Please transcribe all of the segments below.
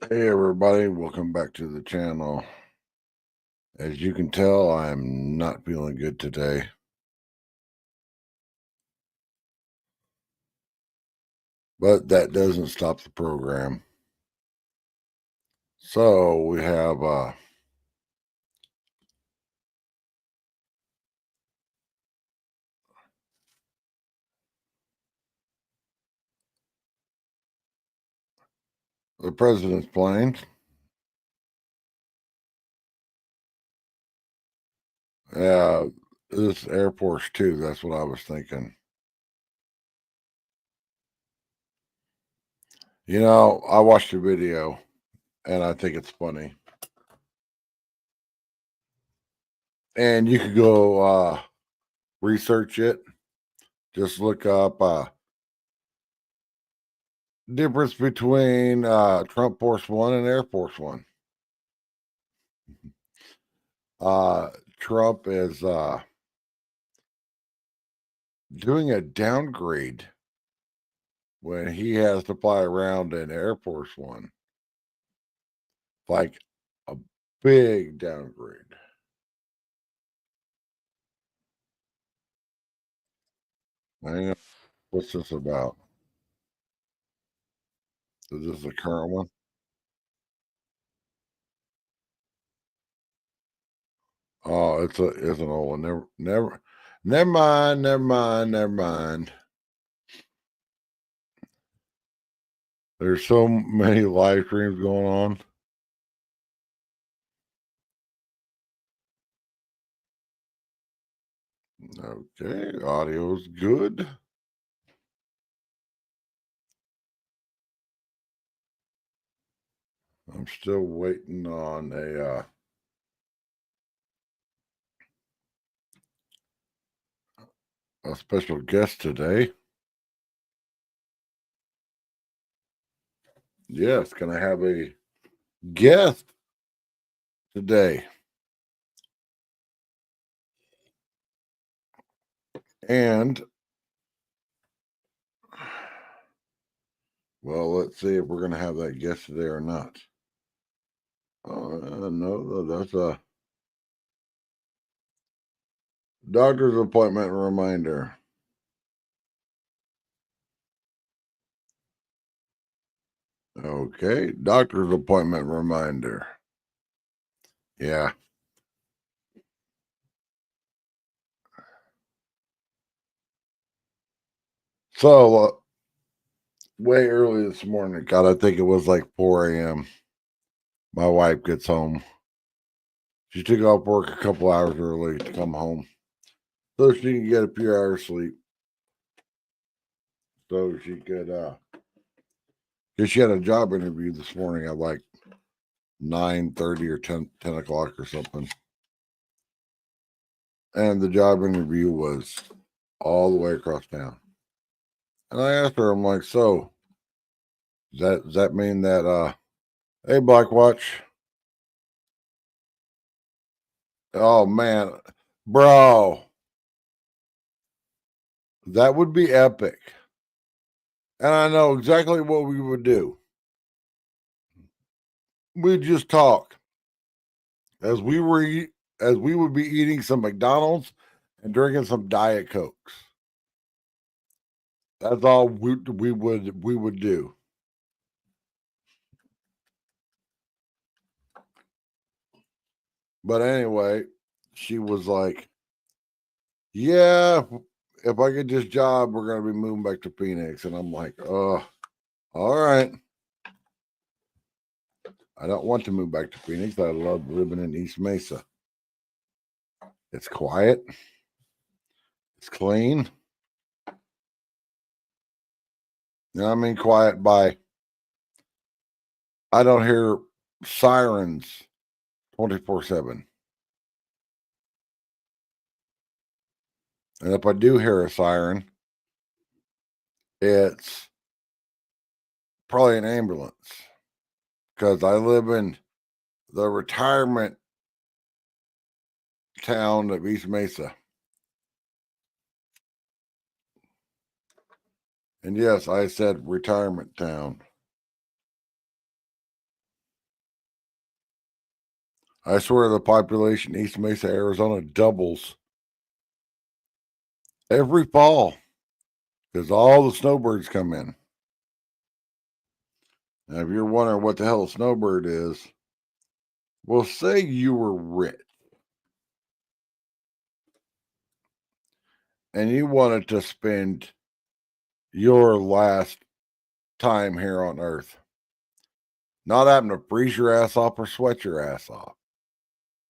Hey everybody, welcome back to the channel. As you can tell, I'm not feeling good today. But that doesn't stop the program. So we have the president's plane. Yeah, this Air Force 2, that's what I was thinking. You know, I watched the video and I think it's funny. And you could go research it. Just look up difference between Trump Force One and Air Force One. Trump is doing a downgrade when he has to fly around in Air Force One. Like a big downgrade. Hang on. What's this about? Is this the current one? Oh, it's an old one. Never mind. There's so many live streams going on. Okay, audio's good. I'm still waiting on a special guest today. Yes, can I have a guest today? And well, let's see if we're going to have that guest today or not. No, that's a doctor's appointment reminder. Okay, doctor's appointment reminder. Yeah. So, way early this morning, God, I think it was like 4 a.m. My wife gets home. She took off work a couple hours early to come home so she can get a few hours sleep. So she could, because she had a job interview this morning at like 9:30 or 10 o'clock or something. And the job interview was all the way across town. And I asked her, I'm like, so does that mean that hey Blackwatch? Oh man, bro, that would be epic. And I know exactly what we would do. We'd just talk as as we would be eating some McDonald's and drinking some Diet Cokes. That's all we would do. But anyway, she was like, "Yeah, if I get this job, we're gonna be moving back to Phoenix." And I'm like, "Oh, all right." I don't want to move back to Phoenix. I love living in East Mesa. It's quiet. It's clean. And I mean quiet by I don't hear sirens 24/7. And if I do hear a siren, it's probably an ambulance because I live in the retirement town of East Mesa. And yes, I said retirement town. I swear the population in East Mesa, Arizona doubles every fall because all the snowbirds come in. Now, if you're wondering what the hell a snowbird is, well, say you were rich and you wanted to spend your last time here on Earth not having to freeze your ass off or sweat your ass off.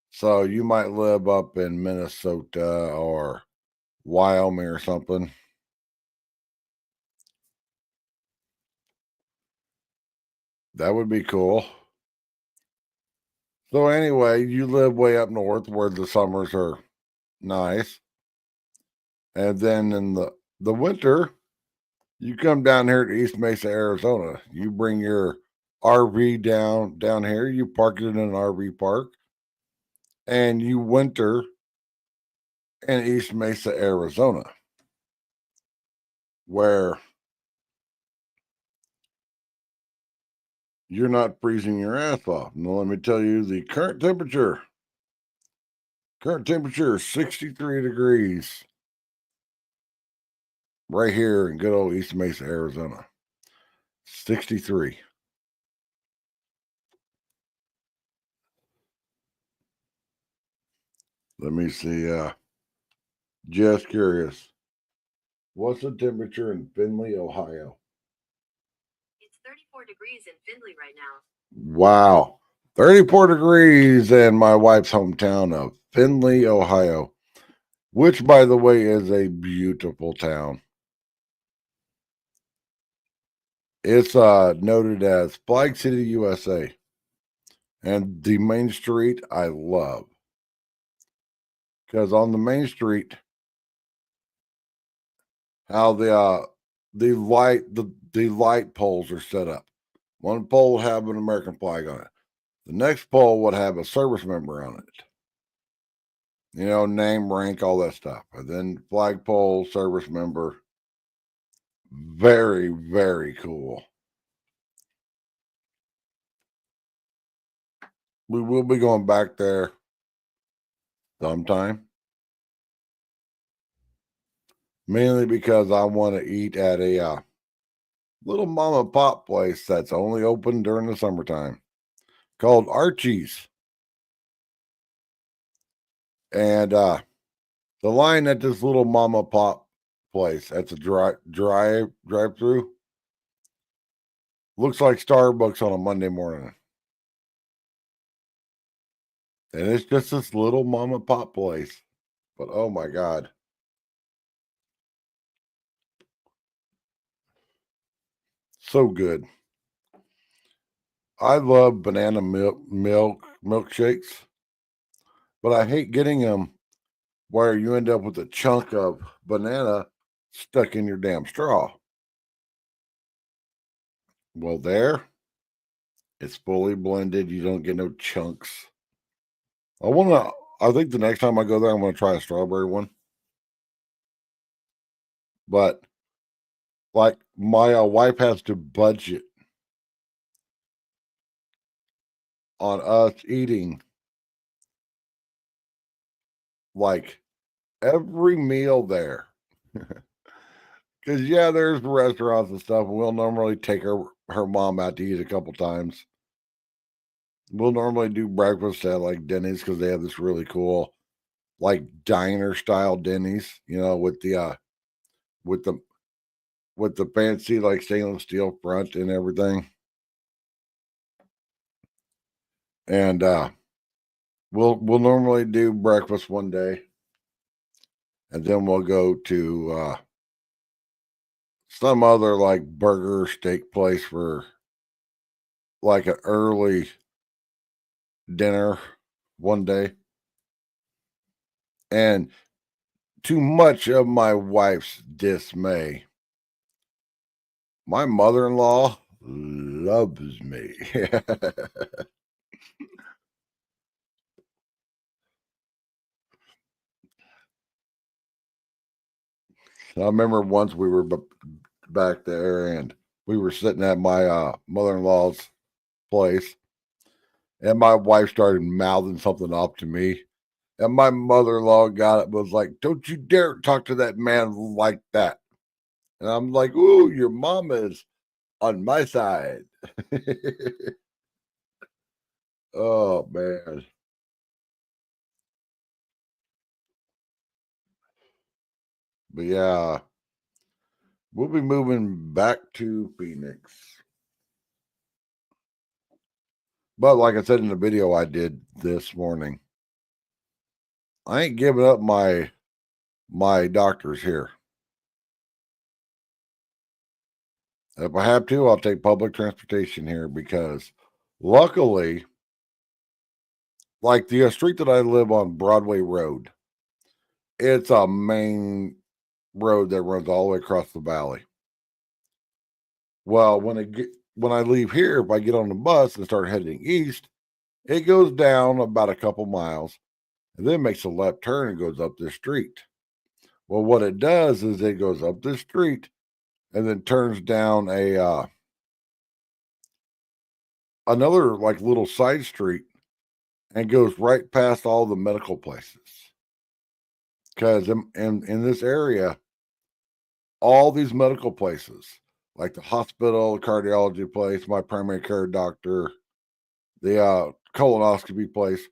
So you might live up in Minnesota or Wyoming or something. That would be cool. So anyway, you live way up north where the summers are nice. And then in the winter, you come down here to East Mesa, Arizona. You bring your RV down here, you park it in an RV park, and you winter in East Mesa, Arizona, where you're not freezing your ass off. Now, let me tell you the current temperature. Current temperature is 63 degrees right here in good old East Mesa, Arizona. 63. Let me see. Just curious. What's the temperature in Findlay, Ohio? It's 34 degrees in Findlay right now. Wow. 34 degrees in my wife's hometown of Findlay, Ohio, which, by the way, is a beautiful town. It's noted as Flag City, USA. And the main street I love. Because on the main street, how the light poles are set up. One pole would have an American flag on it. The next pole would have a service member on it. You know, name, rank, all that stuff. And then flagpole, service member. Very, very cool. We will be going back there sometime. Mainly because I want to eat at a little mom and pop place that's only open during the summertime called Archie's. And the line at this little mom and pop place, that's a drive through, looks like Starbucks on a Monday morning. And it's just this little mom and pop place. But oh my God. So good. I love banana milkshakes, but I hate getting them where you end up with a chunk of banana stuck in your damn straw. Well, there, it's fully blended. You don't get no chunks. I think the next time I go there, I'm going to try a strawberry one. But like my wife has to budget on us eating like every meal there. Because yeah, there's restaurants and stuff. And we'll normally take her mom out to eat a couple times. We'll normally do breakfast at like Denny's because they have this really cool like diner style Denny's, you know, with the with the fancy like stainless steel front and everything. And we'll normally do breakfast one day, and then we'll go to some other like burger steak place for like an early dinner one day. And to much of my wife's dismay, my mother-in-law loves me. I remember once we were back there and we were sitting at my mother-in-law's place, and my wife started mouthing something off to me. And my mother-in-law got it, was like, "Don't you dare talk to that man like that." And I'm like, "Ooh, your mom is on my side." Oh man. But yeah, we'll be moving back to Phoenix. But like I said in the video I did this morning, I ain't giving up my doctors here. If I have to, I'll take public transportation here because luckily, like the street that I live on, Broadway Road, it's a main road that runs all the way across the valley. Well, when I leave here, if I get on the bus and start heading east, it goes down about a couple miles and then makes a left turn and goes up this street. Well, what it does is it goes up this street and then turns down another like little side street and goes right past all the medical places. Because in this area, all these medical places, like the hospital, the cardiology place, my primary care doctor, the colonoscopy place,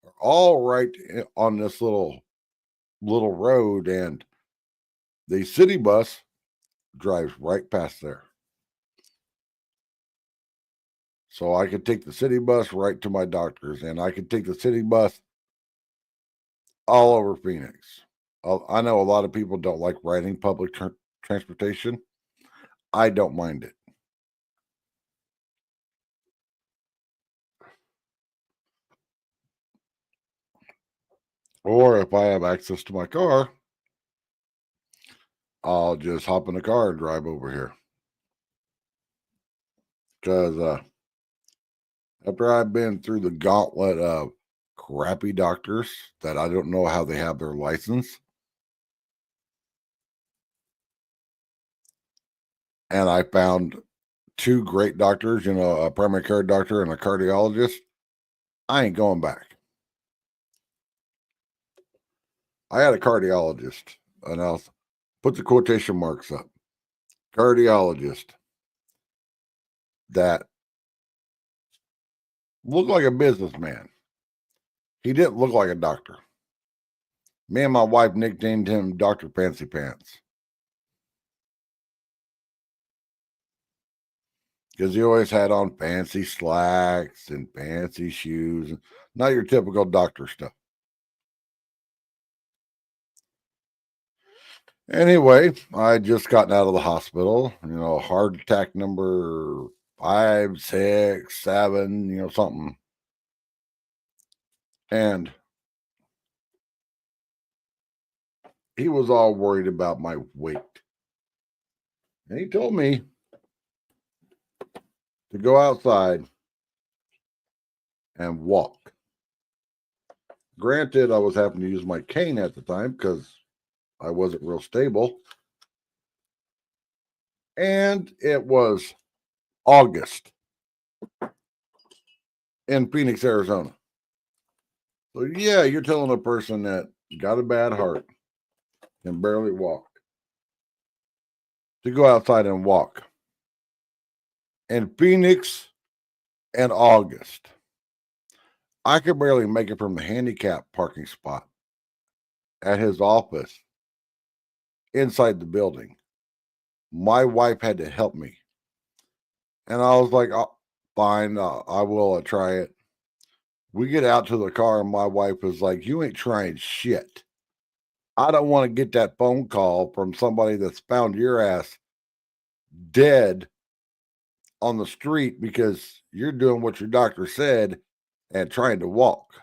are all right on this little road, and the city bus drives right past there. So I could take the city bus right to my doctor's, and I could take the city bus all over Phoenix. I know a lot of people don't like riding public transportation. I don't mind it. Or if I have access to my car, I'll just hop in the car and drive over here. Because after I've been through the gauntlet of crappy doctors that I don't know how they have their license, and I found two great doctors, a primary care doctor and a cardiologist, I ain't going back. I had a cardiologist, and I'll put the quotation marks up. Cardiologist that looked like a businessman. He didn't look like a doctor. Me and my wife nicknamed him Dr. Fancy Pants because he always had on fancy slacks and fancy shoes, not your typical doctor stuff. Anyway, I just gotten out of the hospital, heart attack number 5, 6, 7, something. And he was all worried about my weight. And he told me to go outside and walk. Granted, I was having to use my cane at the time because I wasn't real stable. And it was August in Phoenix, Arizona. So, yeah, you're telling a person that got a bad heart, can barely walk, to go outside and walk. In Phoenix in August, I could barely make it from the handicap parking spot at his office inside the building. My wife had to help me. And I was like, oh, fine, I will try it. We get out to the car, and my wife was like, "You ain't trying shit. I don't want to get that phone call from somebody that's found your ass dead on the street because you're doing what your doctor said and trying to walk."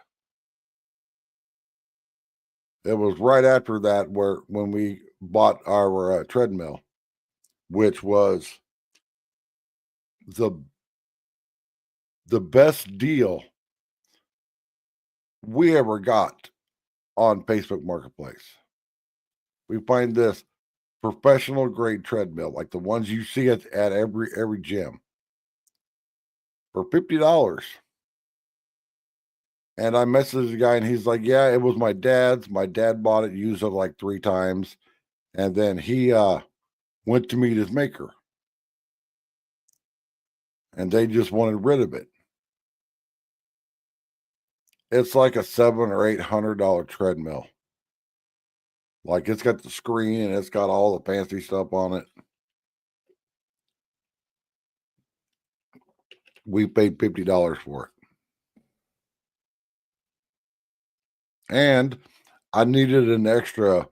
It was right after that when we bought our treadmill, which was the best deal we ever got on Facebook Marketplace. We find this professional grade treadmill, like the ones you see at every gym, for $50. And I messaged the guy and he's like, yeah, it was my dad's. My dad bought it, used it like 3 times. And then he went to meet his maker. And they just wanted rid of it. It's like a $700 or $800 treadmill. Like it's got the screen and it's got all the fancy stuff on it. We paid $50 for it. And I needed an extra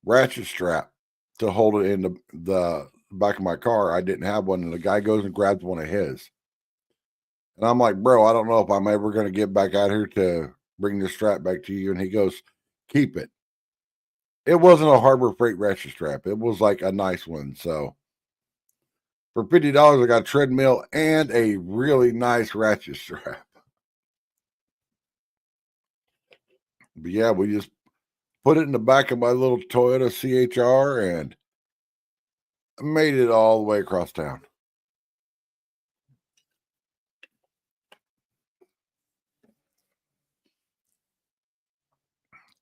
ratchet strap to hold it in the back of my car. I didn't have one. And the guy goes and grabs one of his. And I'm like, bro, I don't know if I'm ever going to get back out here to bring this strap back to you. And he goes, keep it. It wasn't a Harbor Freight ratchet strap. It was like a nice one. So for $50, I got a treadmill and a really nice ratchet strap. But yeah, we just put it in the back of my little Toyota CHR and made it all the way across town.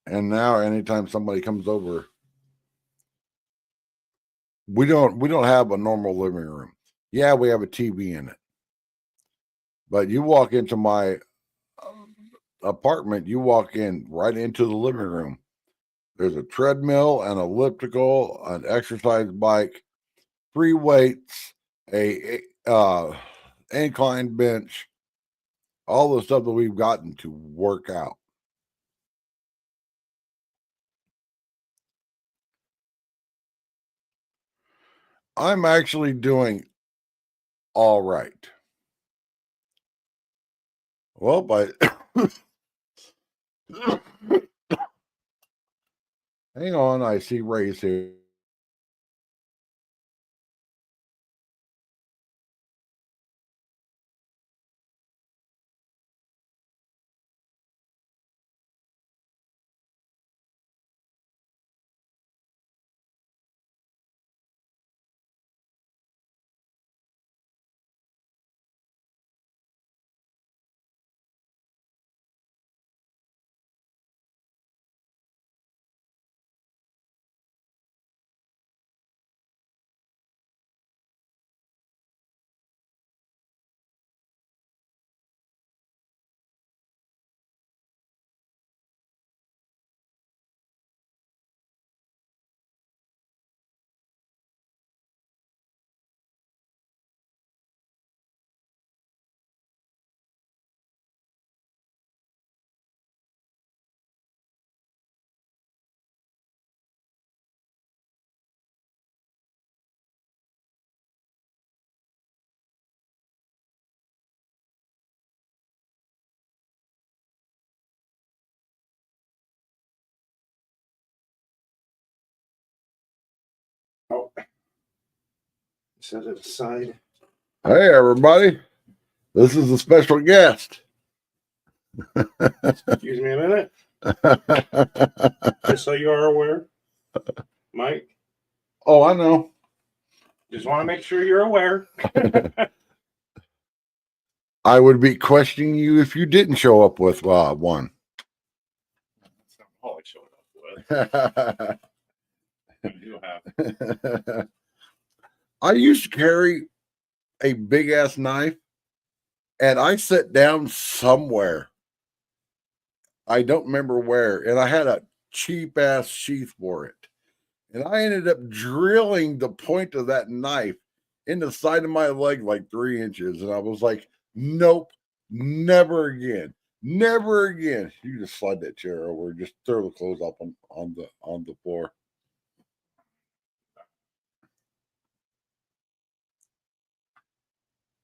And now anytime somebody comes over, we don't have a normal living room. Yeah, we have a TV in it. But you walk into my apartment, you walk in right into the living room. There's a treadmill, an elliptical, an exercise bike, 3 weights, a incline bench, all the stuff that we've gotten to work out. I'm actually doing all right. Well, by hang on, I see Ray's here. Oh, set it aside. Hey, everybody. This is a special guest. Excuse me a minute. Just so you are aware, Mike, Oh, I know. just want to make sure you're aware. I would be questioning you if you didn't show up with one. That's not all I showed up with. I do have. I used to carry a big ass knife and I sat down somewhere. I don't remember where. And I had a cheap ass sheath for it. And I ended up drilling the point of that knife in the side of my leg like 3 inches. And I was like, nope, never again. Never again. You just slide that chair over, just throw the clothes up on the floor.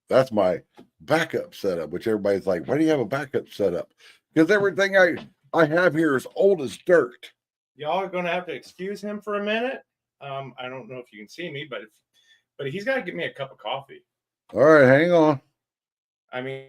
That's my backup setup, which everybody's like, why do you have a backup setup? Because everything I have here is old as dirt. Y'all are going to have to excuse him for a minute. I don't know if you can see me, but he's got to get me a cup of coffee. All right, hang on. I mean,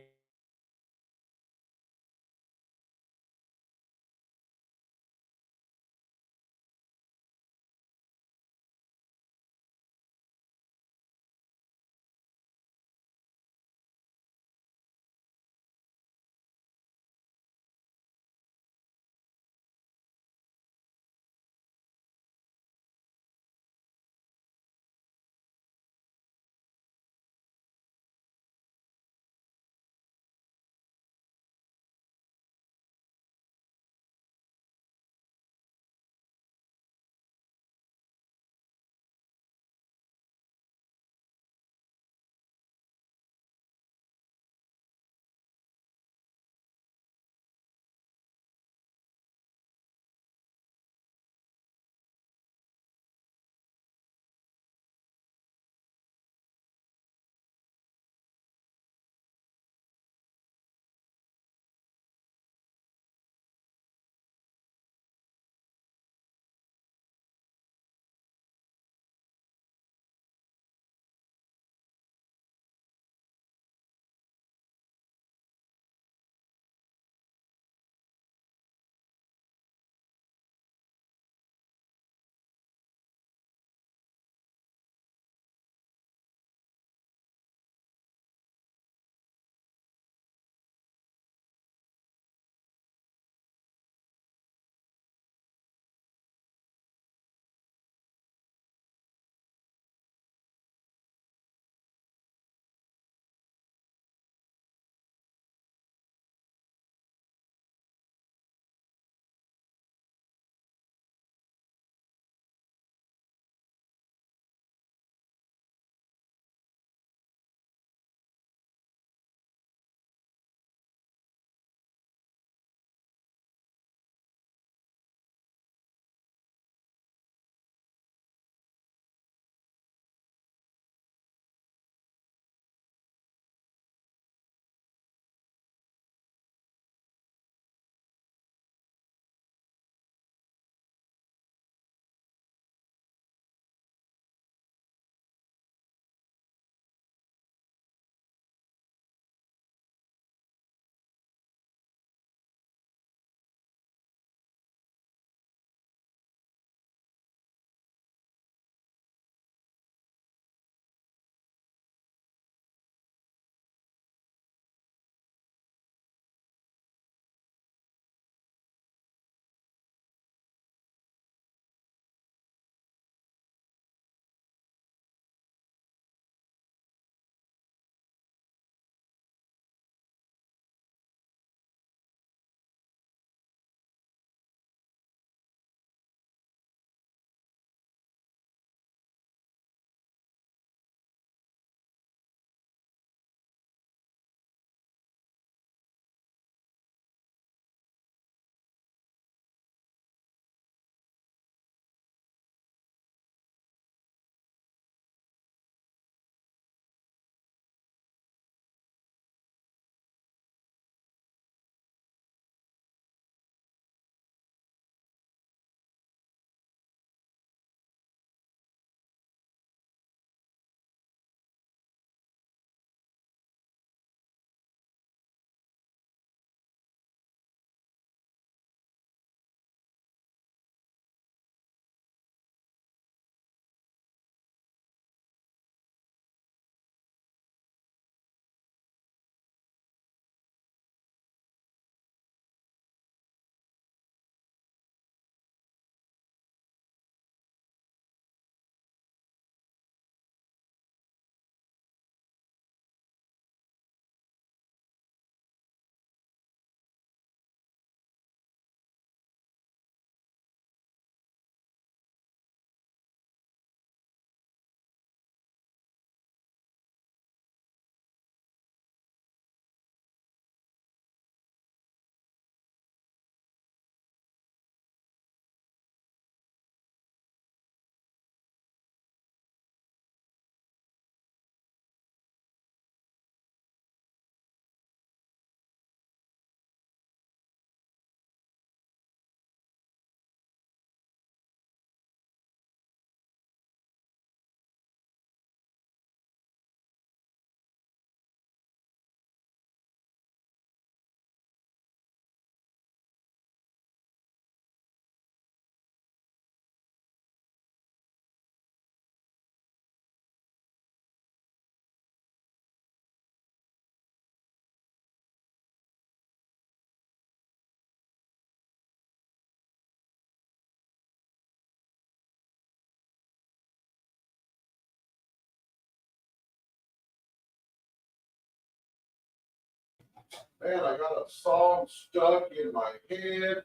Man, I got a song stuck in my head.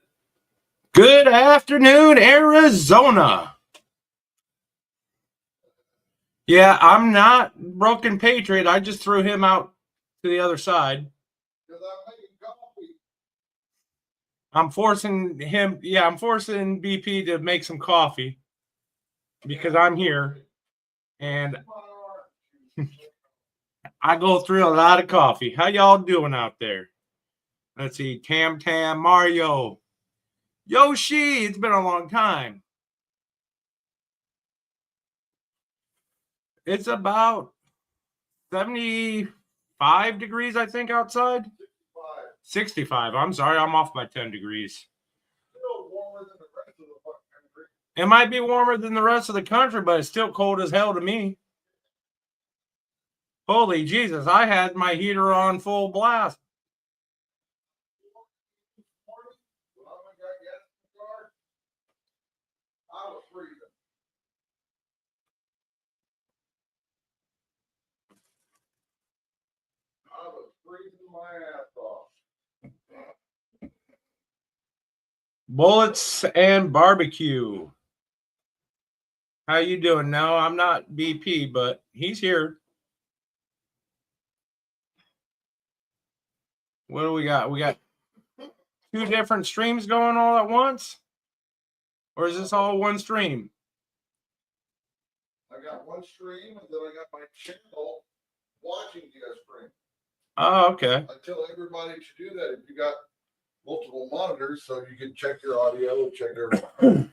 Good afternoon, Arizona. Yeah, I'm not Broken Patriot. I just threw him out to the other side. Because I'm making coffee. I'm forcing him. Yeah, I'm forcing BP to make some coffee because I'm here and I go through a lot of coffee. How y'all doing out there? Let's see. Tam, Mario, Yoshi. It's been a long time. It's about 75 degrees, I think, outside. 65. I'm sorry, I'm off by 10 degrees. Still warmer than the rest of the fucking country. It might be warmer than the rest of the country, but it's still cold as hell to me. Holy Jesus, I had my heater on full blast. When I got gas in the car, I was freezing. I was freezing my ass off. Bullets and barbecue. How you doing? No, I'm not BP, but he's here. What do we got? We got 2 different streams going all at once? Or is this all one stream? I got one stream and then I got my channel watching the stream. Oh, okay. I tell everybody to do that if you got multiple monitors so you can check your audio, check everything.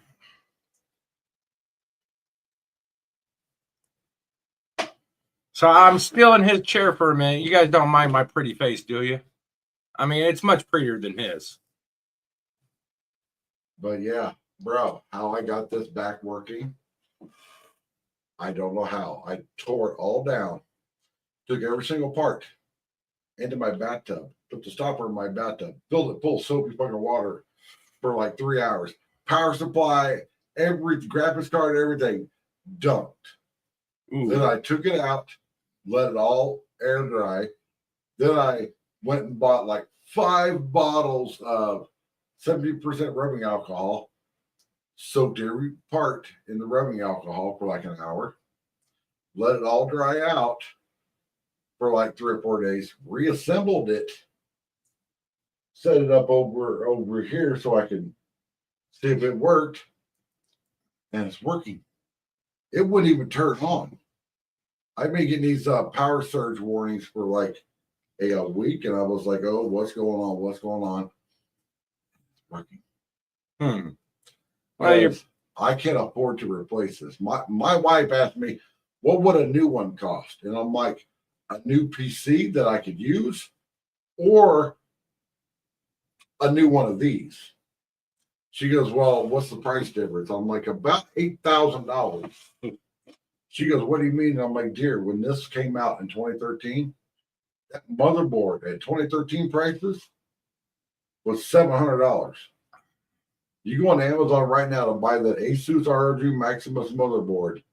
So I'm still in his chair for a minute. You guys don't mind my pretty face, do you? I mean, it's much prettier than his. But yeah, bro, how I got this back working, I don't know how. I tore it all down, took every single part into my bathtub, put the stopper in my bathtub, filled it full of soapy fucking water for like 3 hours. Power supply, every graphics card, everything dumped. Ooh. Then I took it out, let it all air dry. Then I went and bought like 5 bottles of 70% rubbing alcohol, soaked every part in the rubbing alcohol for like an hour, let it all dry out for like 3 or 4 days, reassembled it, set it up over here so I could see if it worked, and it's working. It wouldn't even turn on. I've been getting these power surge warnings for like a week, and I was like, oh, what's going on? What's going on? It's working. Well, I can't afford to replace this. My wife asked me, what would a new one cost? And I'm like, a new PC that I could use or a new one of these. She goes, well, what's the price difference? I'm like, about $8,000. She goes, what do you mean? And I'm like, dear, when this came out in 2013, that motherboard at 2013 prices was $700. You go on Amazon right now to buy that Asus ROG Maximus motherboard,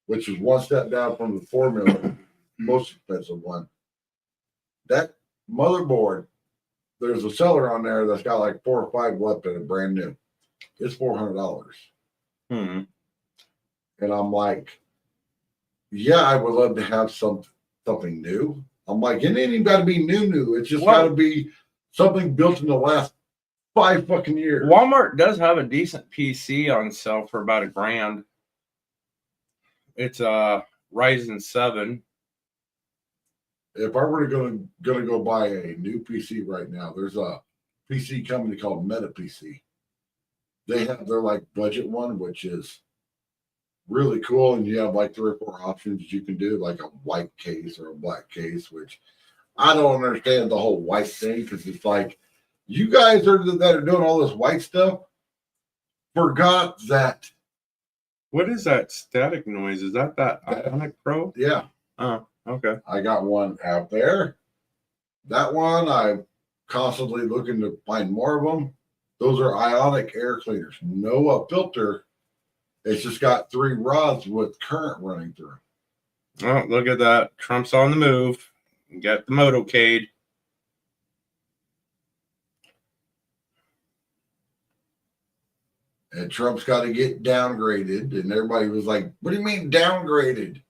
which is one step down from the Formula, most expensive one. That motherboard, there's a seller on there that's got like 4 or 5 left in it, brand new. It's $400. Hmm. And I'm like, yeah, I would love to have something new. I'm like, it ain't even got to be new. It's just got to be something built in the last 5 fucking years. Walmart does have a decent PC on sale for about $1,000. It's a Ryzen 7. If I were gonna go buy a new PC right now, there's a PC company called Meta PC. They have their like budget one, which is really cool, and you have like 3 or 4 options that you can do, like a white case or a black case, which I don't understand the whole white thing, because it's like you guys that are doing all this white stuff forgot that. What is that static noise? Is that Ionic Pro? Yeah. Oh, okay. I got one out there. That one, I'm constantly looking to find more of them. Those are Ionic air cleaners. No filter. It's just got 3 rods with current running through. Oh, look at that. Trump's on the move. Get the motorcade. and Trump's got to get downgraded. And everybody was like, "What do you mean downgraded?"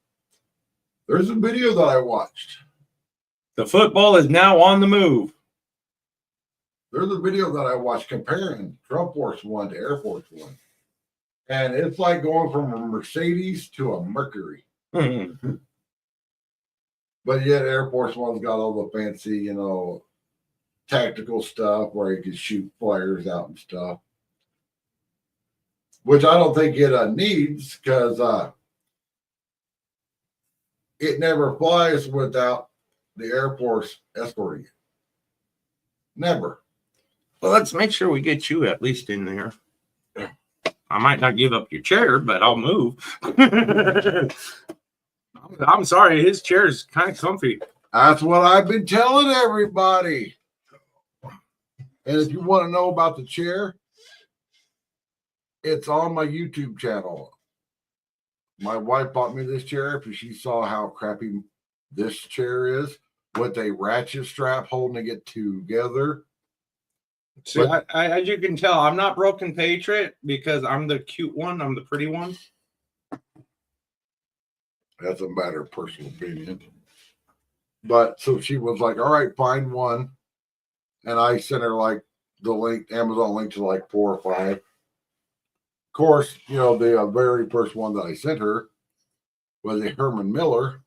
There's a video that I watched. The football is now on the move. There's a video that I watched comparing Trump Force One to Air Force One, and it's like going from a Mercedes to a Mercury. Mhm. But yet, Air Force One's got all the fancy, tactical stuff where you can shoot flares out and stuff, which I don't think it needs because it never flies without the Air Force escorting it. Never. Well, let's make sure we get you at least in there. I might not give up your chair, but I'll move. I'm sorry, his chair is kind of comfy. That's what I've been telling everybody. And if you want to know about the chair, it's on my YouTube channel. My wife bought me this chair because she saw how crappy this chair is with a ratchet strap holding it together. See, I, as you can tell, I'm not Broken Patriot because I'm the cute one. I'm the pretty one. That's a matter of personal opinion. But so she was like, all right, find one. And I sent her like the link, Amazon link to like 4 or 5. Of course, the very first one that I sent her was a Herman Miller,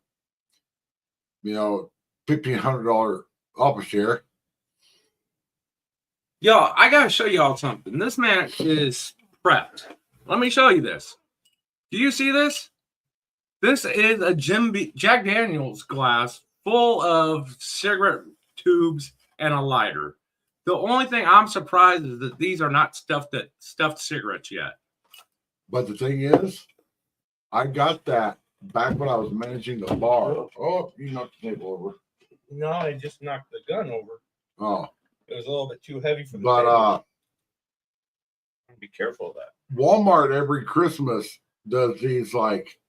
$1,500 office chair. Yo, I gotta show y'all something. This man is prepped. Let me show you this. Do you see this? This is a Jack Daniels glass full of cigarette tubes and a lighter. The only thing I'm surprised is that these are not stuffed cigarettes yet. But the thing is, I got that back when I was managing the bar. Oh, you knocked the table over. No, I just knocked the gun over. Oh. It was a little bit too heavy for the But be careful of that. Walmart every Christmas does these like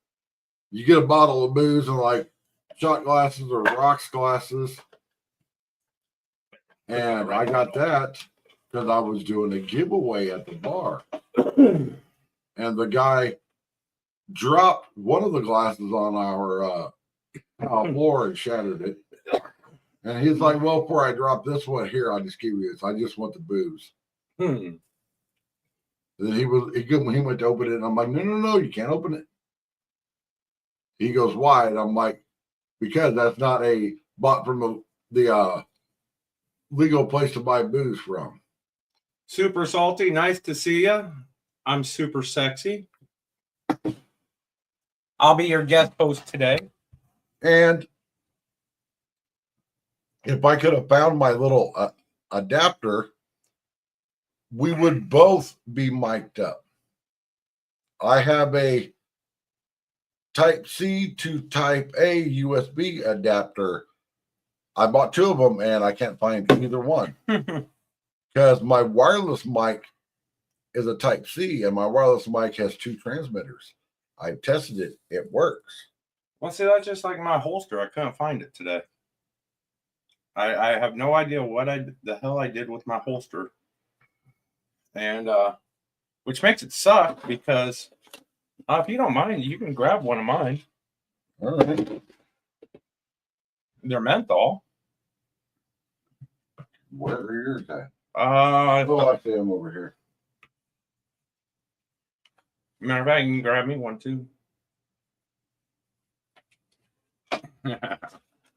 you get a bottle of booze and like shot glasses or rocks glasses. And I got that because I was doing a giveaway at the bar. And the guy dropped one of the glasses on our floor and shattered it. And he's like, well, before I drop this one here, I'll just give you this. I just want the booze. And then he went to open it, and I'm like, no, you can't open it. He goes, why? And I'm like, because that's not a bought from the legal place to buy booze from. Super salty, nice to see you. I'm super sexy. I'll be your guest host today. And if I could have found my little adapter, we would both be mic'd up. I have a Type C to Type A USB adapter. I bought 2 of them, and I can't find either one. Because my wireless mic is a Type C, and my wireless mic has 2 transmitters. I tested it. It works. Well, see, that's just like my holster. I couldn't find it today. I have no idea what the hell I did with my holster. And which makes it suck because if you don't mind, you can grab one of mine. All right. They're menthol. Where are yours at? I see them over here. matter of fact, you can grab me one too.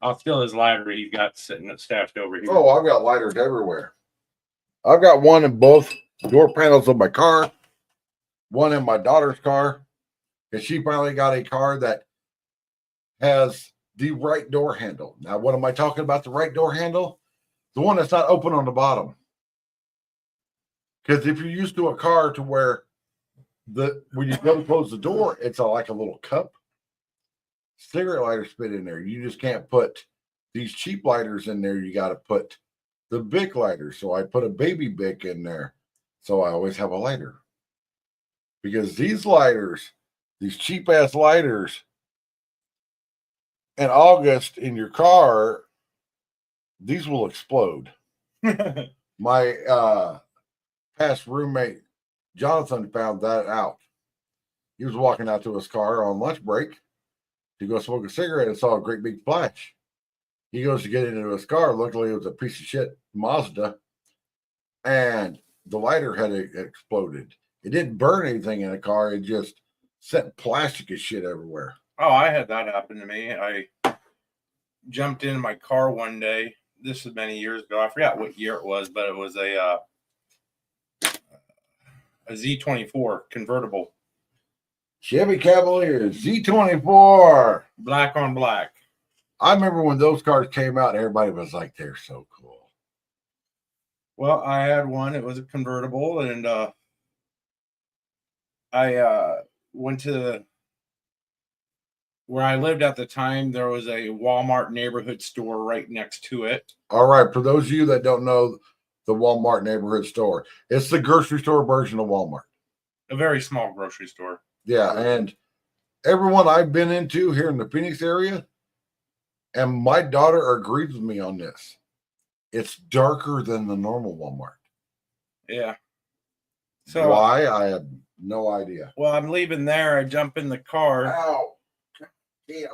I'll steal his lighter he's got sitting stashed over here. Oh, I've got lighters everywhere. I've got one in both door panels of my car, one in my daughter's car, because she finally got a car that has the right door handle. Now, what am I talking about? The right door handle? The one that's not open on the bottom. Because if you're used to a car to where when you go to close the door, it's like a little cup. Cigarette lighters fit in there. You just can't put these cheap lighters in there. You got to put the Bic lighter. So I put a baby Bic in there. So I always have a lighter. Because these lighters, these cheap ass lighters, in August in your car, these will explode. My past roommate Jonathan found that out. He was walking out to his car on lunch break to go smoke a cigarette and saw a great big flash. He goes to get into his car. Luckily, it was a piece of shit Mazda, and the lighter had exploded. It didn't burn anything in the car. It just sent plastic and shit everywhere. Oh, I had that happen to me. I jumped in my car one day. This was many years ago. I forgot what year it was, but it was a Z24 convertible, Chevy Cavalier Z24. black on black. I remember when those cars came out, everybody was like, they're so cool. Well, I had one. It was a convertible, and I went to where I lived at the time. There was a Walmart neighborhood store right next to it. All right, for those of you that don't know the Walmart neighborhood store, it's the grocery store version of Walmart. A very small grocery store. Yeah, and everyone I've been into here in the Phoenix area, and my daughter agrees with me on this, it's darker than the normal Walmart. Yeah. So why? I have no idea. Well, I'm leaving there. I jump in the car. Ow. Damn.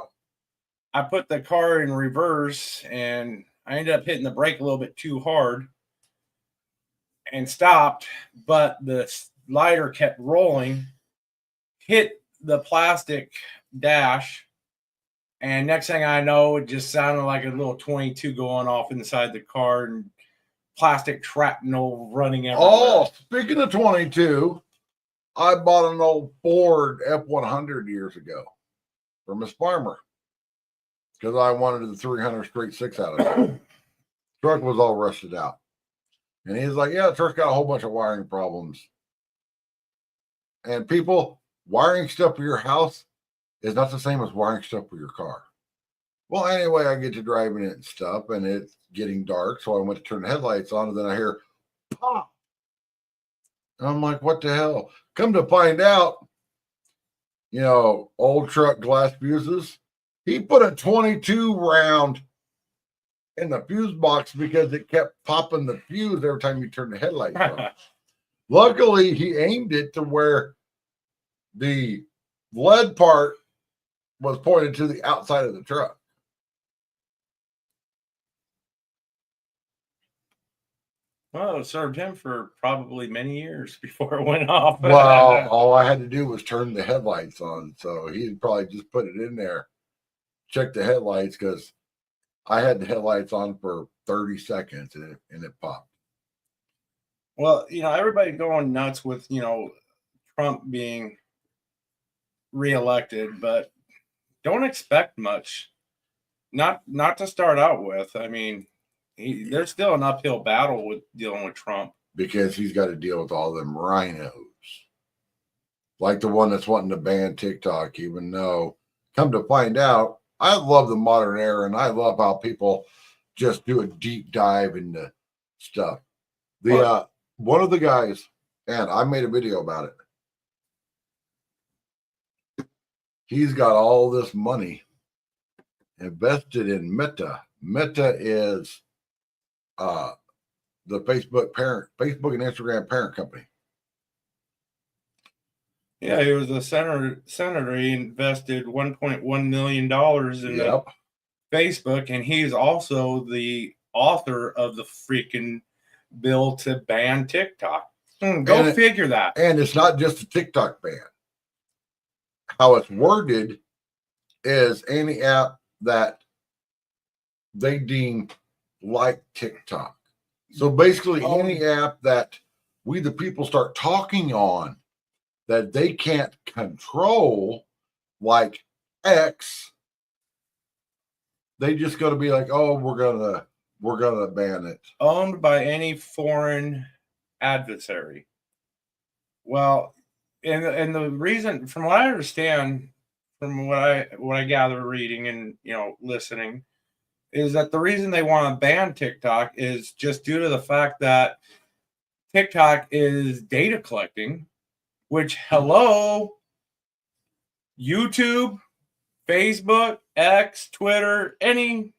I put the car in reverse, and I ended up hitting the brake a little bit too hard and stopped, but the lighter kept rolling, hit the plastic dash, and next thing I know, it just sounded like a little 22 going off inside the car and plastic shrapnel running everywhere. Oh, speaking of 22, I bought an old Ford F-100 years ago from Miss Farmer because I wanted the 300 straight six out of it. Truck was all rusted out. And he's like, yeah, the truck's got a whole bunch of wiring problems. And people, wiring stuff for your house is not the same as wiring stuff for your car. Well, anyway, I get to driving it and stuff, and it's getting dark. So I went to turn the headlights on, and then I hear pop. And I'm like, what the hell? Come to find out, old truck glass fuses. He put a 22 round in the fuse box because it kept popping the fuse every time you turn the headlights on. Luckily, he aimed it to where the lead part was pointed to the outside of the truck. Well, it served him for probably many years before it went off. Well, all I had to do was turn the headlights on. So he'd probably just put it in there, check the headlights, because I had the headlights on for 30 seconds and it popped. Well, everybody going nuts with, Trump being reelected, but don't expect much. Not to start out with. I mean, there's still an uphill battle with dealing with Trump. Because he's got to deal with all them rhinos. Like the one that's wanting to ban TikTok, even though, come to find out, I love the modern era, and I love how people just do a deep dive into stuff. One of the guys, and I made a video about it. He's got all this money invested in Meta. Meta is the Facebook and Instagram parent company. Yeah, he was a senator. He invested $1.1 million in Facebook, and he's also the author of the freaking bill to ban TikTok. Go figure that. And it's not just a TikTok ban. How it's worded is any app that they deem like TikTok. So basically, any app that we the people start talking on that they can't control, like X, they just got to be like, oh, we're gonna ban it. Owned by any foreign adversary. Well, and the reason, from what I understand, from what I gather reading and listening, is that the reason they want to ban TikTok is just due to the fact that TikTok is data collecting, which, hello, YouTube, Facebook, X, Twitter, any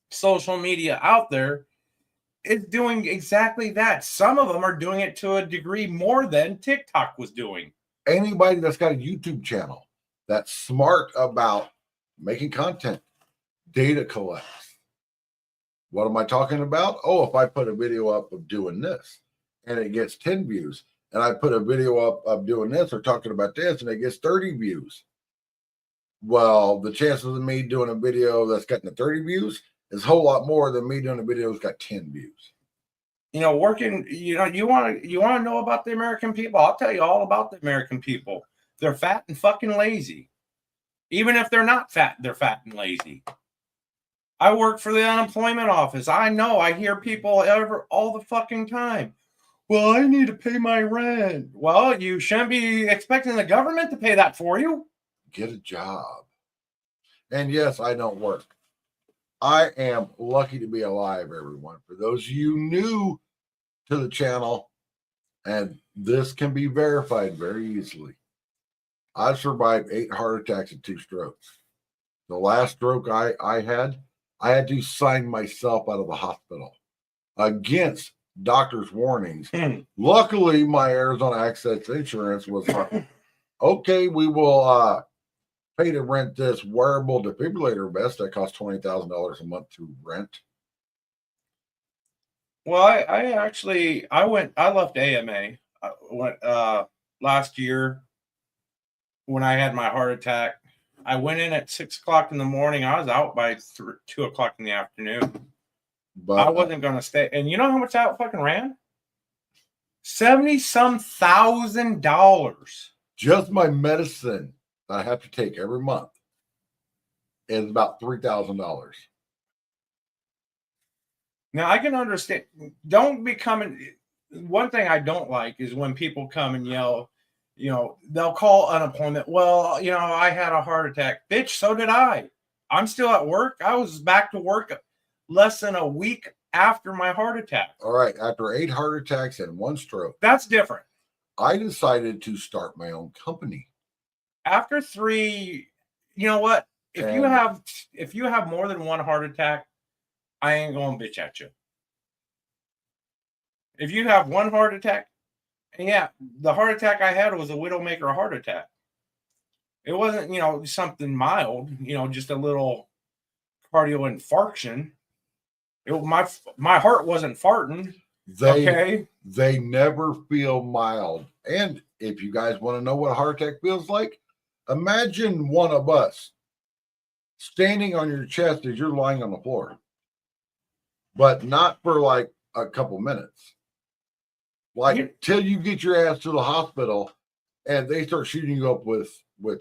social media out there is doing exactly that. Some of them are doing it to a degree more than TikTok was doing. Anybody that's got a YouTube channel that's smart about making content, data collects. What am I talking about? Oh, if I put a video up of doing this and it gets 10 views, and I put a video up of doing this or talking about this and it gets 30 views. Well, the chances of me doing a video that's getting the 30 views is a whole lot more than me doing a video that's got 10 views. You know, you want to know about the American people? I'll tell you all about the American people. They're fat and fucking lazy. Even if they're not fat, they're fat and lazy. I work for the unemployment office. I know. I hear people all the fucking time. Well, I need to pay my rent. Well, you shouldn't be expecting the government to pay that for you. Get a job. And yes, I don't work. I am lucky to be alive, everyone. For those of you new to the channel, and this can be verified very easily, I survived 8 heart attacks and 2 strokes. The last stroke I had to sign myself out of the hospital against doctor's warnings. Luckily, my Arizona Access Insurance was like, okay, we will pay to rent this wearable defibrillator vest that costs $20,000 a month to rent. Well, I left AMA last year when I had my heart attack. I went in at 6 o'clock in the morning. I was out by 2 o'clock in the afternoon. But I wasn't going to stay. And you know how much that fucking ran? $70-some thousand. Just my medicine that I have to take every month is about $3,000. Now, I can understand. Don't be coming. One thing I don't like is when people come and yell, you know, they'll call unemployment. Well, you know, I had a heart attack. Bitch, so did I. I'm still at work. I was back to work less than a week after my heart attack. All right. After 8 heart attacks and 1 stroke. That's different. I decided to start my own company. After 3, you know what? If you have more than 1 heart attack, I ain't going to bitch at you. If you have 1 heart attack, and yeah, the heart attack I had was a widowmaker heart attack. It wasn't, you know, something mild, you know, just a little cardio infarction. My heart wasn't farting. They never feel mild. And if you guys want to know what a heart attack feels like, imagine one of us standing on your chest as you're lying on the floor, but not for like a couple minutes. Like till you get your ass to the hospital and they start shooting you up with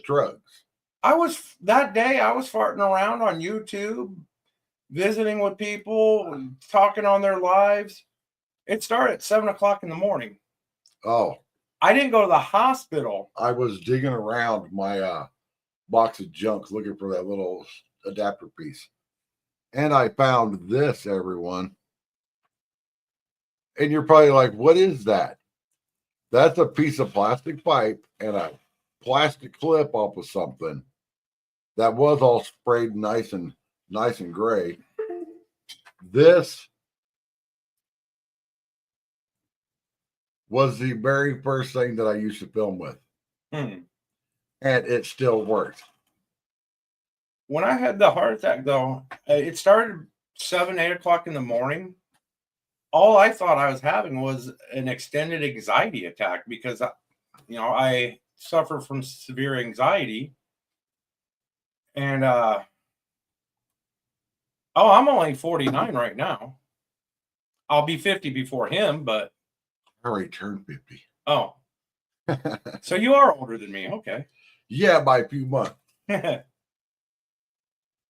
drugs. That day I was farting around on YouTube, visiting with people, talking on their lives. It started at 7 o'clock in the morning. Oh. I didn't go to the hospital. I was digging around my box of junk looking for that little adapter piece. And I found this, everyone. And you're probably like, what is that? That's a piece of plastic pipe and a plastic clip off of something that was all sprayed nice and gray. This was the very first thing that I used to film with. And it still works. When I had the heart attack, though, it started 7, 8 o'clock in the morning. All I thought I was having was an extended anxiety attack because, you know, I suffer from severe anxiety. And, I'm only 49 right now. I'll be 50 before him, but. I already turned 50. Oh. So you are older than me. Okay. Yeah, by a few months.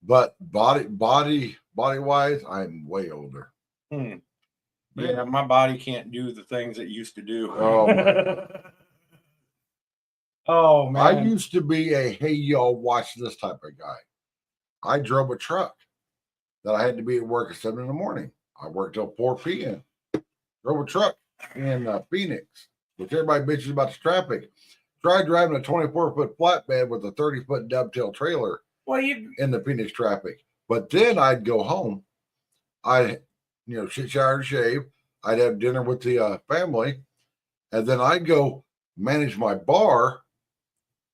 But body wise, I'm way older. Yeah, my body can't do the things it used to do. Oh, oh man. I used to be a hey y'all watch this type of guy. I drove a truck that I had to be at work at 7 in the morning. I worked till 4 p.m. Drove a truck in Phoenix, which everybody bitches about the traffic. Tried driving a 24-foot flatbed with a 30-foot dovetail trailer in the Phoenix traffic. But then I'd go home. I shit, shower, shave. I'd have dinner with the family, and then I'd go manage my bar.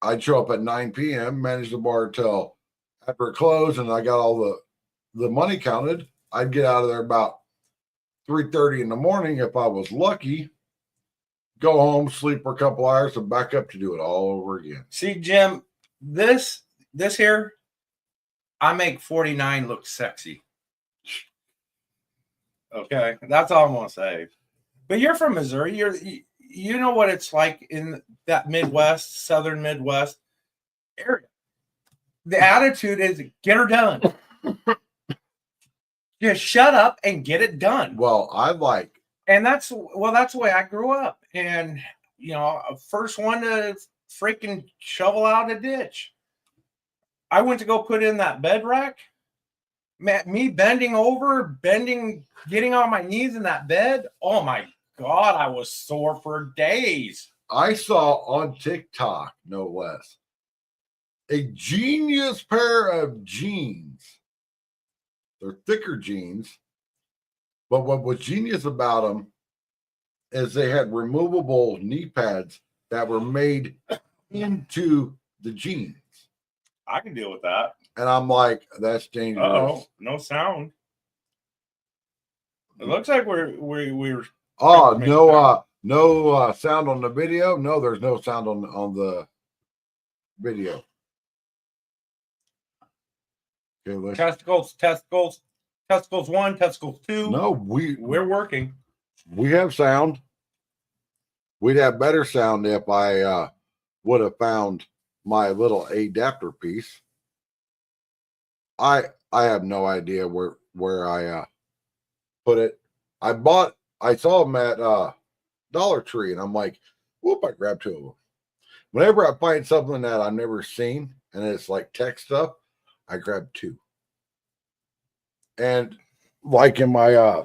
I'd show up at 9 p.m., manage the bar till after it closed, and I got all the money counted. I'd get out of there about 3:30 in the morning if I was lucky. Go home, sleep for a couple hours, and back up to do it all over again. See, Jim, this here, I make 49 look sexy. Okay, that's all I'm gonna say. But you're from Missouri. You know what it's like in that Midwest, Southern Midwest area. The attitude is get her done. Just shut up and get it done. Well, And that's the way I grew up. And first one to freaking shovel out a ditch. I went to go put in that bed rack. Me bending over, getting on my knees in that bed. Oh my God, I was sore for days. I saw on TikTok, no less, a genius pair of jeans. They're thicker jeans, but what was genius about them is they had removable knee pads that were made into the jeans. I can deal with that. And I'm like, that's dangerous. Oh, no sound. It looks like we're Oh, no sound on the video. No, there's no sound on the video. Okay, testicles 1, testicles 2. No, we're working. We have sound. We'd have better sound if I would have found my little adapter piece. I have no idea where I put it. I saw them at Dollar Tree, and I'm like, whoop, I grabbed 2 of them. Whenever I find something that I've never seen and it's like tech stuff, I grab 2. And like in my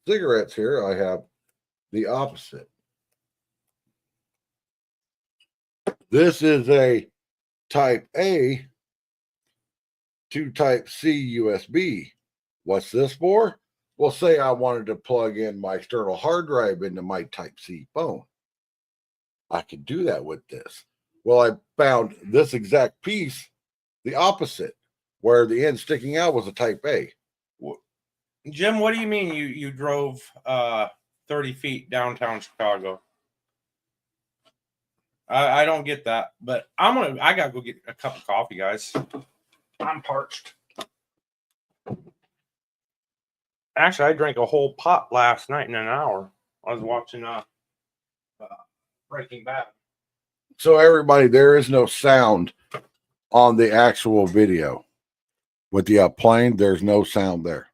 cigarettes here, I have the opposite. This is a Type A to Type C USB. What's this for? Well, say I wanted to plug in my external hard drive into my Type C phone. I could do that with this. Well, I found this exact piece, the opposite, where the end sticking out was a Type A. Jim, what do you mean you drove 30 feet downtown Chicago? I don't get that, but I gotta go get a cup of coffee, guys. I'm parched. Actually, I drank a whole pot last night in an hour. I was watching Breaking Bad. So everybody, there is no sound on the actual video. With the plane, there's no sound there.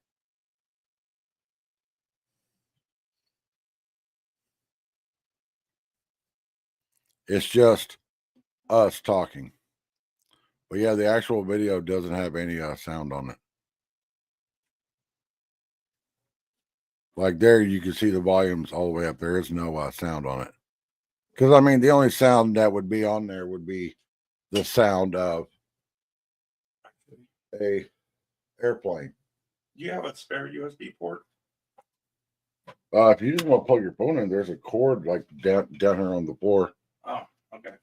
It's just us talking. But yeah, the actual video doesn't have any sound on it. Like there, you can see the volumes all the way up. There is no sound on it. Because, I mean, the only sound that would be on there would be the sound of a airplane. Do you have a spare USB port? If you just want to plug your phone in, there's a cord like down here on the floor. Oh, okay.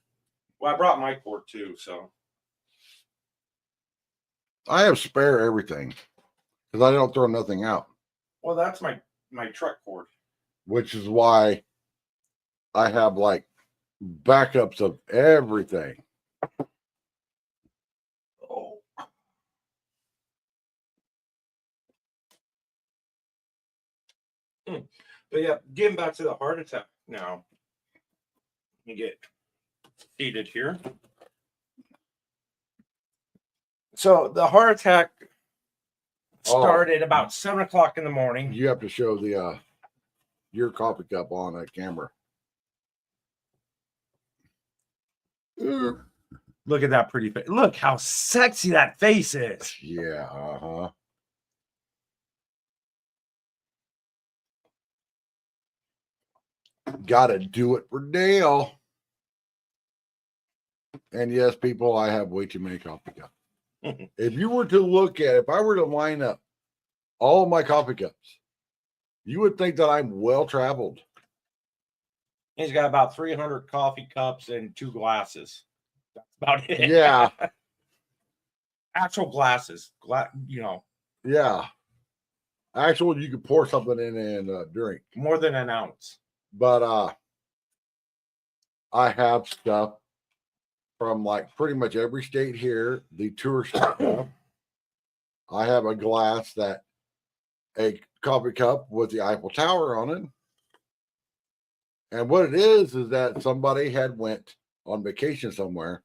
Well, I brought my cord too, so. I have spare everything because I don't throw nothing out. Well, that's my truck cord. Which is why I have like backups of everything. Oh. But yeah, getting back to the heart attack now. Let me get seated here. So the heart attack started about 7 o'clock in the morning. You have to show the your coffee cup on a camera. Look at that pretty face. Look how sexy that face is. Yeah, Gotta do it for Dale. And yes, people, I have way too many coffee cups. If I were to line up all of my coffee cups. You would think that I'm well traveled. He's got about 300 coffee cups and 2 glasses. That's about it. Yeah. Actual glasses. Yeah. Actually, you could pour something in and drink. More than an ounce. But I have stuff from like pretty much every state here. The tourist stuff. I have a glass a coffee cup with the Eiffel Tower on it. And what it is that somebody had went on vacation somewhere,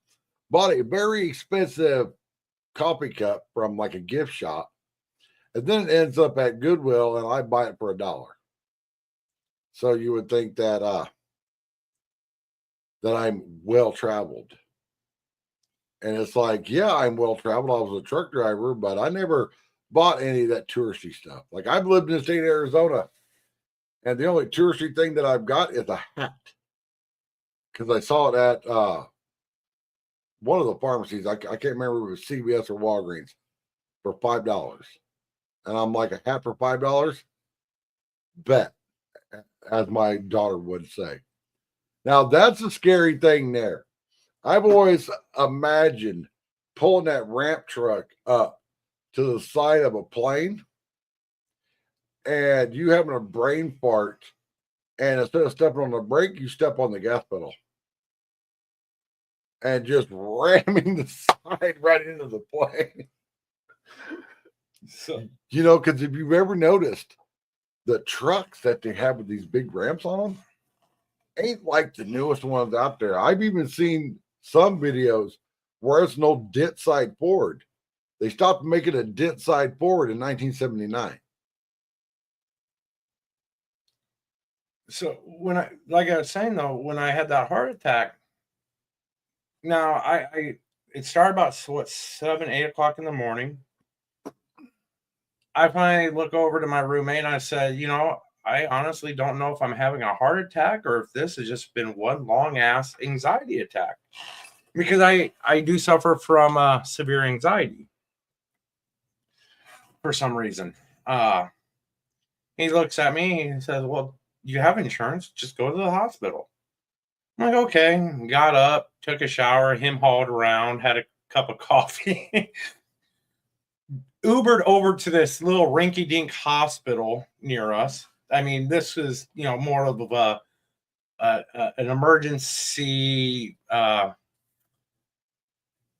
bought a very expensive coffee cup from like a gift shop, and then it ends up at Goodwill, and I buy it for $1. So you would think that that I'm well traveled. And it's like, yeah, I'm well traveled. I was a truck driver, but I never bought any of that touristy stuff. Like I've lived in the state of Arizona, and the only touristy thing that I've got is a hat. Because I saw it at one of the pharmacies. I can't remember if it was CVS or Walgreens for $5. And I'm like, a hat for $5? Bet, as my daughter would say. Now, that's a scary thing there. I've always imagined pulling that ramp truck up to the side of a plane and you having a brain fart, and instead of stepping on the brake, you step on the gas pedal and just ramming the side right into the plane. So, Because if you've ever noticed, the trucks that they have with these big ramps on them ain't like the newest ones out there. I've even seen some videos where it's no dent side forward. They stopped making a dent side forward in 1979. So like I was saying though, when I had that heart attack, now it started about 7, 8 o'clock in the morning. I finally look over to my roommate and I said, I honestly don't know if I'm having a heart attack or if this has just been one long ass anxiety attack, because I do suffer from severe anxiety for some reason. He looks at me and he says, well, you have insurance, just go to the hospital. I'm like, okay. Got up, took a shower, him hauled around, had a cup of coffee, Ubered over to this little rinky-dink hospital near us. I mean, this is, more of an emergency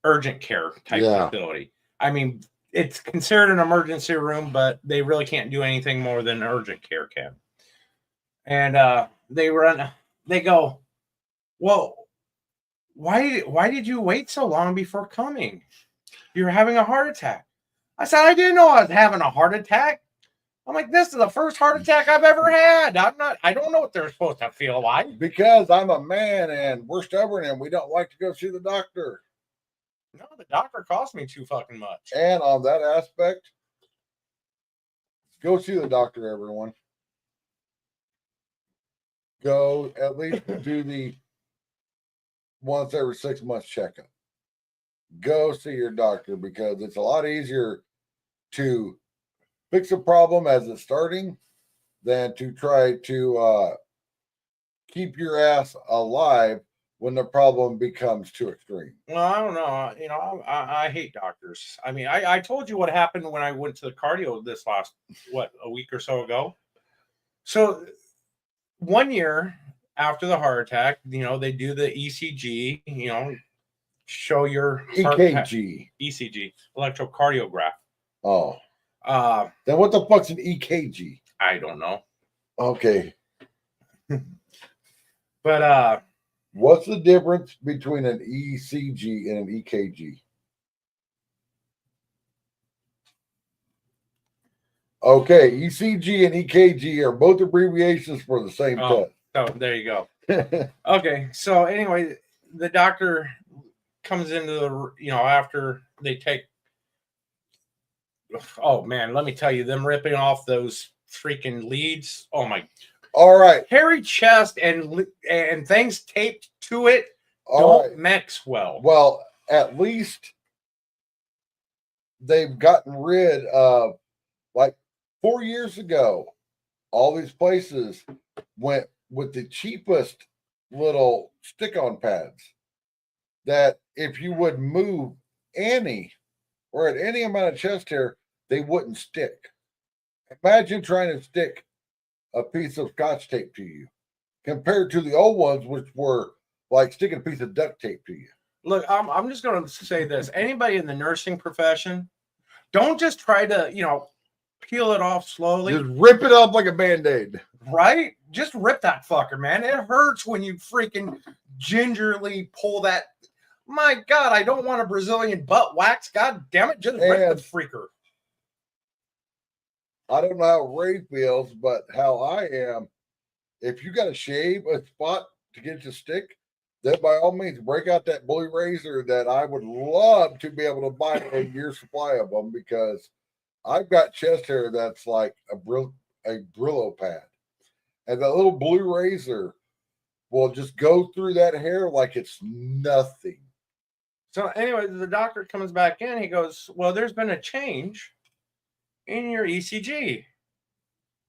urgent care type facility. I mean, it's considered an emergency room, but they really can't do anything more than urgent care can. And they go, well, why did you wait so long before coming? You're having a heart attack. I said, I didn't know I was having a heart attack. I'm like, this is the first heart attack I've ever had. I don't know what they're supposed to feel like. Because I'm a man and we're stubborn and we don't like to go see the doctor. No, the doctor cost me too fucking much. And on that aspect, go see the doctor, everyone. Go at least do the once every 6 months checkup. Go see your doctor, because it's a lot easier to fix a problem as it's starting than to try to keep your ass alive when the problem becomes too extreme. Well, I don't know. I hate doctors. I mean, I told you what happened when I went to the cardio this last, a week or so ago. So 1 year after the heart attack, they do the ECG, show your EKG. ECG, electrocardiograph. Oh. Then what the fuck's an EKG? I don't know. Okay. But what's the difference between an ECG and an EKG? Okay, ECG and EKG are both abbreviations for the same test. So there you go. Okay, so anyway, the doctor comes into the, after they take, oh man, let me tell you, them ripping off those freaking leads. Oh my. All right. Hairy chest and things taped to it don't mix well. Well, at least they've gotten rid of, like, 4 years ago, all these places went with the cheapest little stick-on pads that if you would move any or at any amount of chest hair, they wouldn't stick. Imagine trying to stick a piece of scotch tape to you compared to the old ones, which were like sticking a piece of duct tape to you. Look, I'm just going to say this. Anybody in the nursing profession, don't just try to, peel it off slowly. Just rip it up like a band-aid. Right? Just rip that fucker, man. It hurts when you freaking gingerly pull that. My God, I don't want a Brazilian butt wax. God damn it. Just rip the freaker. I don't know how Ray feels, but how I am, if you got to shave a spot to get it to stick, then by all means break out that bully razor that I would love to be able to buy a year's supply of them, because I've got chest hair that's like a Brillo pad. And that little blue razor will just go through that hair like it's nothing. So anyway, the doctor comes back in. He goes, well, there's been a change in your ECG.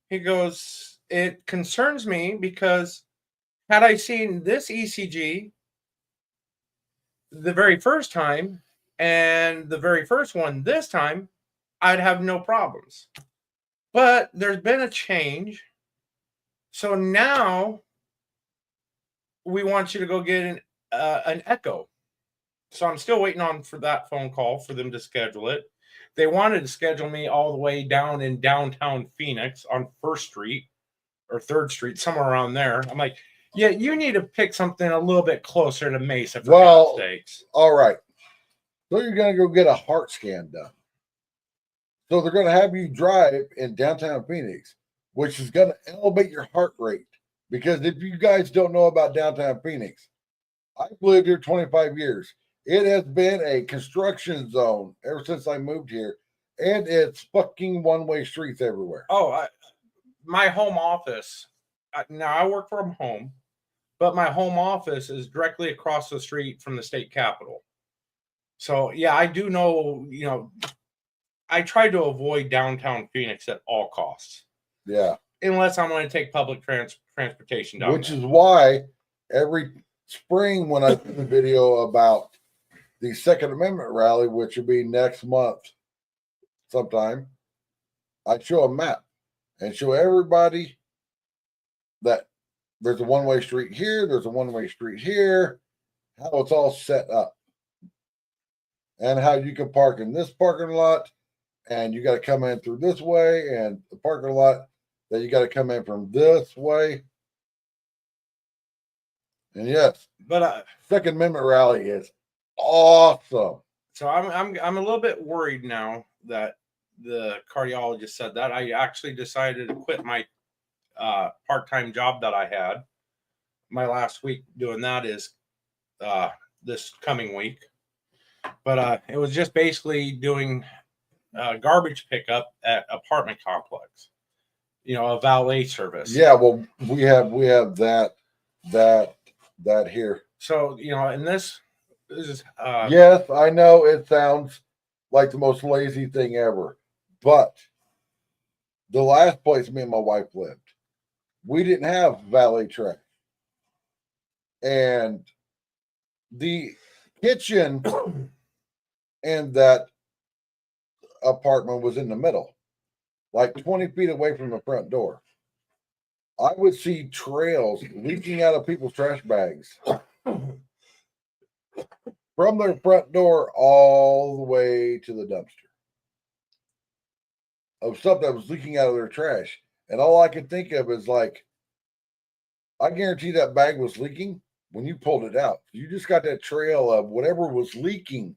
He goes, it concerns me because had I seen this ECG the very first time and the very first one this time, I'd have no problems. But there's been a change. So now we want you to go get an echo. So I'm still waiting on for that phone call for them to schedule it. They wanted to schedule me all the way down in downtown Phoenix on 1st Street or 3rd Street, somewhere around there. I'm like, yeah, you need to pick something a little bit closer to Mesa, for God's sakes. All right. So you're going to go get a heart scan done. So they're going to have you drive in downtown Phoenix, which is going to elevate your heart rate. Because if you guys don't know about downtown Phoenix, I've lived here 25 years. It has been a construction zone ever since I moved here, and it's fucking one-way streets everywhere. Oh, my home office. Now I work from home, but my home office is directly across the street from the state capitol. So yeah, I do know. I try to avoid downtown Phoenix at all costs. Yeah, unless I'm going to take public transportation down which is why every spring when I do the video about the Second Amendment rally, which will be next month sometime, I show a map and show everybody that there's a one-way street here, there's a one-way street here, how it's all set up, and how you can park in this parking lot, and you got to come in through this way, and the parking lot that you got to come in from this way. And yes, but Second Amendment rally is awesome. So I'm a little bit worried now that the cardiologist said that. I actually decided to quit my part-time job that I had. My last week doing that is this coming week. But it was just basically doing garbage pickup at apartment complex. A valet service. Yeah, well, we have that here. So and this is yes, I know it sounds like the most lazy thing ever, but the last place me and my wife lived, we didn't have valet trash, and the kitchen in that apartment was in the middle, like 20 feet away from the front door. I would see trails leaking out of people's trash bags from their front door all the way to the dumpster of stuff that was leaking out of their trash. And all I could think of is like, I guarantee that bag was leaking when you pulled it out. You just got that trail of whatever was leaking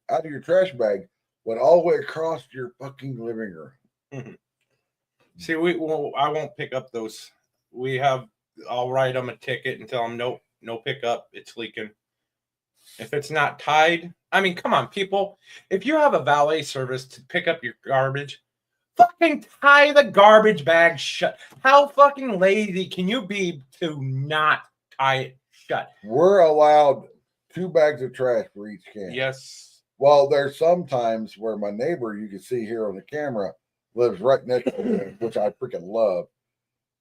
out of your trash bag went all the way across your fucking living room. Mm-hmm. See, I won't pick up those. I'll write them a ticket and tell them no pickup. It's leaking. If it's not tied, I mean, come on, people. If you have a valet service to pick up your garbage, fucking tie the garbage bag shut. How fucking lazy can you be to not tie it shut? We're allowed 2 bags of trash for each can. Yes. Well, there's some times where my neighbor, you can see here on the camera, lives right next to me, which I freaking love.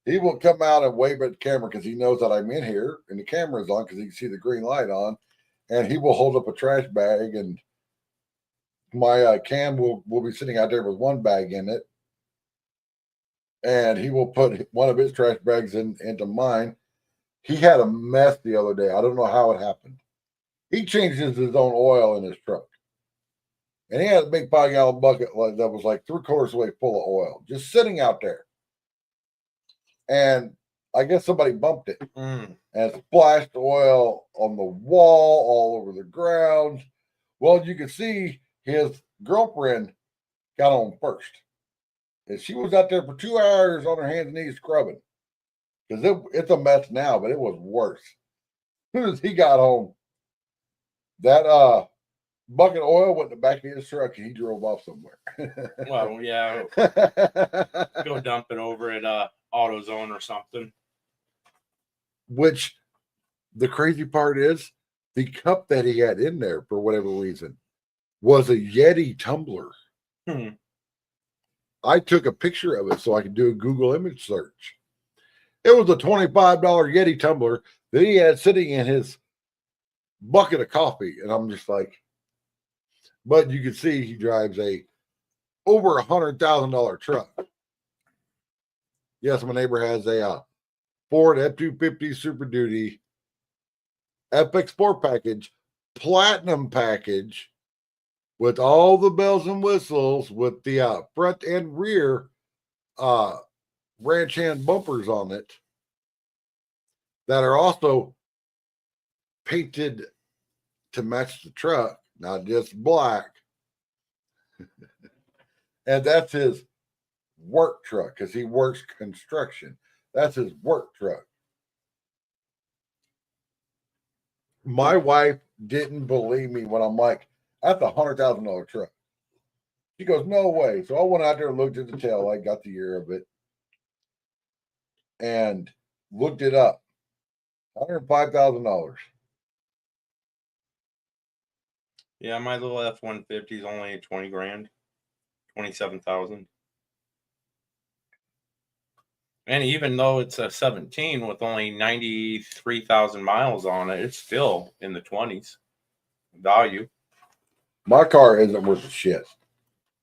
He will come out and wave at the camera because he knows that I'm in here and the camera's on because he can see the green light on. And he will hold up a trash bag, and my cam will be sitting out there with one bag in it. And he will put one of his trash bags into mine. He had a mess the other day. I don't know how it happened. He changes his own oil in his truck. And he had a big 5-gallon bucket that was like 3/4 away full of oil, just sitting out there. And I guess somebody bumped it and splashed oil on the wall, all over the ground. Well, you can see his girlfriend got on first. And she was out there for 2 hours on her hands and knees scrubbing. Because it's a mess now, but it was worse. As soon as he got home, that bucket of oil went in the back of his truck and he drove off somewhere. Well, yeah, go dump it over at AutoZone or something. Which the crazy part is the cup that he had in there for whatever reason was a Yeti tumbler. I took a picture of it so I could do a Google image search. It was a $25 Yeti tumbler that he had sitting in his bucket of coffee. And I'm just like, but you can see he drives a over $100,000 truck. Yes, my neighbor has a Ford F-250 Super Duty FX 4 package, platinum package with all the bells and whistles with the front and rear ranch hand bumpers on it that are also painted to match the truck, not just black. And that's his work truck because he works construction. That's his work truck. My wife didn't believe me when I'm like, that's a $100,000 truck. She goes, no way. So I went out there and looked at the tail light, got the year of it, and looked it up. $105,000. Yeah, my little F-150 is only 20 grand, 27,000. And even though it's a 17 with only 93,000 miles on it, it's still in the 20s value. My car isn't worth a shit.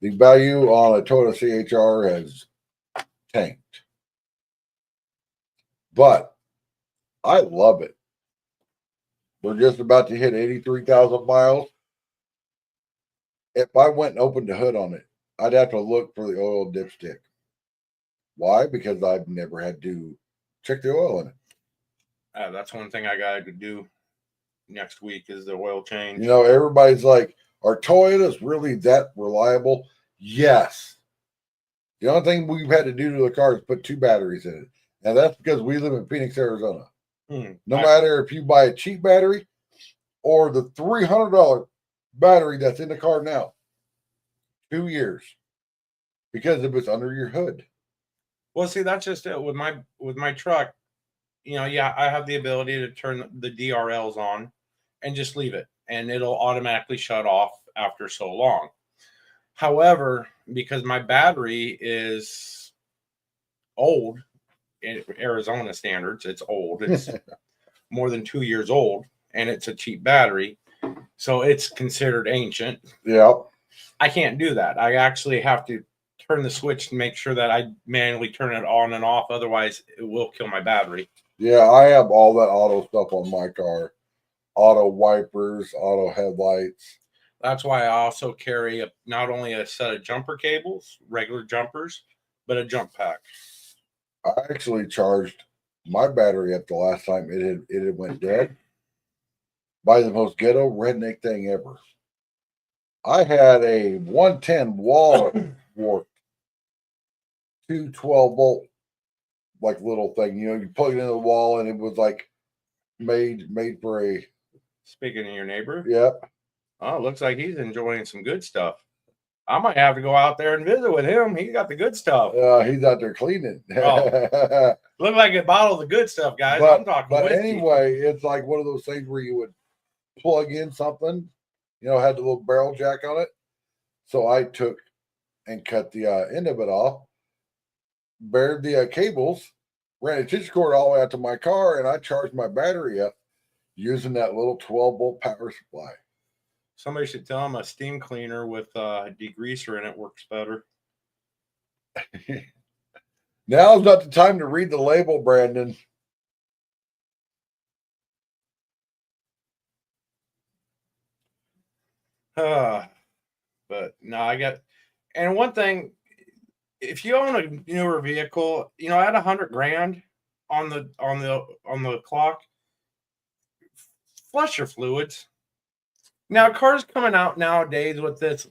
The value on a Toyota CHR has tanked. But I love it. We're just about to hit 83,000 miles. If I went and opened the hood on it, I'd have to look for the oil dipstick. Why? Because I've never had to check the oil in it. That's one thing I got to do next week is the oil change. You know, everybody's like, are Toyotas really that reliable? Yes. The only thing we've had to do to the car is put 2 batteries in it. And that's because we live in Phoenix, Arizona. No matter if you buy a cheap battery or the $300 battery that's in the car now, 2 years. Because if it's under your hood. Well, see, that's just it with my truck. You know, yeah, I have the ability to turn the DRLs on and just leave it, and it'll automatically shut off after so long. However, because my battery is old in Arizona standards, it's old. It's more than 2 years old, and it's a cheap battery, so it's considered ancient. Yeah, I can't do that. I actually have to turn the switch to make sure that I manually turn it on and off. Otherwise, it will kill my battery. Yeah, I have all that auto stuff on my car. Auto wipers, auto headlights. That's why I also carry not only a set of jumper cables, regular jumpers, but a jump pack. I actually charged my battery up the last time it had went dead by the most ghetto redneck thing ever. I had a 110 wall wart 212 volt like little thing. You know, you plug it into the wall and it was like made for a. Speaking of your neighbor, Yep. Oh, it looks like he's enjoying some good stuff. I might have to go out there and visit with him. He got the good stuff. He's out there cleaning. Oh. Look like a bottle of the good stuff, guys. I'm talking But whiskey. anyway, it's like one of those things where you would plug in something, you know, had the little barrel jack on it. So I took and cut the end of it off, buried the cables, ran a extension cord all the way out to my car, and I charged my battery up using that little 12-volt power supply. Somebody should tell him a steam cleaner with degreaser in it works better. Now's not the time to read the label, Brandon. But no, I got, and one thing, if you own a newer vehicle, you know, at $100,000 on the clock, flush your fluids. Now, cars coming out nowadays with this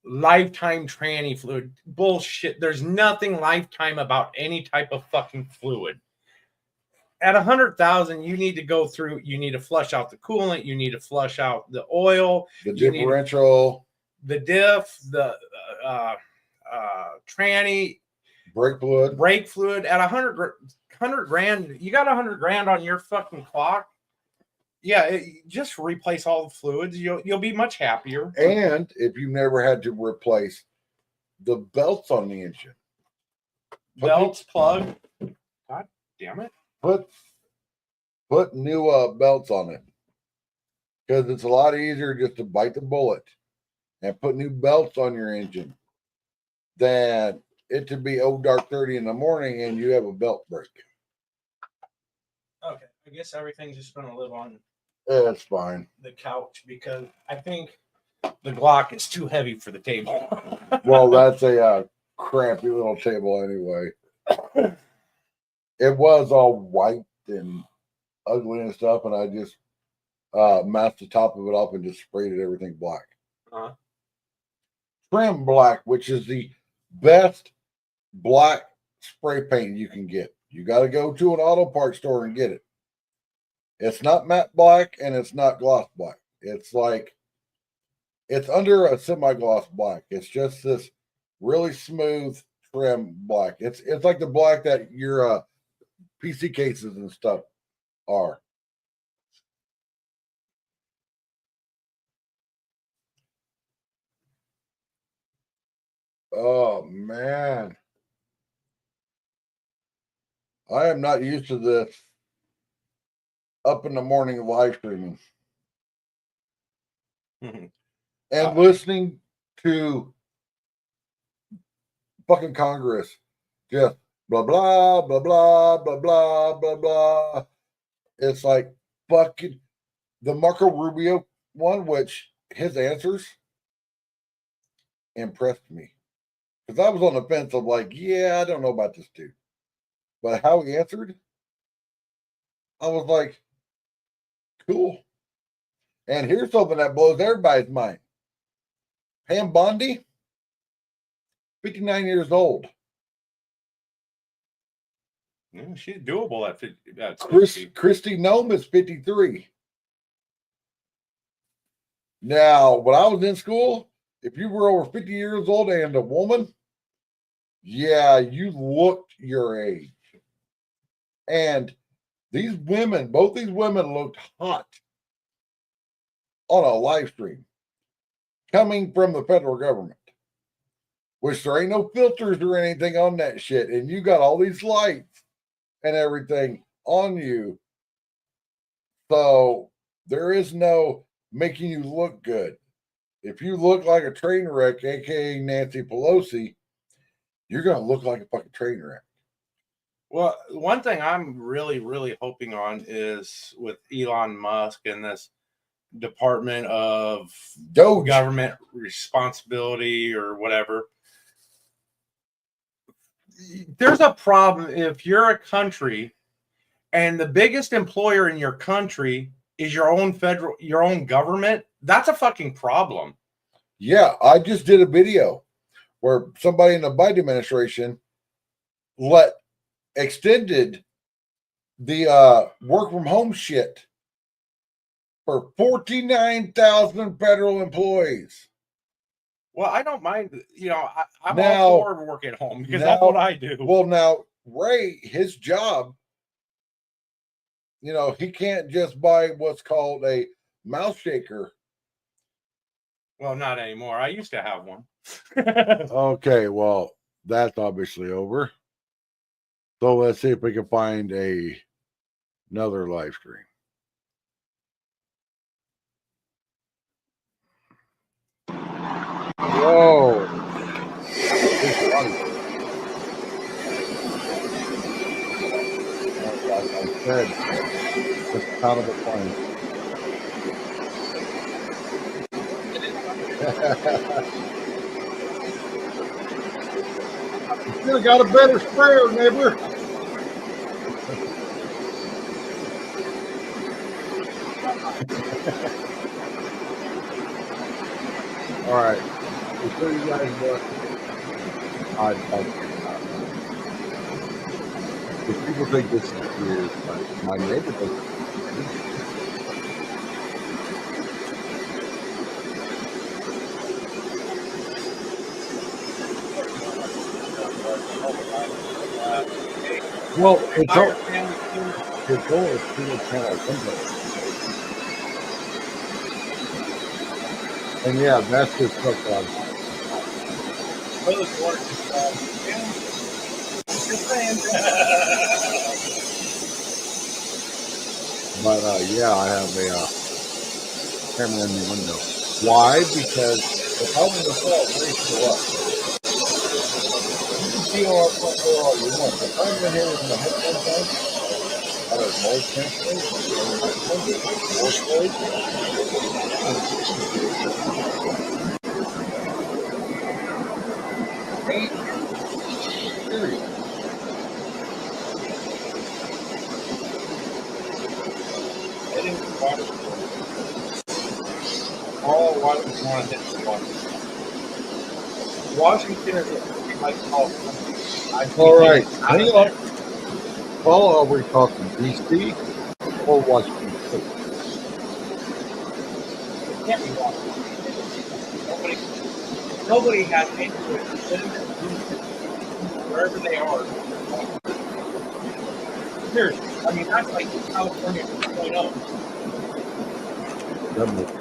lifetime tranny fluid bullshit. There's nothing lifetime about any type of fucking fluid. At 100,000, you need to go through. You need to flush out the coolant. You need to flush out the oil, The you need differential, the diff, the tranny, brake fluid. brake fluid. At 100 grand, you got 100 grand on your fucking clock. Yeah, just replace all the fluids. You'll be much happier. And if you've never had to replace the belts on the engine, Belts, plug. God damn it. put new belts on it, because it's a lot easier just to bite the bullet and put new belts on your engine than it to be dark 30 in the morning and you have a belt break. Okay, I guess everything's just going to live on That's fine. the couch because I think the Glock is too heavy for the table. Well, that's a crappy little table anyway. It was all white and ugly and stuff, and I just masked the top of it up and just sprayed it everything black. Uh-huh. Trim black, which is the best black spray paint you can get. You got to go to an auto parts store and get it. It's not matte black and it's not gloss black. It's like, it's under a semi-gloss black. It's just this really smooth trim black. It's like the black that your PC cases and stuff are. Oh man, I am not used to this up in the morning live streaming and listening to fucking Congress just blah blah blah blah blah blah blah blah. It's like fucking the Marco Rubio one, which his answers impressed me. Because I was on the fence of like, yeah, I don't know about this dude. But how he answered, I was like, cool. And here's something that blows everybody's mind. Pam Bondi, 59 years old. Yeah, she's doable at 50. Christy Nome is 53. Now, when I was in school, if you were over 50 years old and a woman, yeah, you looked your age. And these women, both these women looked hot on a live stream coming from the federal government, which there ain't no filters or anything on that shit. And you got all these lights and everything on you. So there is no making you look good. If you look like a train wreck, aka Nancy Pelosi, you're going to look like a fucking train wreck. Well, one thing I'm really, really hoping on is with Elon Musk and this Department of Doge. Government Responsibility or whatever. There's a problem if you're a country and the biggest employer in your country is your own government. That's a fucking problem. Yeah, I just did a video where somebody in the Biden administration extended the work from home shit for 49,000 federal employees. Well, I don't mind. You know, I'm Now- all for work at home because that's what I do. Well, now Ray, his job, you know, he can't just buy what's called a mouse shaker. Well, not anymore. I used to have one. Okay, well, that's obviously over. So let's see if we can find another live stream. Whoa. Like I said, it's out of the plane. You should have got a better sprayer, neighbor. All right. To show you guys what if people think this is weird, but my neighbor doesn't. Well, it's all a single channel template. And yeah, that's just stuff that But yeah, I have a camera in the window. Why? Because if I want to fall, race go up. You can see all front door all you want. If I'm in here with my headphones on, I have noise cancellation, more storage. Period. All Washington wanted is one. Washington is what we like to call. All right, hang on. Paul, are we talking DC or Washington State? It can't be Washington. Nobody has input wherever they are. Seriously, I mean that's like California 2.0. That makes sense.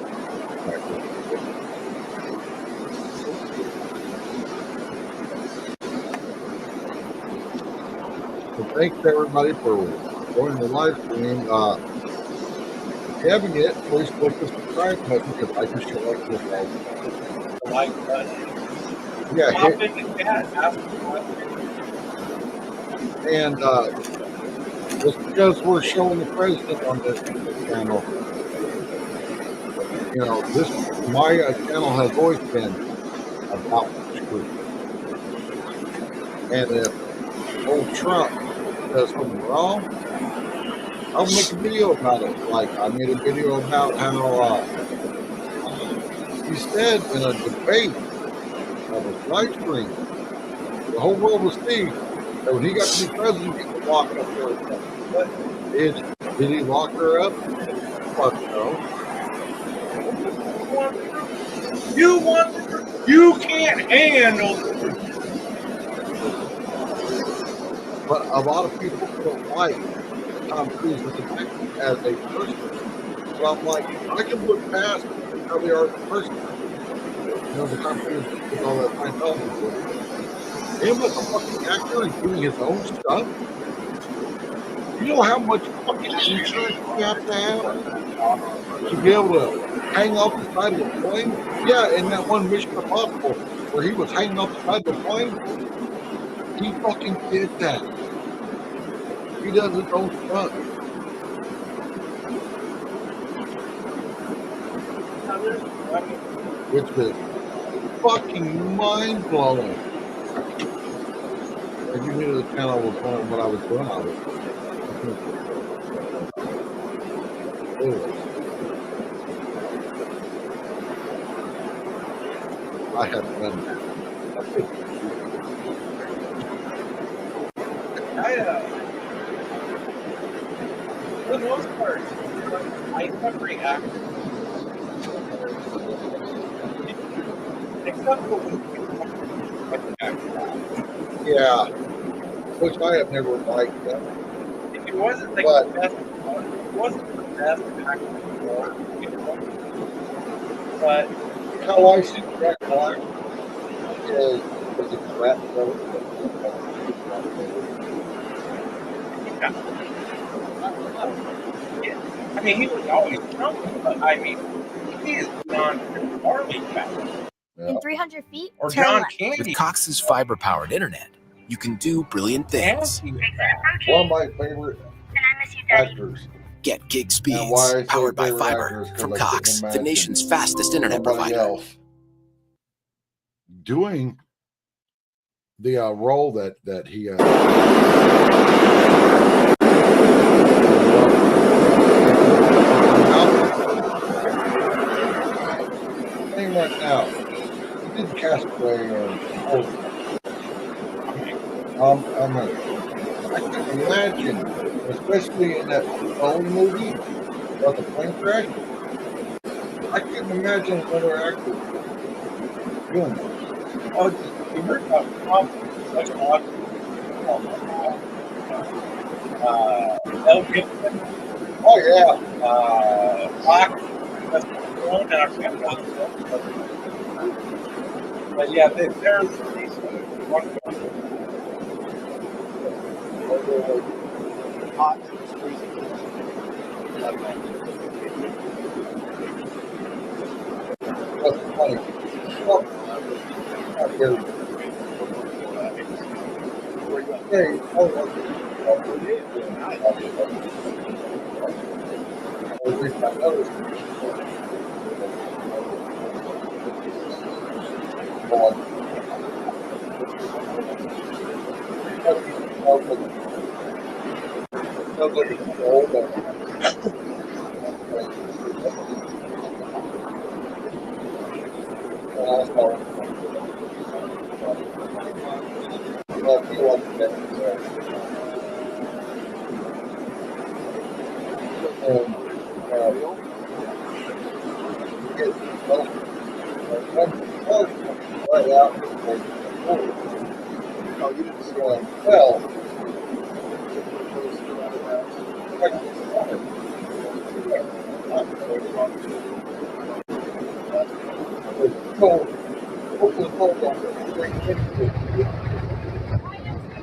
So thanks everybody for joining the live stream. If you haven't yet, please click the subscribe button because I can show like this all the time. The like button. Yeah, Pop in the chat. Ask me and just because we're showing the president on this channel, you know, my channel has always been about the truth. And if old Trump does something wrong, I'll make a video about it. Like I made a video about how he said in a debate of a live stream, the whole world will see that when he got to be president, he could lock up her. But did he lock her up? Fuck no. You can't handle the truth. But a lot of people don't like Tom Cruise as a person. So I'm like, I can look past how they are as a person. You know, the Tom Cruise with all that Scientology. Him as a fucking actor and doing his own stuff. You know how much fucking insurance you have to be able to hang off the side of the plane? Yeah, in that one Mission Impossible where he was hanging off the side of the plane, he fucking did that. He does his own stuff. Which is fucking mind blowing. If you knew the channel was doing what I was doing, I was. I have done that. For the most part, I never react. Except for when Yeah. Which I have never liked them. if it wasn't like But- the best, it wasn't the best actor before, you know. But How I see Jack Black, was it crap? I mean, he was always jumping, but I mean, he is beyond Marley back. In 300 feet, Or turn John left. Candy. With Cox's fiber-powered internet, you can do brilliant things. Nancy was back. One of my favorite And I miss you, Daddy. actors. Get gig And why I speeds say powered by favorite fiber actors, 'cause from I couldn't Cox, the imagine nation's fastest internet somebody provider. else doing the role that he thing right now. He did Castaway and I can imagine, especially in that phone movie about the plane crash. I couldn't imagine another actor doing that. Oh, you heard about Tom? Such an awesome. Mel Gibson. Oh yeah. Rock. That's one, and I forgot about it. But yeah, there's these one. Hot. That's funny. Well, not very. Hey,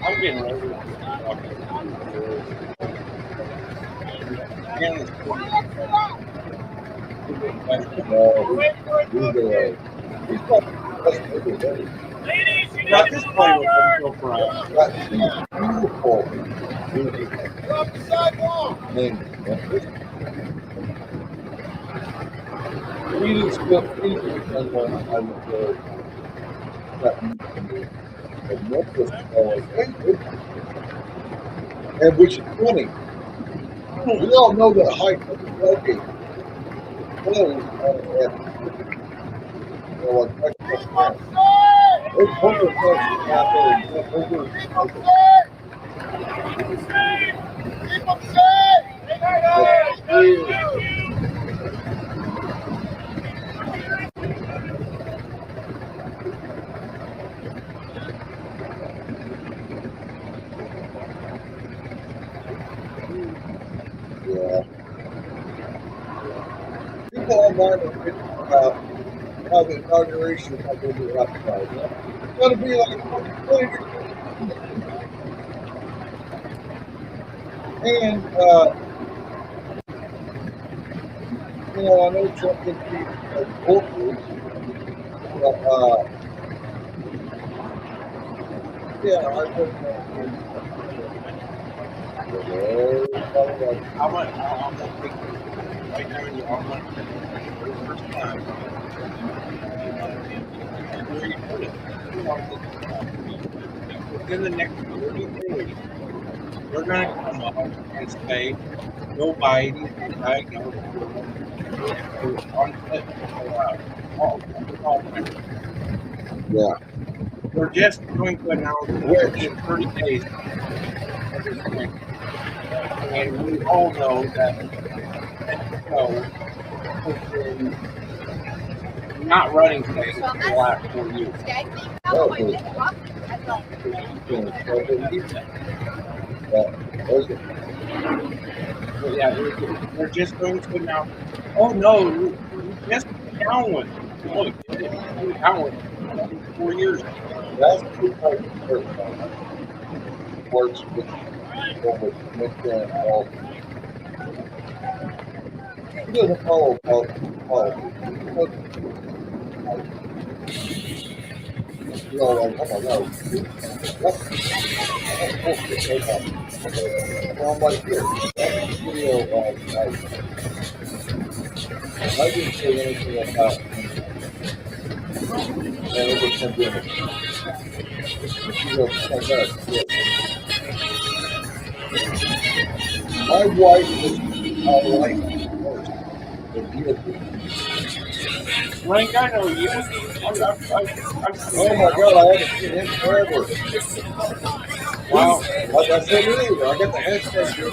I'm getting ready. Not this play with them so proud. beautiful. Reading stuff, and which is funny. We all know the height of the tailgate. Yeah. People online are bitching about how the inauguration is not going to be outside. It's going to be like 20 degrees. And, you know, I know Trump can be bulletproof, but, yeah, I wouldn't know. How much? How much? Right now, you are much. For the first time. Where you put it? Within the next 30 days, they're going to come up and say Joe Biden is diagnosed with onset Alzheimer's. Yeah. We're just going to announce it in 30 days. And we all know that Mexico has been not running things for the last 4 years. So yeah, they're just going to announce, oh no, we just down one. Oh, down one. 4 years. That's pretty much works with LinkedIn and all. He doesn't follow politics. You know, like, oh my God, what? Well, I'm like, here, that's the video of, like, I didn't say anything about and it was pandemic. You know, come back. My wife was like first. The vehicle. Frank, I know you. Oh my God, I haven't seen him forever. Wow. Like I said earlier, I got the hashtag here.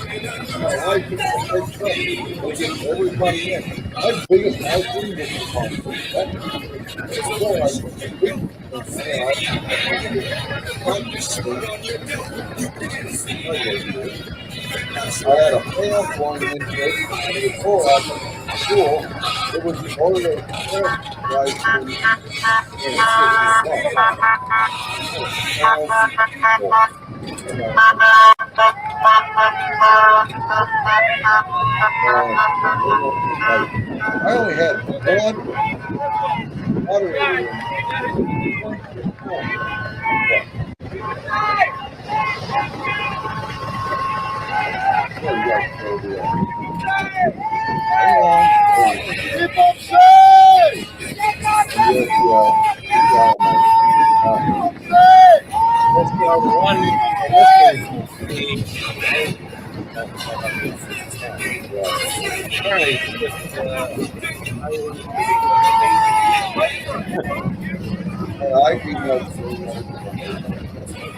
My wife is a big truck. They get everybody in. My biggest item was the phone. That's what I had a fan going into it. Before I was school, it was all the guys I only had one moderator.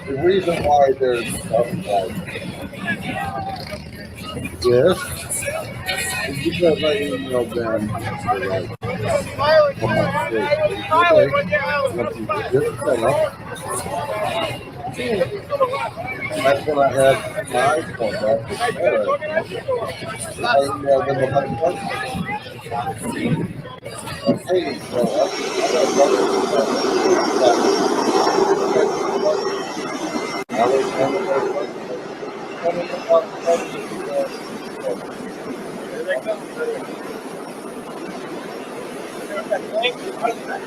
The reason why there's yes, because I emailed them. That's when I had my phone back. I emailed them about hey, so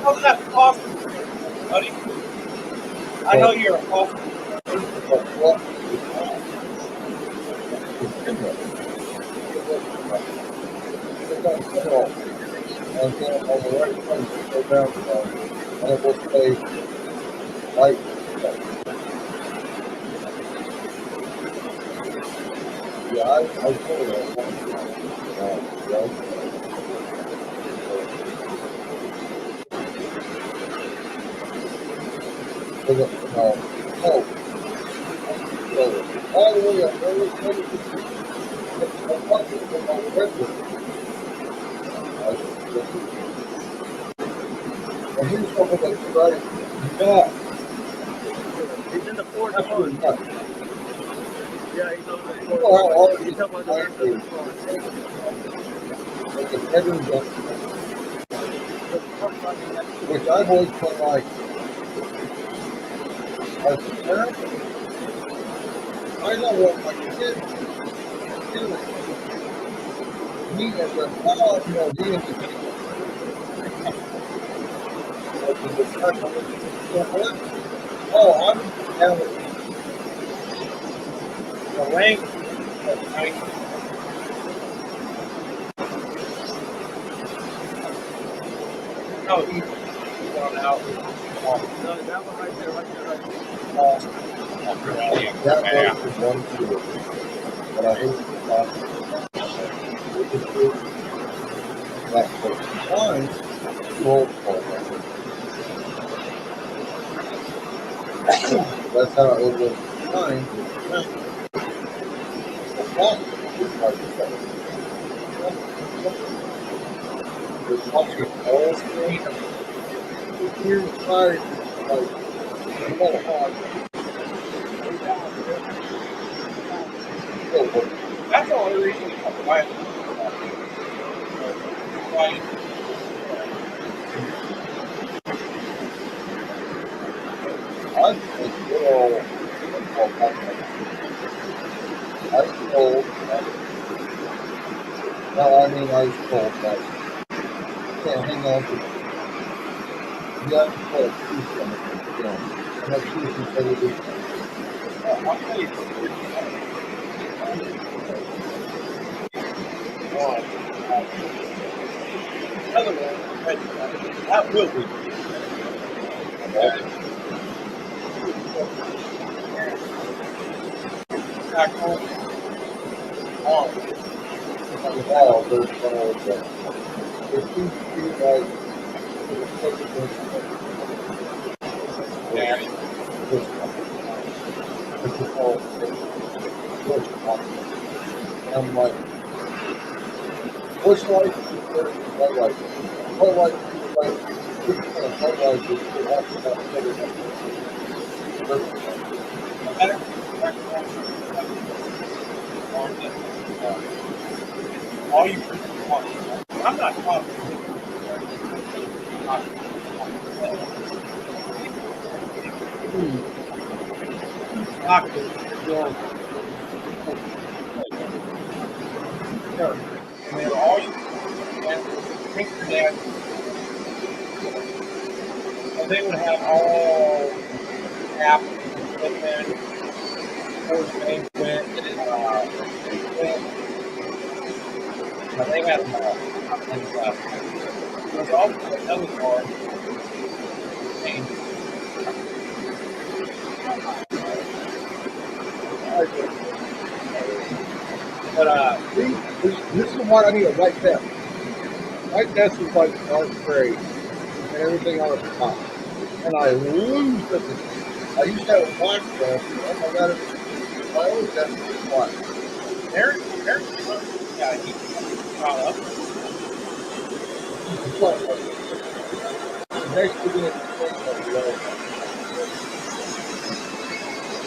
How's that coffee, buddy? I know you're a coffee. Yeah, I told her. All the way up, and he's talking about right. Yeah. He's in the fourth one. Yeah, he's on the You know how all He's these up on the rest of the phone. like the bedrooms up, which I've always felt like as a parent, I know what my kids do. Me as a child, you know, being oh, I'm down with The length. No, he's gone out. No, that one right there, right there. that works is one too. But I hate that first time. That's how it was time. There's watching all screen. Here's the fire, like, That's the only reason why. cold. No, I mean ice cold, but you can't hang on to it. You have to put a piece on it. And that piece is better than I'll tell you. One. Another one. That will be. Back home. On the wall. There's one over there. It seems to be like it's such a good yeah. this one. This is all this one. And I'm like, which light is there? What light? What light is the light? Which kind of what light is the light All you want. I'm not talking. And then all you think your dad, and they would have all apples and then towards banquet and they had them all. There was also another bar named but this is what I need, a white desk. White desk is like dark gray and everything on the top. And I lose the I used to have a black desk. Oh my god, my old desk is black. Eric, yeah, he brought up. It's black. Next to the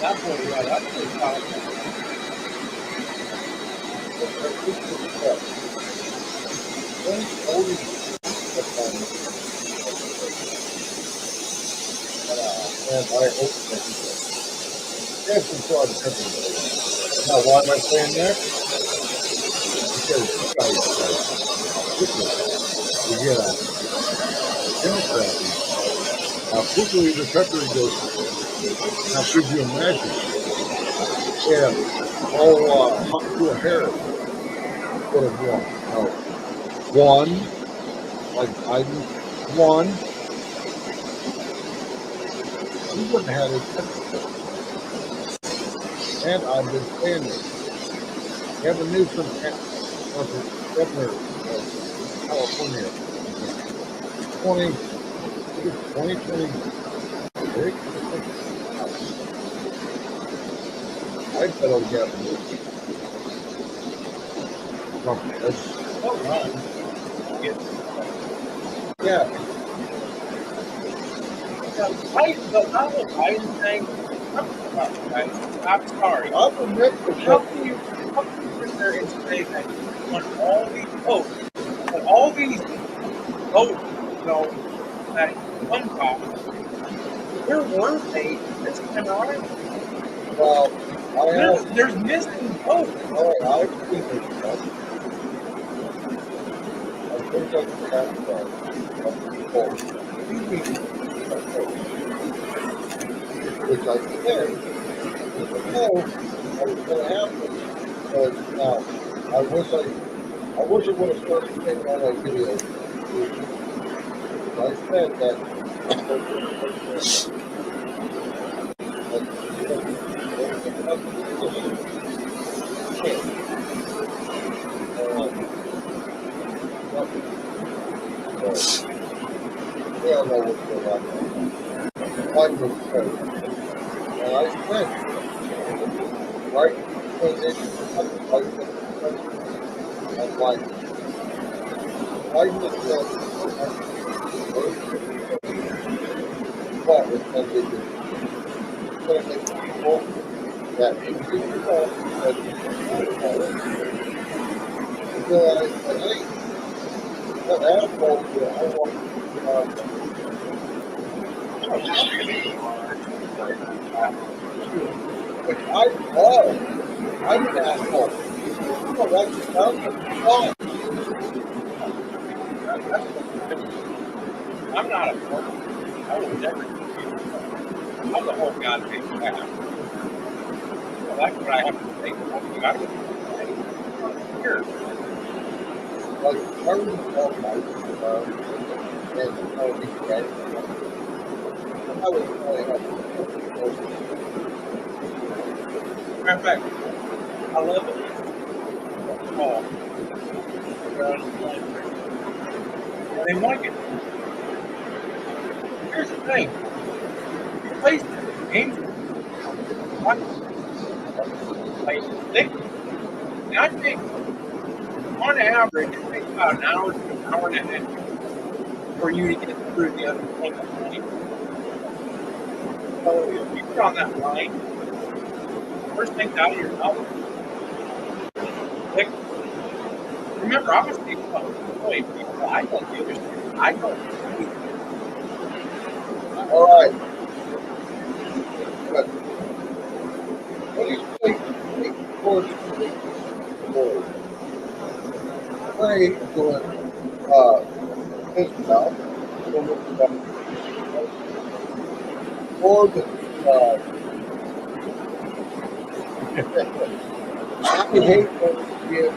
That boy, yeah, that's pretty powerful. And I hope that yes, I'm sorry. Now, why am I saying that? Because you guys, you get a Democrat. How quickly the country goes. How could you imagine? Yeah, all Kamala Harris would have won. No, one, like Biden, one. He wouldn't have had it. And I've been saying this. Gavin Newsom was the governor of California. 2020. I bet on Gavin Newsom. Yeah. The Biden thing, I'm sorry. I'll admit How can you sit there and say that you want all these votes, but all these votes, that one cop, where were they this time around? Well, There's missing votes. all right, I've seen this stuff. I think that's the kind of stuff. Which I said, no, I was going to happen. But now, I wish it would have started taking on that video. I said that. We all know what's going on. One was and I said, right when they I'm like, Biden is but it's going to make people that realize that, hey, that asshole, I want which I love. I'm an asshole. I'm not a person. I will never do it. I'm the whole goddamn guy. Well, that's what I have to say. I would here. Matter of fact, I love it. Oh. And they like it. Here's the thing. You play games. Play thick. And I think on average it takes about an hour to an hour and a half for you to get through the other point of the line. So if you get on that line, first thing out of your mouth. Thick. Remember, I was thinking about people. I don't do this. I don't do it. All right. Good. What do you think towards the Lord? Pray doing his mouth, or the I hate when people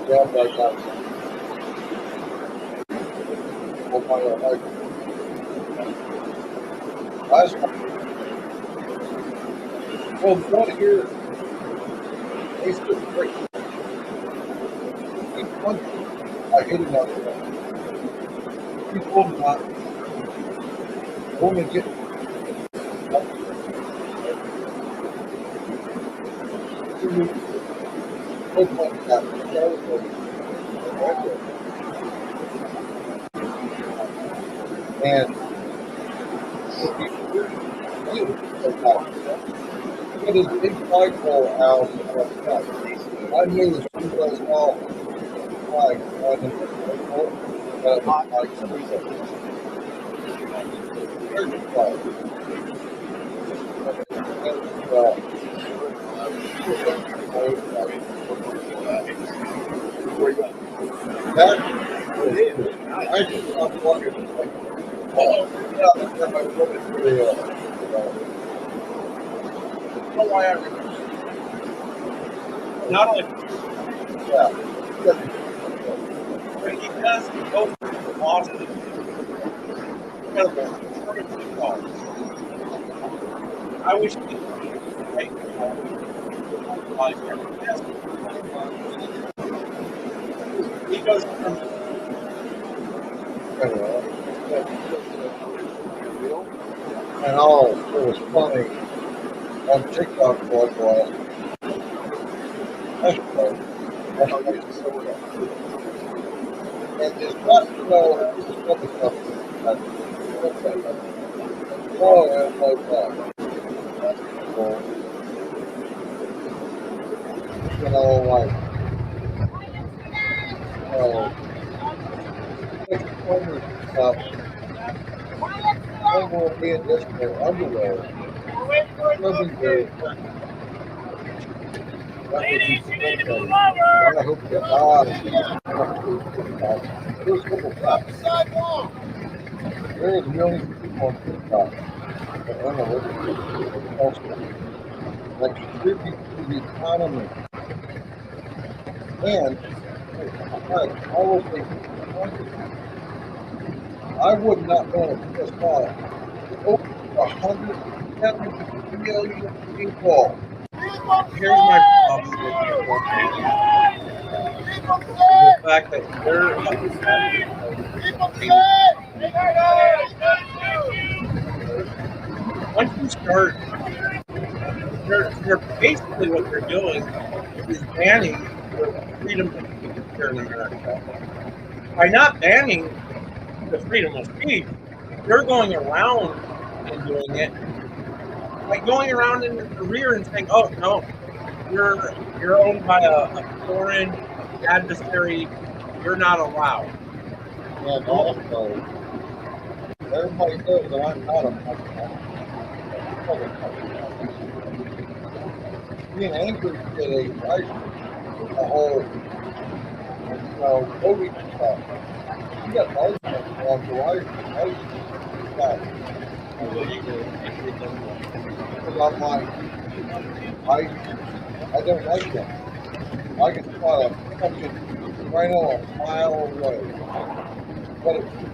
yeah, but oh my God, last time, well, one here, they stood great. I hated that. People not woman get and it is big flagpole out. I knew the street was all flag on the flagpole, but like there's a flag. That I just stopped walking. Oh, yeah, that's my woman really know why I not only yeah. but he does go for positive. Incredible. I wish he could make he goes from and all it was funny on TikTok for a while. That's funny. And it's not it's other stuff. Oh, and like that. You know, like stuff. One will be in this underwear. Nothing good. I hope you there's a couple facts. There's millions of people on TikTok that earn a living that contribute to the economy. And I will think I would not want to piss off over 170 million people. here's my problem with the fact that they're once you start they're basically what they're doing is banning the freedom of speech here in America. By not banning the freedom of speech, they're going around and doing it. Like going around in your career and saying, "Oh no, you're owned by a foreign adversary. You're not allowed." And also, everybody knows that I'm not a me and Andrew did a license, a whole, voting stuff. You got license on the license. Because I'm like, I don't like that. I can spot a fucking rhino a mile away.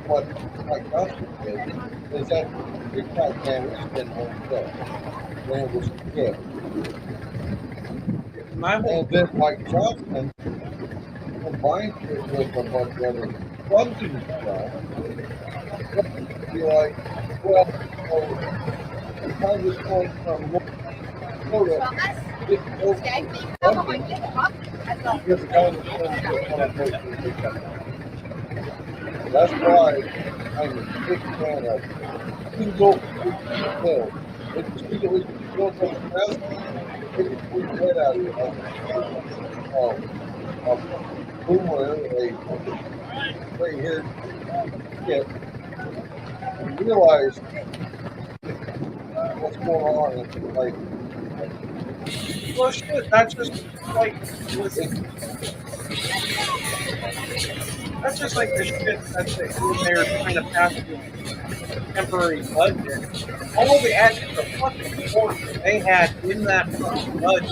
What my cousin did is that big fat man was getting home sick. And it was good. My whole And then Mike Johnson combined it with a bunch of other funding stuff. Be like, well, how this going from Florida get over funding because the guy was going to get one of those big companies. That's why I'm a big fan of single pill. It's legally built up fast. Take a quick head out of a boomer, a gray haired kid, and realize what's going on. It's like, well, shit, that's just like that's just like the shit that's when they're trying to pass the temporary budget. All the extra fucking portion they had in that fucking budget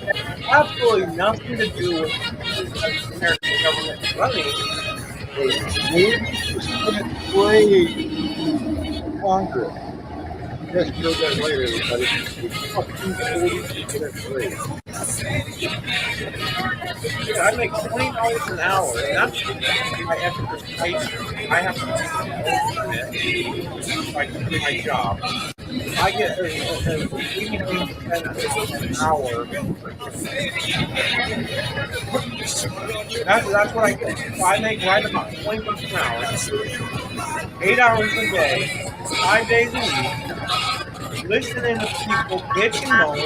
had absolutely nothing to do with the American government running. Congress. Yes, know that later, everybody. It's fucking 40 minutes I make $20 an hour, and that's my extra stipend. I have to if I can do my job. I get an hour. That's what I get. So I make right about $20 an hour, 8 hours a day, 5 days a week, listening to people bitch and moan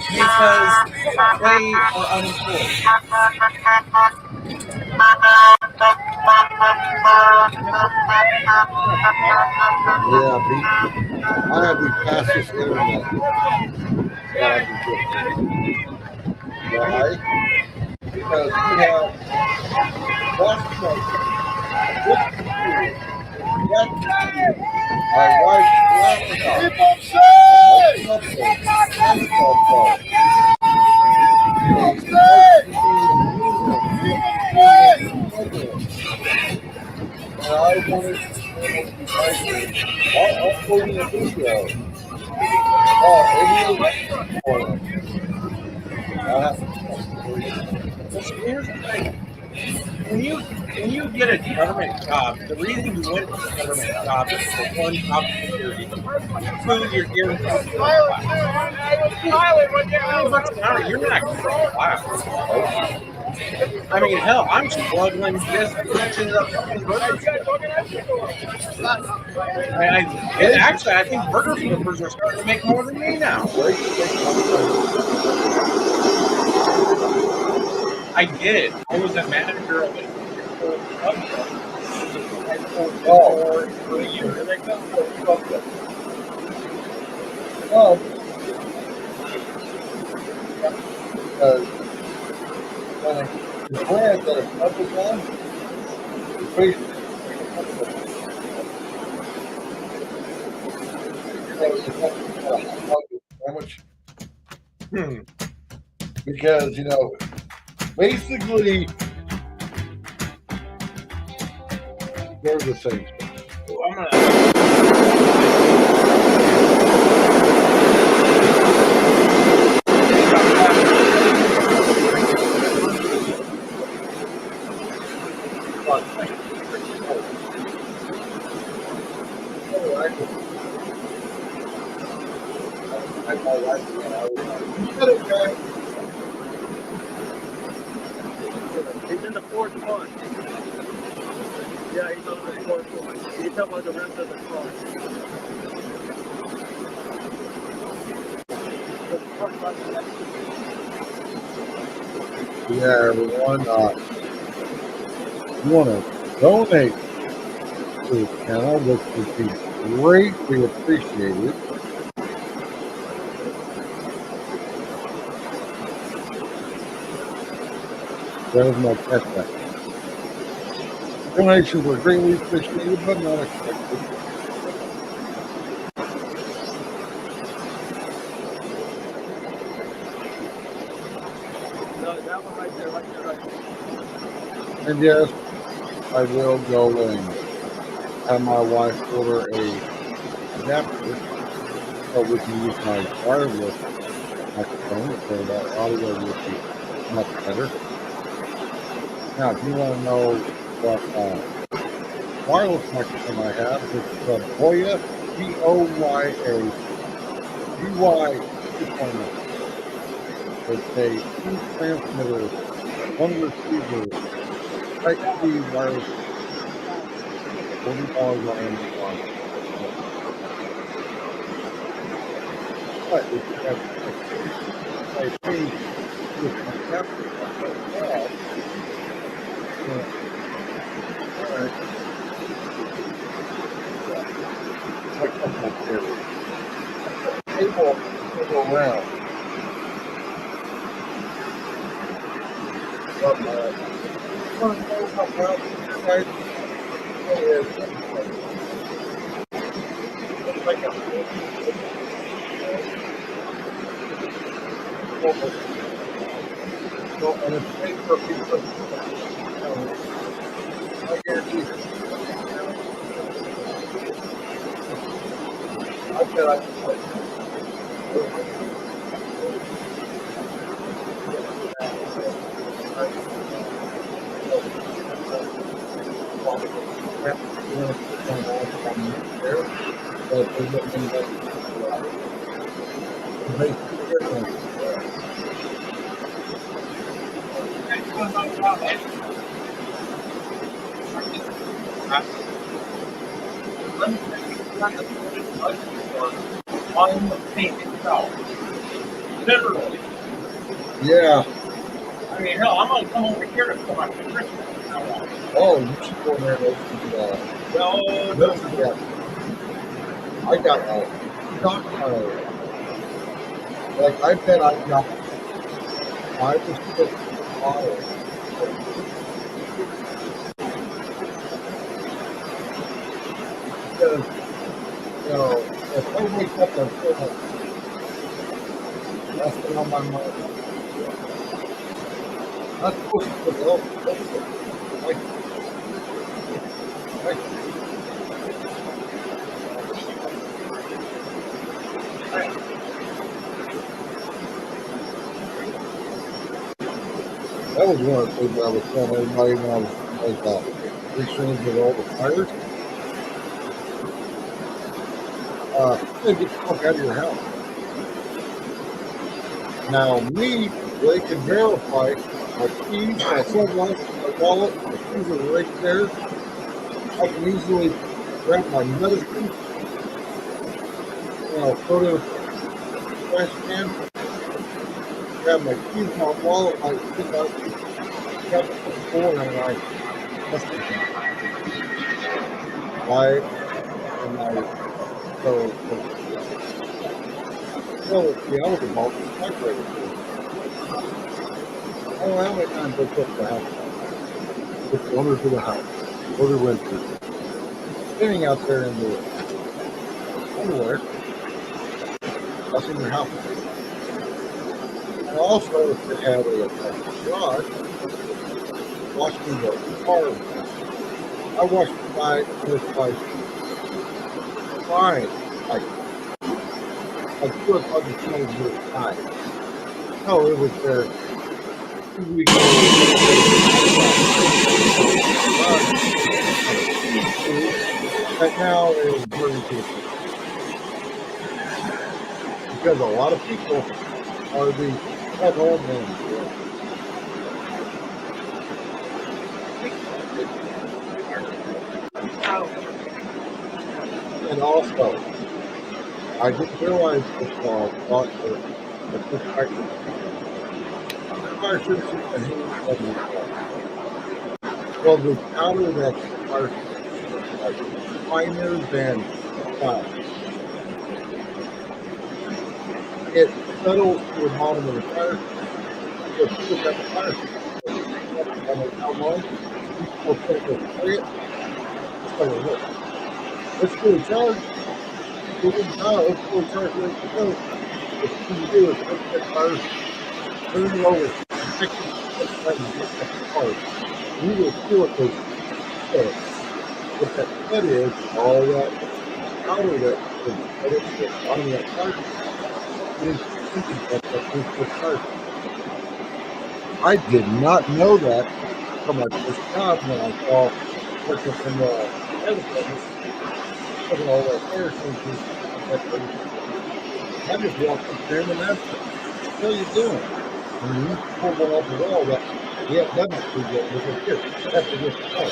because they are unemployed. Yeah, I have the fastest internet that I can get. Why? Because we have less my wife's and I wanted to I'll put in a video. Here's the thing. When you get a government job, the reason you went to a government job is for one, job security, two, you're guaranteed $20 an hour, you're not going to class. I mean, hell, I'm struggling just finishing up fucking burgers. And actually, I think burger flippers are starting to make more than me now. I did. I was a manager of it. For a year. The brand that is public on is basically sandwich. Because, basically they're the same. I'm gonna. He's in the fourth one. Yeah, he's on the fourth one. Can you tell by the rest of the car? Yeah, everyone. You want to donate YouTube channel, which would be greatly appreciated. That is my pet back. Donations are greatly appreciated, but not expected. No, that one right there, right there, right there. And yes, I will go and have my wife order a adapter so we can use my wireless microphone so that audio will be much better. Now, if you want to know what wireless microphone I have, it's the Boya BOYA GY 2.0. It's a 2 transmitter, 1 receiver, Type C wireless, $40 on Amazon. But if you have I think with my capture, like up there. Table to go around. But I want to know how well you guys is. It's like a so, and it's made for people. I guarantee you. I bet I can play. On the paint itself. Literally. Yeah. I mean, hell, I'm gonna come over here to put my Christmas from now on. Oh, you should go there and No, I got like I bet I got 5 or 6 bottles. Because, you know, if I wake up and feel like nothing on my mind, not supposed to develop. That was one of the things I was telling everybody when I was researching with all the fires. Get the fuck out of your house. Now, me, they can verify my keys, my sunglasses, my wallet, my keys are right there. I can easily grab my medicine, throw it in a trash can, grab my keys, my wallet, my grab the phone, and I right, and I so the other boat is separated. I don't know how many times they took the house. Took the owners of the house, or the renters, standing out there in the underwear, busting their house. And also, if they had a garage, washing the car. I watched the guy with like 2 or 5 times at a time. No, it was there 2 weeks ago. But now it is burning to the floor. Because a lot of people are the at home men. And also, I didn't realize this thought that this factor. Fire services and handling of the well, the powder that fire like miners and it settles to the bottom of the tire. So if you look at the tire, I don't know how long, or put it play it, it's like a look. Let's fully charged. Let's fully charged, ready to go. What you can do is put that tire, turn it over, stick it, and get that car. You will feel it goes set. What that set is, all that powder that is at the bottom of that tire is thinking that is the tire. I did not know that from my first job when I saw working from the air department, putting all that air changes. I just walked up there and asked him, what are you doing? And he pulled one off the wall that he hadn't done that to yet. He said, here, that's the just car.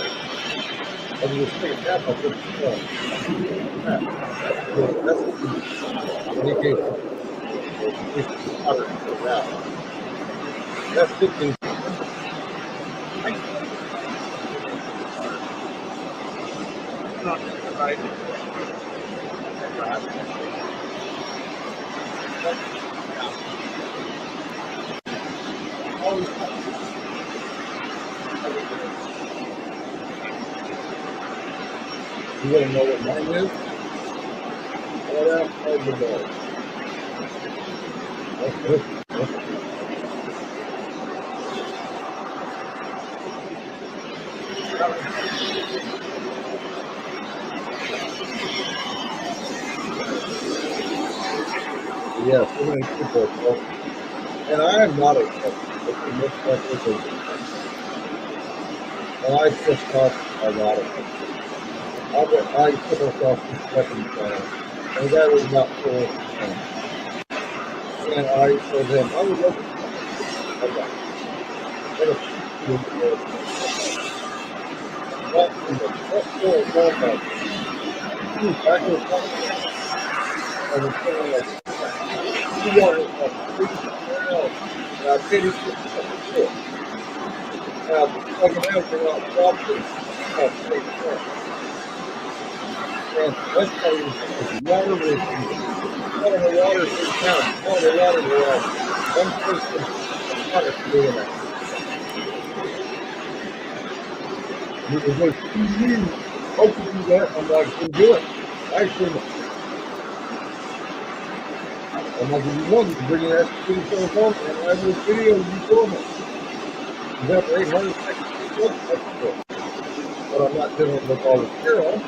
I was just take a tap off this car. That's what he gave me. That's 15. Right. You want to know what mine is? Right outside the door. That's it. Yeah, so many people. And I am not a cook. And I pissed off a lot of people. I put myself in second time. And the guy was about 4 and I told him, I would love to. Walk from the front door of Walmart. He was back in the front door. I was feeling like, he wanted to and I paid him $50. And I was fucking everything out properly. And let's tell you, water was water is down. All the water was out. One person water doing that. He was like, how can you do that? I'm like, I can do it. I couldn't. I'm like, if you want, you can bring your ass to the phone and I have this video of you doing it. You have 800 seconds. But I'm not dealing with all the care on.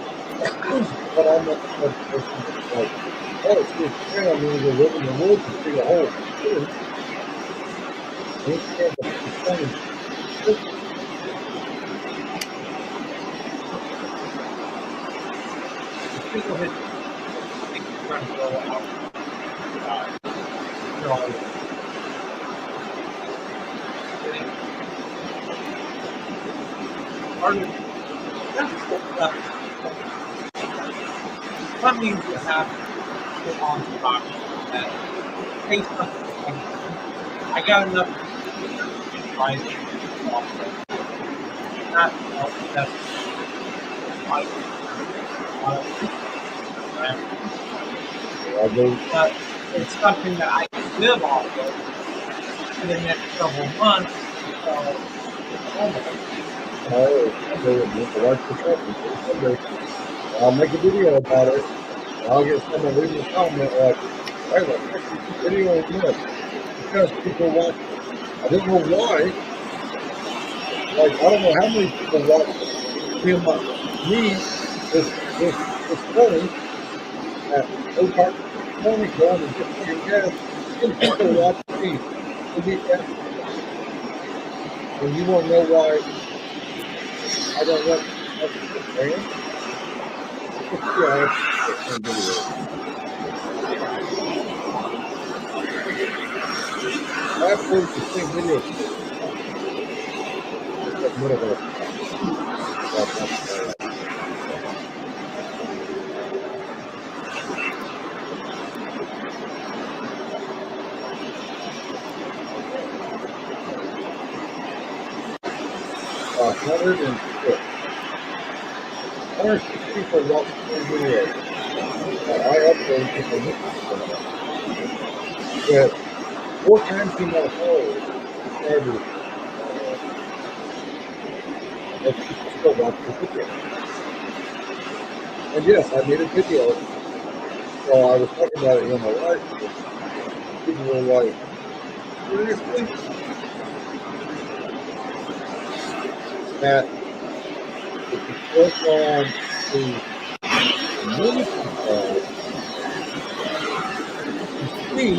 But I'm not the type of person that's like, oh, it's good care. I'm going to go live in the woods and dig a hole. And it's kind of the same. People hit trying to go out. That means you have to put on the box that takes something. I got enough right off not that's but it's something that I can live off of for the next several months. I'll make a video about it. I'll get someone leaving a comment like, hey, look, this video is this. Because people watch it. I don't know why. Like, I don't know how many people watch him, me, this morning at Oak Park Morning going and get fucking gas. And people watch me to be gas. And you want to know why I don't want to fan? Yeah, I uploaded the same video. $106. people watch the video. I upload people that 4 times in my whole started that people still watch the video. And yes, I made a video. So I was talking about it in my life. People were like, seriously? That if you click on the ministry tab, you see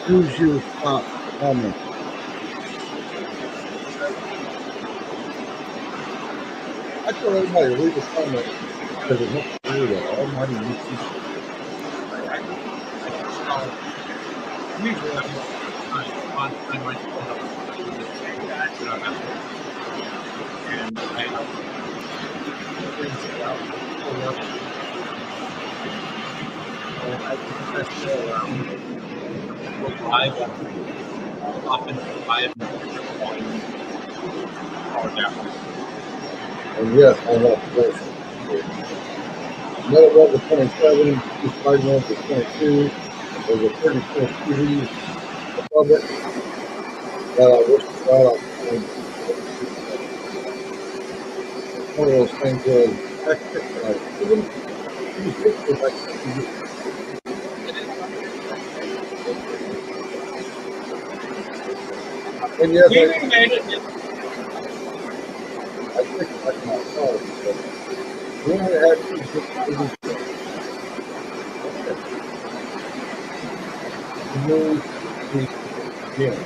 who's your top comment. I tell everybody to leave a comment because it helps clear that almighty YouTube. Usually I'm on my and I brings it out. And I think that's still around. Live often live power down. And yes, I have this. Metal Rubber 27, this side one for 22. There's a 30-inch TV above it that I wish to God I could. It's one of those things where even pictures I can't use. And yes, We made it. I think that's my phone. But we only had 2 good movies. Move the game.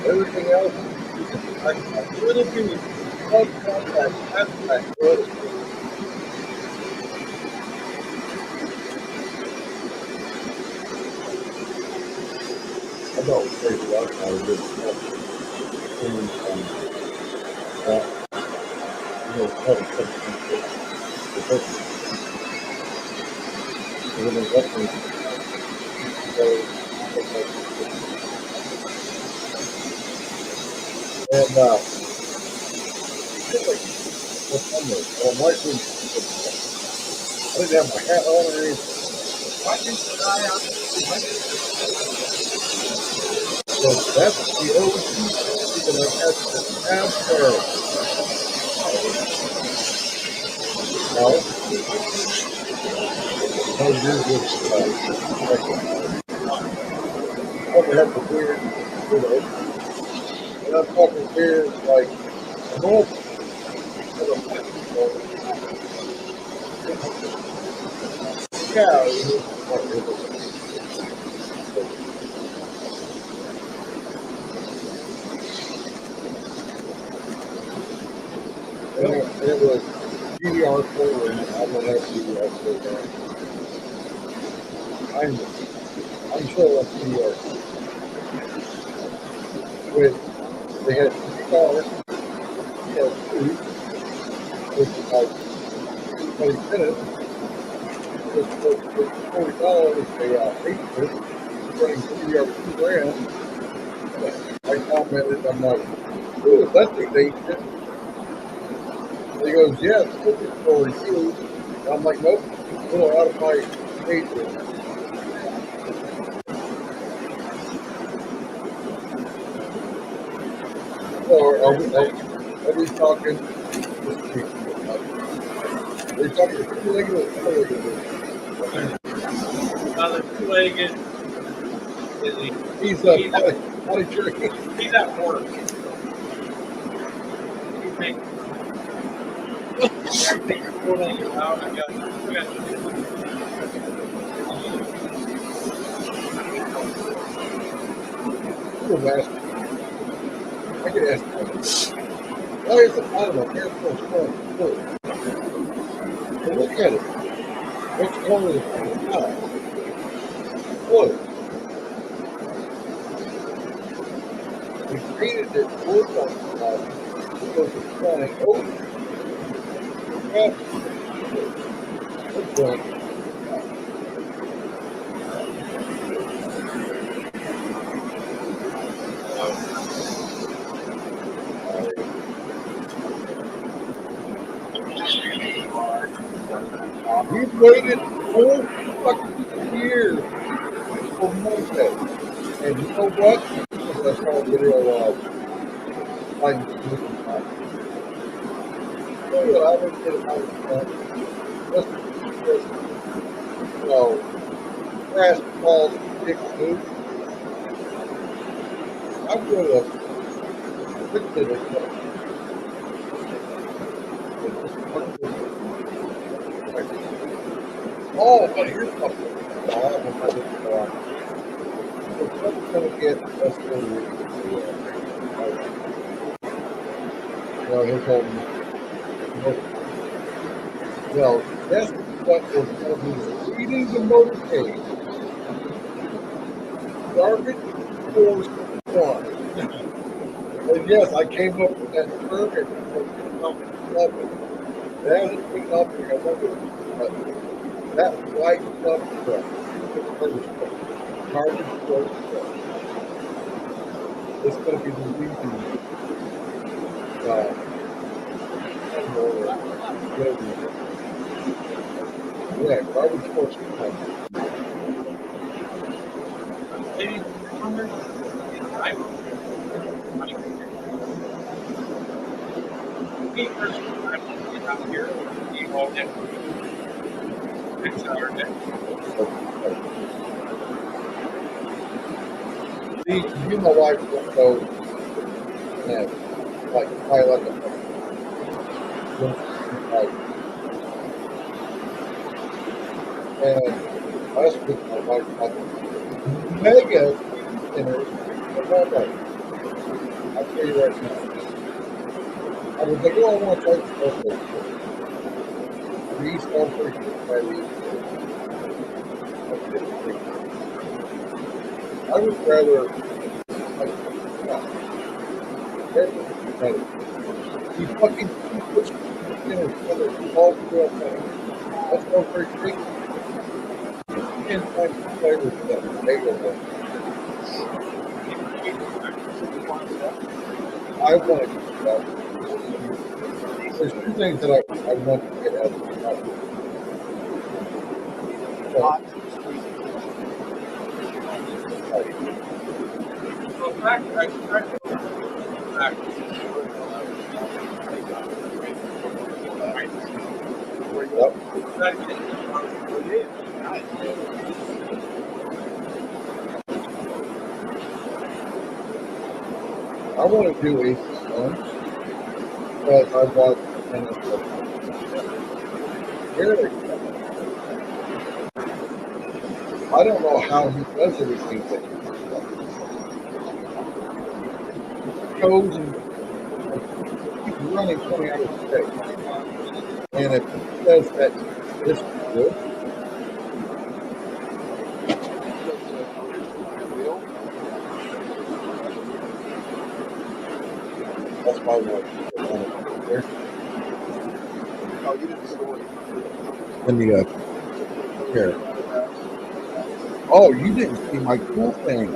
Everything else, you can talk about little bitty contact aspect. I know it's crazy. I was good stuff. And I didn't have my hat on or anything. So that's the OG that I had to after. Now, how to do this, I have the beard, and I'm talking beard like north. Cow, and it was GDR4, and I don't have GDR4 now. I'm sure that's GDR4. With they had 2 cars, they had 2, which is like 20 minutes. With $40, they paid running $2 grand. I commented, I'm like, ooh, that's a dangerous. He goes, yeah, it's looking for you. And I'm like, nope, it's a little out of my nature. Or are we talking? Are we talking 2-legged or 4-legged? Another 2-legged. He's potty training. He's at work. He's making. Everything you're 4-legged out. I got You're a master. I could ask him. Why is the bottom of Air Force One full? Well, look at it. What's color is it? Look. We painted it blue on the bottom because it's flying over. That's right. We've waited 4 fucking years for Monday. And you know what? Because I saw a video of like I don't get about that. Just because, you know, grass falls big food. I would have looked at it. Oh, but here's something. It's going to get us his whole. Well, that's what is going to be leading the motorcade. Garbage Force 1. And yes, I came up with that term and love it. That hasn't been up here. I love it. But that white stuff truck. Garbage Force 1. It's going to be the leading. Yeah, garbage force. Ladies and gentlemen, we first get out here. You all get 6 hour day. See, you and my wife will go and like pilot a and last week my wife had mega dinner at Walmart. I'll tell you right now. I was like, oh, I want to try this birthday. These offers are I would rather like you fucking push dinner together all throughout that. That's no very great. You can't find flavors that bagel one. I want to get that. There's 2 things that I want to get out of the house. I want to do Aces One, but I bought NFL. I don't know how he does everything that he goes and keeps running 20 hours a day. And if he says that this is good, that's my one. Oh, you didn't store it. In the here. Oh, you didn't see my cool thing.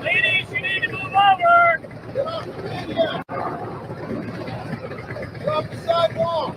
Ladies, you need to move over. Get off the sidewalk.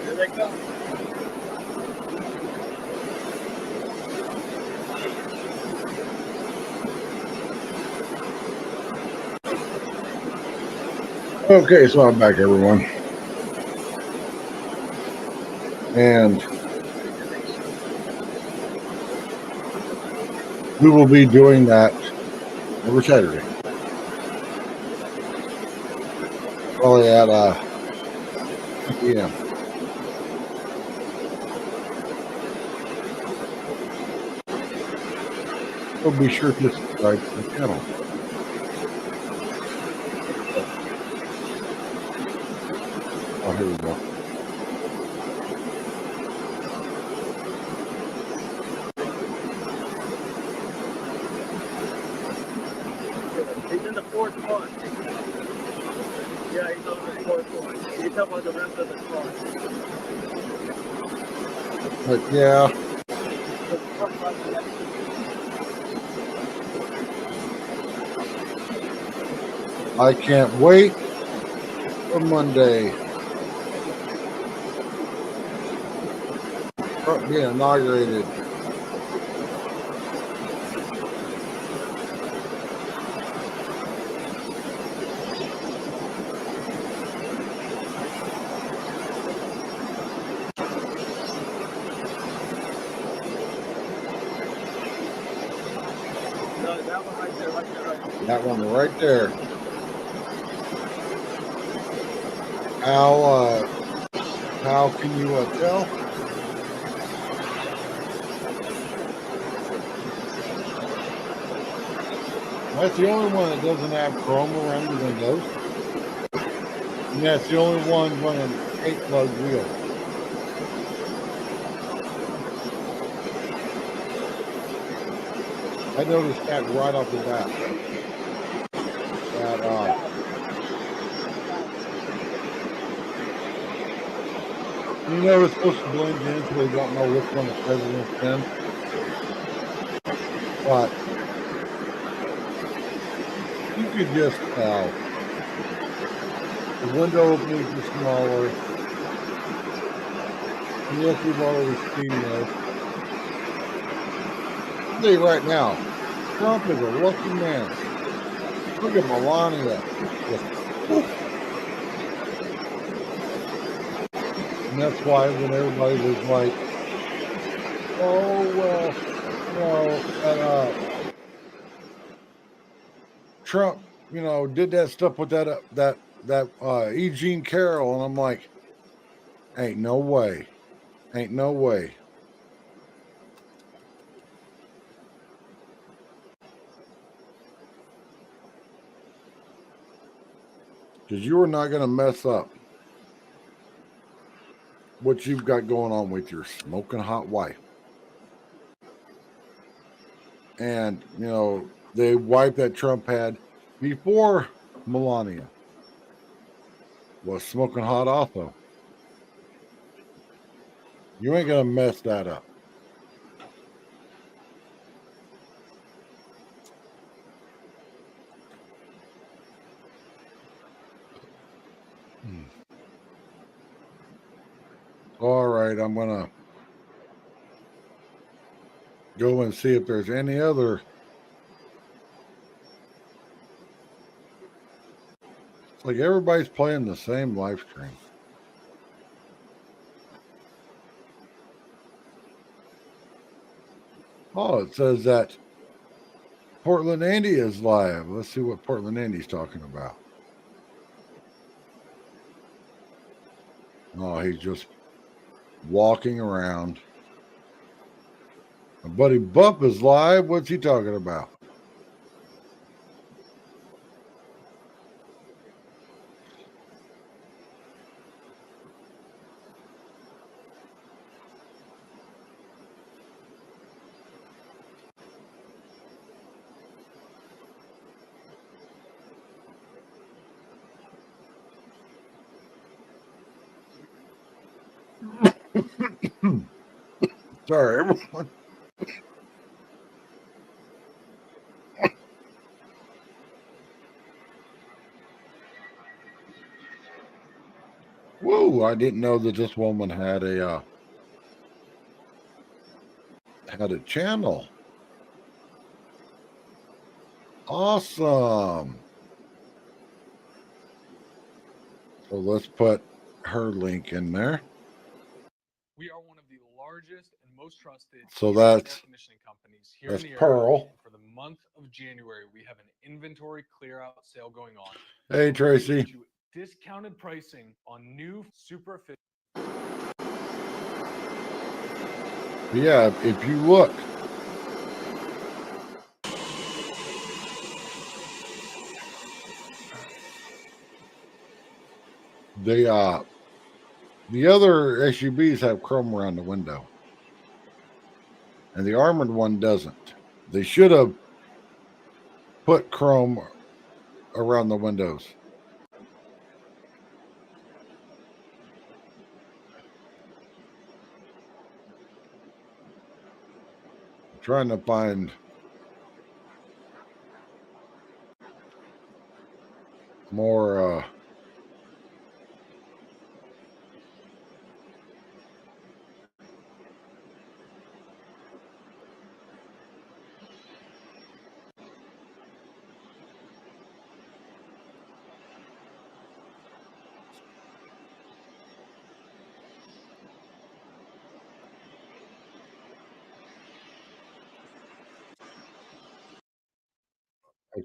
Here they come. Okay, so I'm back, everyone. And we will be doing that every Saturday. Probably at 2 p.m. So be sure to subscribe to the channel. Oh, here we go. He's in the fourth one. Yeah, he's on the fourth one. You can tell by the rest of the car. But yeah, I can't wait for Monday. Being inaugurated. No, that one right there, right there, right there. That one right there. How can you tell? That's the only one that doesn't have chrome around the windows. And that's the only one running 8-plug wheels. I noticed that right off the bat. That it's supposed to blend in so they don't know which one the president's in. But you could just tell the window openings are smaller. And yes, we've already seen this. I'll tell you right now, Trump is a lucky man. Look at Melania. Just, and that's why when everybody was like, oh, well, Trump, did that stuff with that E. Jean Carroll, and I'm like, ain't no way. Ain't no way. Because you are not going to mess up what you've got going on with your smoking hot wife. And, the wife that Trump had before Melania was smoking hot also. You ain't going to mess that up. All right, I'm going to go and see if there's any other. It's like everybody's playing the same live stream. Oh, it says that Portland Andy is live. Let's see what Portland Andy's talking about. Oh, he's just walking around. My buddy Bump is live. What's he talking about? Sorry, everyone. Whoa, I didn't know that this woman had a channel. Awesome. So let's put her link in there. We are one of the largest and most trusted So air that's- conditioning companies here that's in the Pearl. area. And for the month of January, we have an inventory clear out sale going on. Hey, We're Tracy. giving you discounted pricing on new super efficient. Yeah, if you look. The other SUVs have chrome around the window. And the armored one doesn't. They should have put chrome around the windows. I'm trying to find more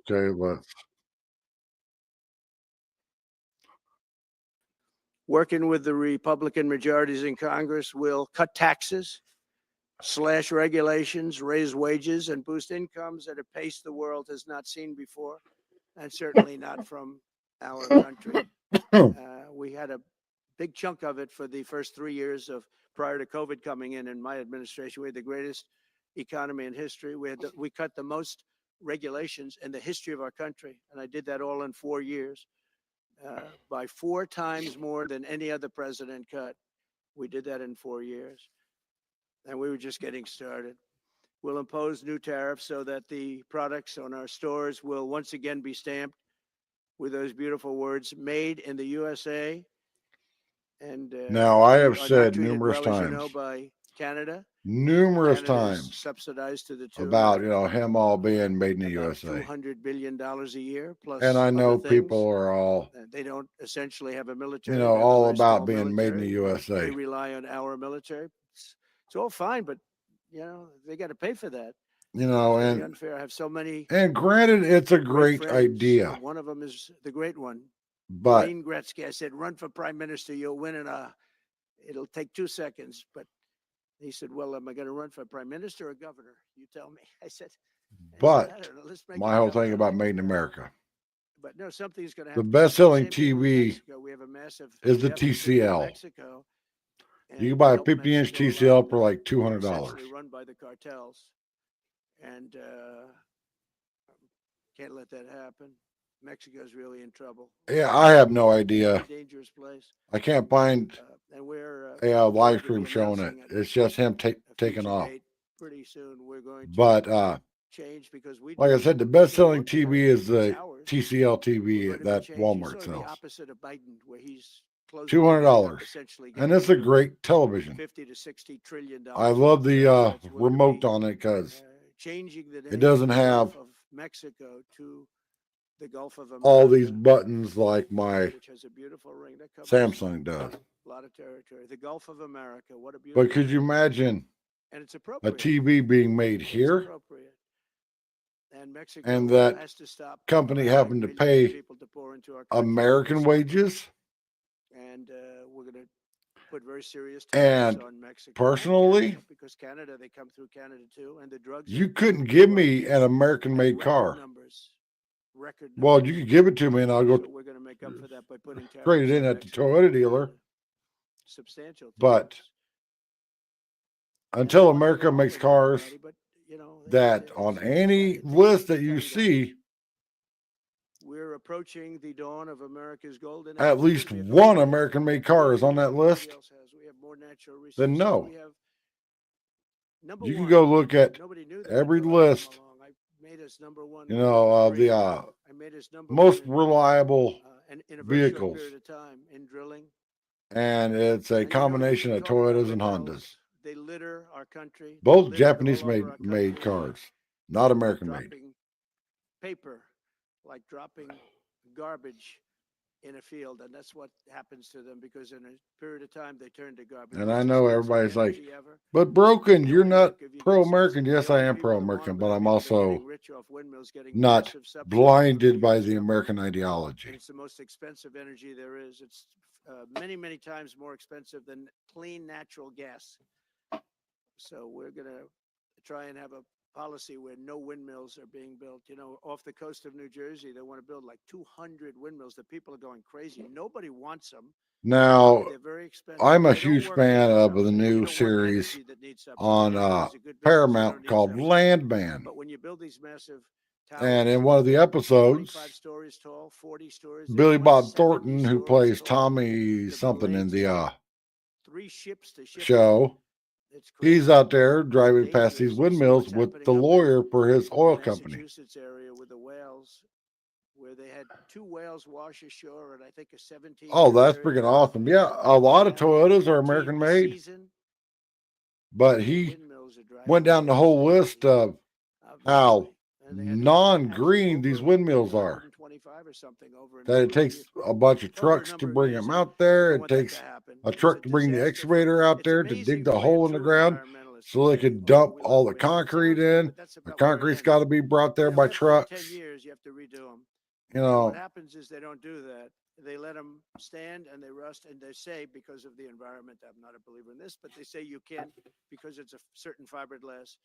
okay, let's working with the Republican majorities in Congress, will cut taxes, slash regulations, raise wages, and boost incomes at a pace the world has not seen before, and certainly not from our country. We had a big chunk of it for the first 3 years of prior to COVID coming in my administration. We had the greatest economy in history. We cut the most regulations in the history of our country, and I did that all in 4 years, by 4 times more than any other president cut. We did that in 4 years, and we were just getting started. We'll impose new tariffs so that the products on our stores will once again be stamped with those beautiful words, "Made in the USA." And Now, I have we are not said treated numerous well, as you know, times, by Canada. numerous Canada's times subsidized to the tune about, of you know, him all being made in the about USA. $200 billion a year, plus And I know other things. people are all, They don't essentially have a you military. know, They have a all very about small being made in the military. They USA. rely on our military. It's all fine, but you know they got to pay for that. You know, It's very and unfair. I have so many granted, it's a great great friends. idea, One of them is the great one, but Wayne Gretzky. I said, "Run for prime minister. You'll win it'll take 2 seconds." But he said, "Well, am I going to run for prime minister or governor? You tell me." I said, "I but don't know. Let's make my it whole thing governor." about Made in America, But no, something's going to the have to best-selling happen. Same thing with TV Mexico. We have a massive is the deficit with TCL. Mexico, You can and buy a help 50-inch Mexico TCL along, for like essentially $200. run by the cartels, and can't let that happen. Mexico's really in trouble. Yeah, I have no idea. Dangerous place. I can't find And we're a live going to stream be showing it. announcing It's just him a taking future off. date pretty soon. We're going to But change because we like I do said, the show best-selling look at TV it. is It's the ours. TCL We're TV going to be that changing Walmart sort of the sells. opposite of Biden, where he's closing $200, essentially and getting it's a rid of great television. 50 to 60 trillion I dollars. love the We're gonna remote be, on it because changing the it name doesn't of the have Gulf of Mexico to the Gulf of America, all these buttons like my which has a beautiful ring that covers Samsung does. a lot of territory. The Gulf of America, what a beautiful. But could you name. imagine And it's a appropriate. TV being made It's here appropriate. And Mexico and that has to stop company allowing having to millions of pay people to pour into our country. American wages? And we're going to put very serious And tariffs on Mexico. personally, Canada, because Canada, they come through Canada too, and the drugs. you are couldn't give flowing me in an at American-made record car. numbers. Record Well, numbers. you could give it to me and I'll go So we're going to make up for that by putting trade it tariffs in on at the Mexico Toyota and dealer. Canada. Substantial. But tariffs. until And I wanna America go on makes with cars everybody, but, you know, that on any list that you see, we're approaching the dawn of America's golden age. at because least we have one everything American-made car is on that nobody list, else has. We have more natural resources. then no. We have, number You can one, go look at nobody knew that every until I came list, along. I made us number one. you We know, were of the great. I made us number most one reliable in a very short vehicles. period of time in drilling. And it's a And, you know, combination you of talk about Toyotas and windmills, Hondas. they litter our country. They're Both littered Japanese all over made our made country. cars, not And American made. dropping paper, like dropping garbage in a field, and that's what happens to them because in a period of time they turn to garbage. And Most I know expensive everybody's like, energy ever. but broken, You know, you're in not America, if you get pro-American. the Yes, I only am people that want pro-American, them but are I'm the people that are also getting rich off windmills, getting not massive subsidies from blinded by US the government. American And ideology. it's the most expensive energy there is. It's many, many times more expensive than clean natural gas. So we're going to try and have a policy where no windmills are being built. You know, off the coast of New Jersey, they want to build like 200 windmills. The people are going crazy. Nobody wants them. Now, They're very expensive. I'm a They don't huge work fan without of the subsidy. You new don't want series energy that needs subsidy. on Energy is a good business. You don't Paramount need called subsidy. Landman. But when you build these massive And in towers, one of the 25 episodes, stories tall, 40 stories, they're Billy Bob 170 Thornton, who stories plays tall. Tommy The something in blades the take 3 ships to ship them. show, It's crazy. he's out there driving past these Dangerous. You see windmills what's with happening the up in lawyer for his oil the company. Massachusetts area with the whales, where they had 2 whales wash ashore, and I think a 17. Oh, that's freaking awesome. Yeah, a lot of Toyotas are American made, but he went down the whole list of how non-green these windmills are. 125 or something over That it takes a bunch of trucks to bring them out there. It takes a truck to bring the excavator out there to dig the hole in the ground so they can dump all the concrete in. The concrete's got to be brought there by trucks. 10 years, you have to redo them. You What know, happens is they don't do that. They let them stand and they rust, and they say because of the environment, I'm not a believer in this, but they say you can't, because it's a certain fiberglass,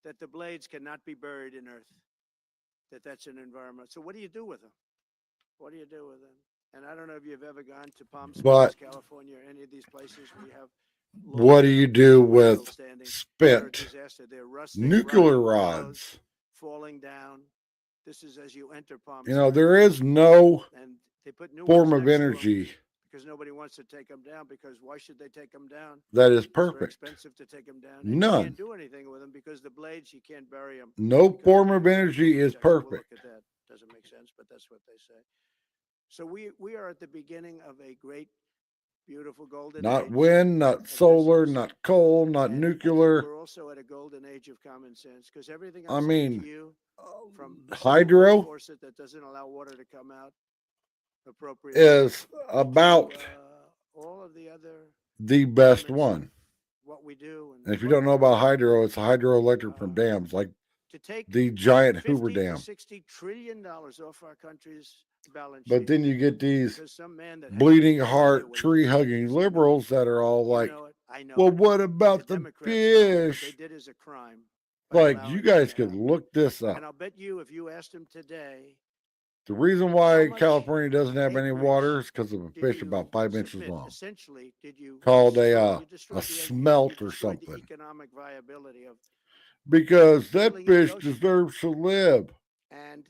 that the blades cannot be buried in earth, that's an environment. So what do you do with them? What do you do with them? And I don't know if you've ever gone to Palm Springs, But- California, or any of these places where you have What do you do with spent spent nuclear rods? falling down? This is as you enter Palm You know, Springs, there is no and they put new form ones of next to 'em energy because nobody wants to take them down. Because why should they take them down? that is It's very perfect. expensive to take them down. And you None. can't do anything with them because the blades, you can't bury them. No form of energy is We'll perfect. look at that. Doesn't make sense, but that's what they say. So we are at the beginning of a great, beautiful golden Not age. wind, not of solar, business. not coal, not And I think nuclear. we're also at a golden age of common sense because everything I I'm saying mean, to you, from the hydro faucet that doesn't allow water to come out appropriately, is about all of the other the best elements of one. what we do. And if you what don't know we're about doing. hydro, it's hydroelectric from dams, like To take the giant Hoover 50 to Dam. $60 trillion off our country's balance But sheet then you get these because some man that has bleeding no idea heart, what he's tree doing hugging is doing. liberals that are all You like, know it, I know well, it. what about the Democrats know it. What they fish? did is a crime. by Like, you allowing it guys to could happen. look this up. And I'll bet you if you asked him today, The reason how why much California doesn't have any acreage water is because of a did fish you about 5 inches submit? long, Essentially, did you called destroy, you a destroyed the, smelt you or destroyed the something. economic viability of Because that killing in the fish ocean. deserves to live. And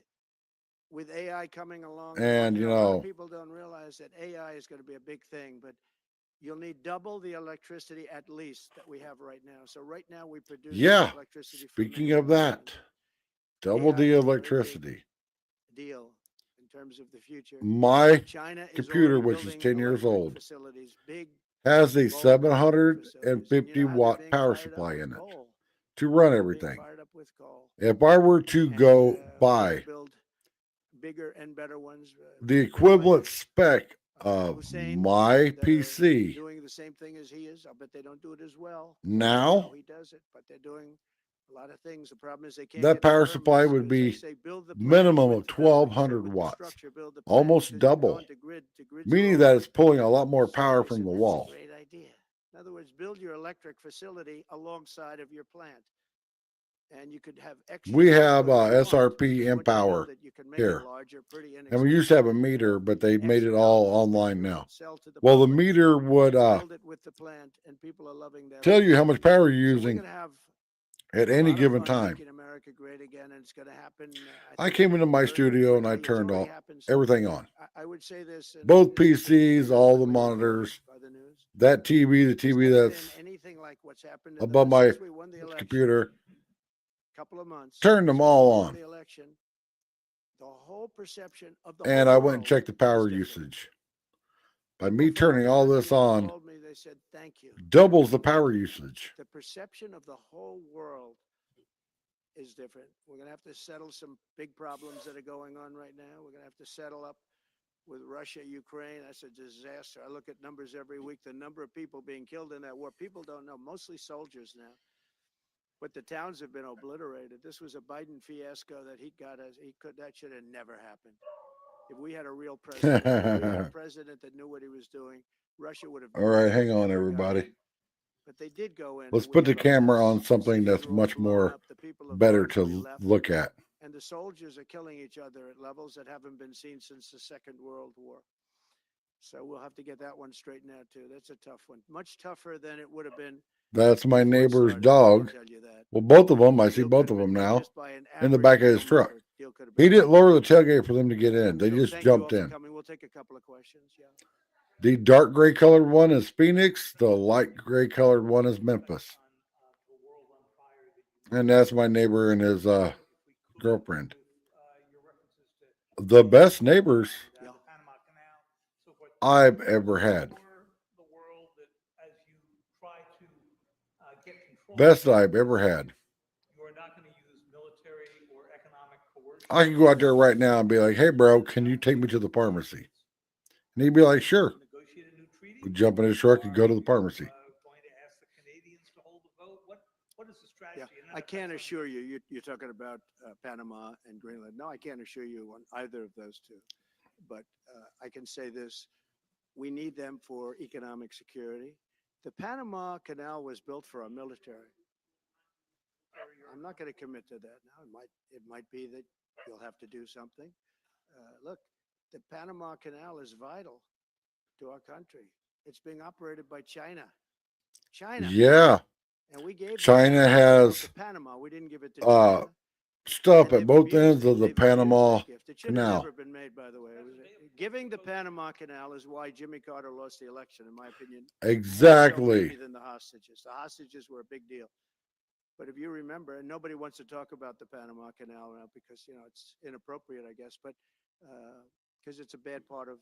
with AI coming along, And, you you know, a lot know, of people don't realize that AI is going to be a big thing, but you'll need double the electricity at least that we have right now. So right now we produce yeah, electricity from speaking of manufacturing. that, double AI the is a very big electricity. deal in terms of the future. My China is computer, already which is building 10 years electric old, facilities, big has a bulk electric facilities. And 750 you know how they're watt being power fired up supply with in it coal. to run They're being everything. fired up with coal. If I were to And go we're gonna buy build bigger and better ones. the people equivalent like spec of Hussein my that are PC doing the same thing as he is. I'll bet they don't do it as well. now, How he does it, but they're doing a lot of things. The problem is they can't that get the power supply permits would 'cause they be say build the plant minimum of with the- like you say, 1200 with the watts, structure, build the plant, almost because you go double, into grids are meaning all that over. it's pulling a lot more So power they from said, the "That's wall. a great idea." In other words, build your electric facility alongside of your plant. And you could have extra. We You can have go if you want, SRP because once you Empower build it, you can make here. it larger, pretty And we used to have a inexpensively. meter, but they made X it all amount, which online you now. could sell to the Well, the public. meter would Build it with the plant, and people are loving that. tell you idea. how much power you're So we're using gonna have at a any lot of given fun time. making America great again, and it's going to happen. I think came into my very, very studio and I quickly. It's turned already all happened. everything on. I would say this. And Both this has been PCs, all the tremendously reported monitors, by the news. that TV, the There's TV never that's been anything like what's happened above my since we won the election. computer, Couple of months. turned them since we all won on. The election. The whole perception of the And whole I went and world checked the is power different. usage. By People me from turning all around the this world on, told me, they said, "Thank you." doubles the power usage. The perception of the whole world is different. We're going to have to settle some big problems that are going on right now. We're going to have to settle up with Russia, Ukraine. That's a disaster. I look at numbers every week. The number of people being killed in that war, people don't know, mostly soldiers now. But the towns have been obliterated. This was a Biden fiasco that that should have never happened. If we had a real president, if we had a president that knew what he was doing, Russia would have. All right, hang on, never gone everybody. in. But they did go in. Let's and we put the have a camera mess. on something Cities that's are all much blown more up. The people have better largely to left. look at. And the soldiers are killing each other at levels that haven't been seen since the Second World War. So we'll have to get that one straightened out too. That's a tough one. Much tougher than it would have been. That's my before it neighbor's started, I dog. can tell you that. Well, both of them. I The see deal both could of have them been done now just by an in the average back of his deal truck. maker. Deal could have He been didn't done. lower the tailgate for them to get in. They So just thank you all jumped for in. coming. We'll take a couple of questions. Yeah. The dark gray colored one is Phoenix. The light gray colored one is Memphis. And that's my neighbor and his girlfriend. The best neighbors Yeah. I've ever had. Best I've ever had. I can go out there right now and be like, "Hey, bro, can you take me to the pharmacy?" And he'd be like, "Sure." We jump in his truck and go to the pharmacy. Yeah, I can't assure you, you're talking about Panama and Greenland. No, I can't assure you on either of those two. But I can say this, we need them for economic security. The Panama Canal was built for our military. I'm not going to commit to that now. It might be that you'll have to do something. Look, the Panama Canal is vital to our country. It's being operated by China. China. Yeah. And we gave them China that. We has, built the Panama. We didn't give it to uh, China. stuff And at they've both abused ends it. of the They've abused Panama that gift. It should have Canal. never been made, by the way. Giving the Panama Canal is why Jimmy Carter lost the election, in my opinion. More so Exactly. maybe than the hostages. The hostages were a big deal. But if you remember, and nobody wants to talk about the Panama Canal now because, you know, it's inappropriate, I guess, but because it's a bad part of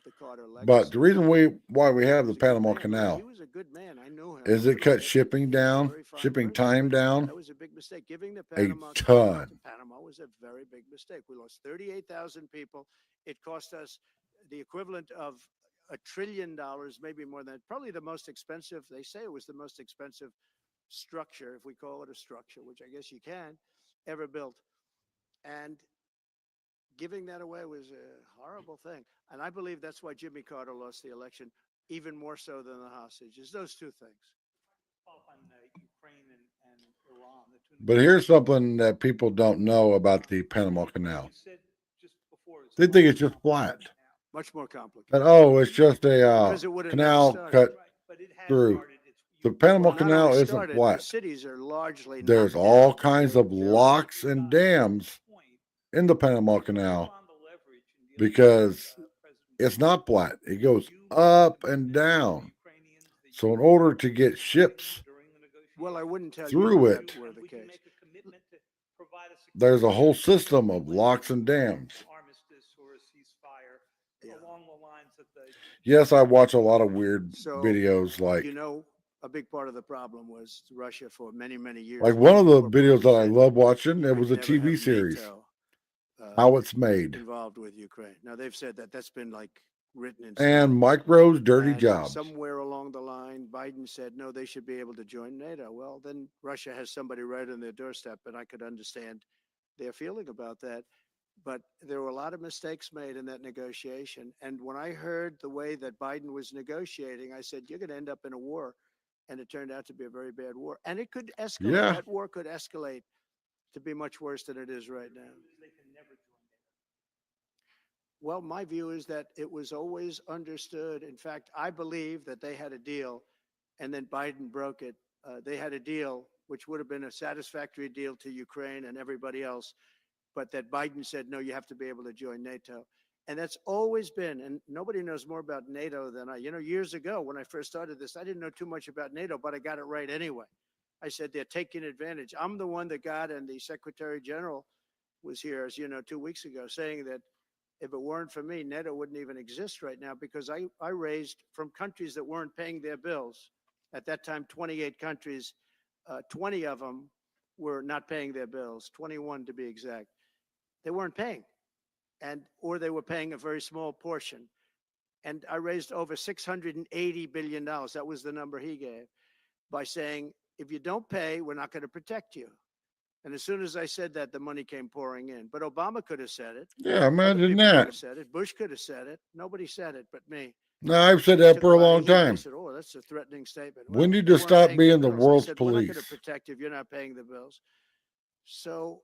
the Carter legacy. But the reason why we have He the was a good Panama man. Canal He was a good man. I knew him. is a it little cut bit. shipping He was a down, very fine shipping person. time down That was a big mistake. Giving the a Panama Canal ton. to Panama was a very big mistake. We lost 38,000 people. It cost us the equivalent of $1 trillion, maybe more than, probably the most expensive. They say it was the most expensive structure, if we call it a structure, which I guess you can, ever built. And giving that away was a horrible thing. And I believe that's why Jimmy Carter lost the election, even more so than the hostages. Those two things. But here's something that people don't know about the Panama Canal. They think it's just flat. Much more complicated. That, oh, it's just a Because it would have never canal started. cut through. The Panama Well, not Canal only isn't started, the flat. cities are largely There's knocked all down. kinds of locks and dams in the Panama Canal because it's not flat. It goes up and down. So in order to get ships Well, I wouldn't tell through you it, that were the case. there's a whole system of locks and dams. Yeah. Yes, I watch a lot of weird So, videos like You know, a big part of the problem was Russia for many, many years. one of the before videos that I Putin said love watching, you it could was a never TV have series, NATO, How It's Made. involved with Ukraine. Now they've said that that's been like written in And stone. Mike Rowe's Dirty And Jobs. somewhere along the line, Biden said, no, they should be able to join NATO. Well, then Russia has somebody right on their doorstep, and I could understand their feeling about that. But there were a lot of mistakes made in that negotiation. And when I heard the way that Biden was negotiating, I said, you're going to end up in a war. And it turned out to be a very bad war. And it could escalate. Yeah. That war could escalate to be much worse than it is right now. Well, my view is that it was always understood. In fact, I believe that they had a deal and then Biden broke it. They had a deal which would have been a satisfactory deal to Ukraine and everybody else, but that Biden said, no, you have to be able to join NATO. And that's always been, and nobody knows more about NATO than I. You know, years ago when I first started this, I didn't know too much about NATO, but I got it right anyway. I said, they're taking advantage. I'm the one that got, and the Secretary General was here, as you know, 2 weeks ago, saying that if it weren't for me, NATO wouldn't even exist right now because I raised from countries that weren't paying their bills. At that time, 28 countries, 20 of them were not paying their bills, 21 to be exact. They weren't paying, or they were paying a very small portion. And I raised over $680 billion. That was the number he gave by saying, if you don't pay, we're not going to protect you. And as soon as I said that, the money came pouring in. But Obama could have said it. Yeah, Other imagine people could that. have said it. Bush could have said it. Nobody said it but me. No, I've said that Took for a lot of long heat. They time. said, oh, that's a threatening statement. When Well, did they you weren't stop paying their being the bills. I world's said, we're not going to police? protect you if you're not paying the bills. So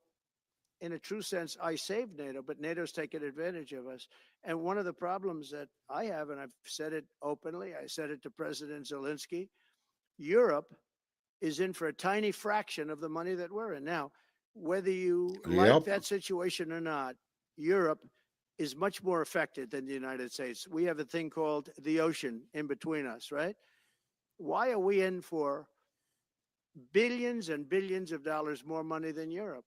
in a true sense, I saved NATO, but NATO's taken advantage of us. And one of the problems that I have, and I've said it openly, I said it to President Zelensky, Europe is in for a tiny fraction of the money that we're in. Now, whether you like Yep. that situation or not, Europe is much more affected than the United States. We have a thing called the ocean in between us, right? Why are we in for billions and billions of dollars more money than Europe?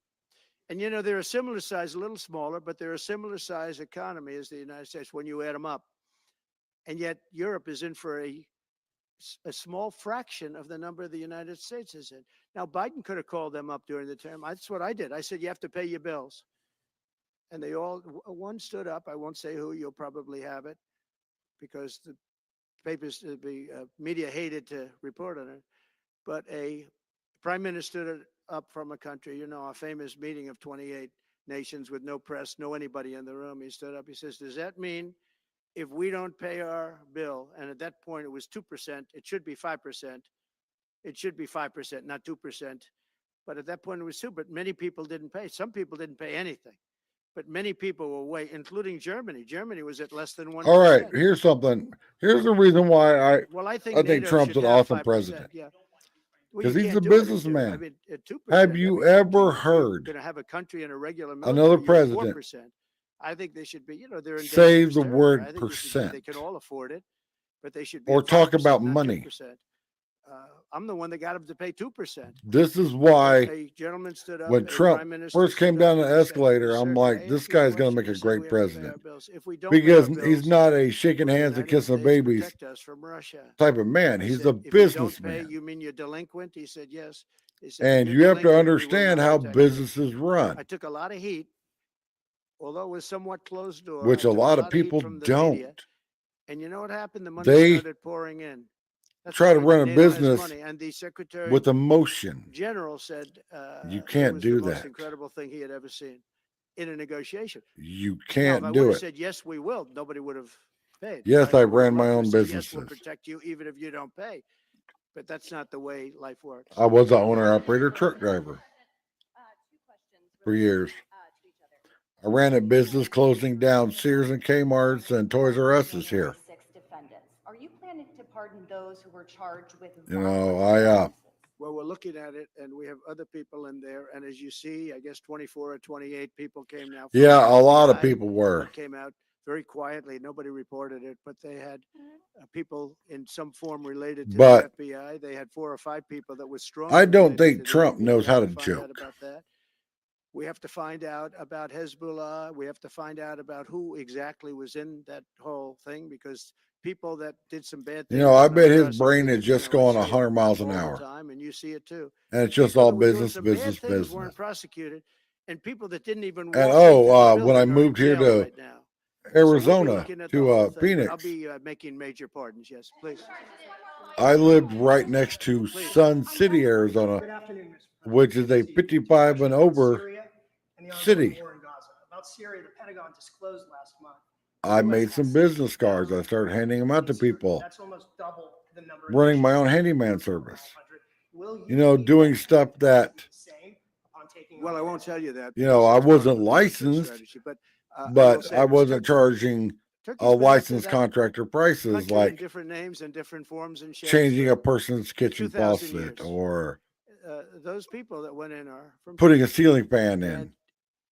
And you know, they're a similar size, a little smaller, but they're a similar size economy as the United States when you add them up. And yet Europe is in for a small fraction of the number the United States is in. Now, Biden could have called them up during the term. That's what I did. I said, you have to pay your bills. And they all, one stood up. I won't say who, you'll probably have it because the papers, the media hated to report on it. But a prime minister stood up from a country, you know, a famous meeting of 28 nations with no press, no anybody in the room. He stood up, he says, does that mean if we don't pay our bill, and at that point it was 2%, it should be 5%. It should be 5%, not 2%. But at that point it was 2%, but many people didn't pay. Some people didn't pay anything. but many people will wait, including Germany. Germany was at less than 1%. All right, here's something. Here's the reason why Well, I think I think NATO Trump's should an have awesome 5%, president. Yeah. Well, 'Cause you he's can't a do what he's doing. businessman. I mean, at 2%. Have you every country, ever if you're heard going to have a country and a regular another military, you're at president 4%. I think they should be, they're in say dangerous the territory. word I think they should be- They percent can all afford it, but they should be or at talk 5%, about not money? 2%. I'm the one that got them to pay 2%. This is why A gentleman stood up. when a Trump prime minister first came stood up down the and he said, escalator, "We I'm certainly like, may this ask you a guy's going to question. make a You said great we have to pay our president bills. If we don't pay because our he's bills, not a shaking will the hands and United kissing States babies protect us from Russia?" type of man. He He's said, a "If you don't businessman. pay, you mean you're delinquent?" He said, "Yes." He said, And "If you you're have to delinquent, we will understand not how protect you." businesses run, I took a lot of heat, although it was somewhat closed door. which I a took lot of heat people from the don't. media. And you know what happened? The money They started pouring in. That's try to why run a NATO has business money. And the Secretary with emotion. General said You it can't was do the most that. incredible thing he had ever seen in a negotiation. You Now, if can't I do would have it. said yes, we will, nobody would have paid. Yes, I would have ran my loved to own have said, "Yes, we'll businesses. protect you even if you don't pay." But that's not the way life works. I was an owner operator truck driver for years. I ran a business closing down Sears and Kmart's and Toys R Us is here. 6 defendants. Are you planning to pardon those who were charged with You know, violent I offenses? Well, we're looking at it, and we have other people in there. And as you see, I guess 24 or 28 people came now. from Yeah, the a lot of FBI people were. that came out very quietly. Nobody reported it, but they had people in some form related to But the FBI. They had 4 or 5 people that were strong. I don't think Trump knows how to find out joke. about that. We have to find out about Hezbollah. We have to find out about who exactly was in that whole thing, because people that did some bad things. You know, I are not bet his brain prosecuted. is just You know, I going see it 100 miles an all the hour. time, and you see it too. And it's just People all that were doing business, some business, bad things business. weren't prosecuted, and people that didn't even walk And into the when I building are in moved here jail to right now. So we'll be Arizona, looking at the to whole thing, but I'll Phoenix, be making major pardons. Yes, please. I lived right next to Sun City, Arizona, which is a 55 and over city. About Syria, the Pentagon disclosed last month. I made some business cards. I started handing them out to people, That's almost double the number. running my own handyman service. You know, doing stuff that, Well, I won't tell you that. you know, I wasn't licensed, strategy, but but I wasn't charging Turkey's a been after licensed that contractor prices country in like different names and different forms and shapes changing for a person's kitchen 2,000 faucet years. or those people that went in are from putting a Turkey. ceiling fan And in.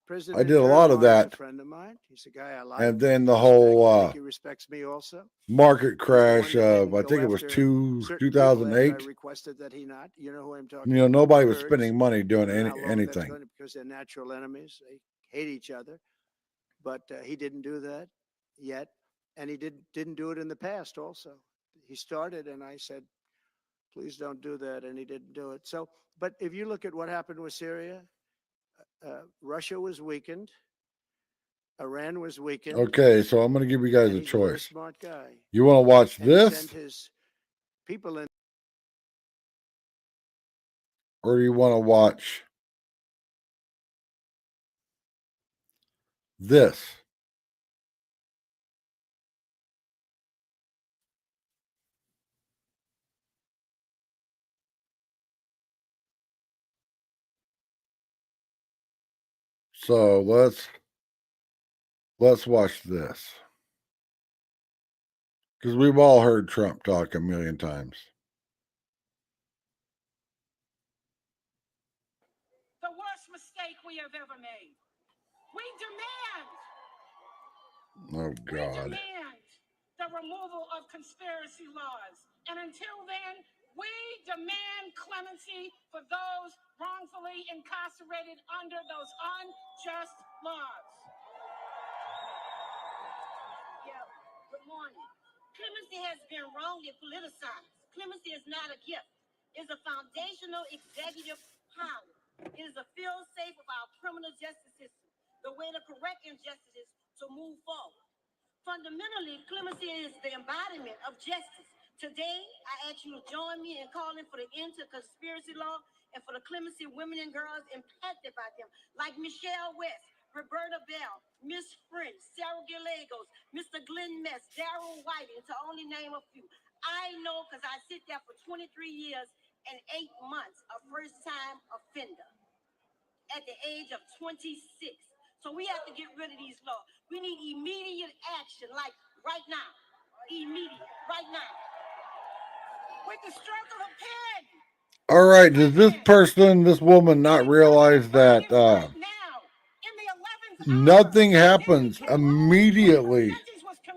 President did a lot of Erdogan is that. A friend of mine. He's a guy I like. And then the I whole think he respects me also. market He's the crash one that of, didn't I go think it was after certain people after 2008. I requested that he not. You know who I'm talking You know, about. nobody was Kurds. spending money doing I don't know how long that's anything. going to- because they're natural enemies. They hate each other. But he didn't do that yet, and he didn't do it in the past. Also, he started, and I said, "Please don't do that," and he didn't do it. So, but if you look at what happened with Syria, Russia was weakened, Iran was weakened. Okay, so I'm going to give you guys and a he's a very choice. smart guy. You want to watch And he this, sent his people in. or do you want to watch this? So let's watch this, because we've all heard Trump talk a million times. The worst mistake we have ever made. We Oh God. demand the removal of conspiracy laws. And until then, we demand clemency for those wrongfully incarcerated under those unjust laws. Yeah, good morning. Clemency has been wrongly politicized. Clemency is not a gift. It's a foundational executive power. It is a feel-safe of our criminal justice system, the way to correct injustices to move forward. Fundamentally, clemency is the embodiment of justice. Today, I ask you to join me in calling for the end to conspiracy law and for the clemency of women and girls impacted by them, like Michelle West, Roberta Bell, Miss French, Sarah Gallegos, Mr. Glenn Mess, Darrell Whiting, to only name a few. I know because I sit there for 23 years and 8 months, a first-time offender at the age of 26. So we have to get rid of these laws. We need immediate action, like right now. Immediate, right now. With the stroke of a pen. All right, does this person, this woman, not realize that nothing happens immediately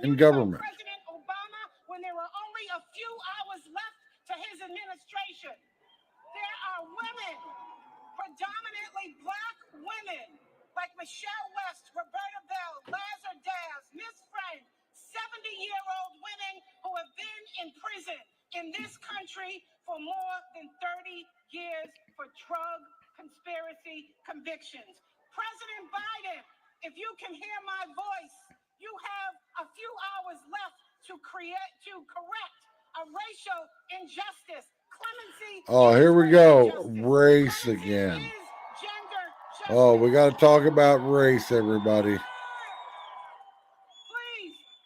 in government? President Obama, when there were only a few hours left to his administration, there are women, predominantly black women, like Michelle West, Roberta Bell, Lazar Daz, Miss Friend, 70-year-old women who have been in prison in this country for more than 30 years for drug conspiracy convictions. President Biden, if you can hear my voice, you have a few hours left to correct a racial injustice. Clemency. Oh, here we go. Race again. Oh, we got to talk about race, everybody. Please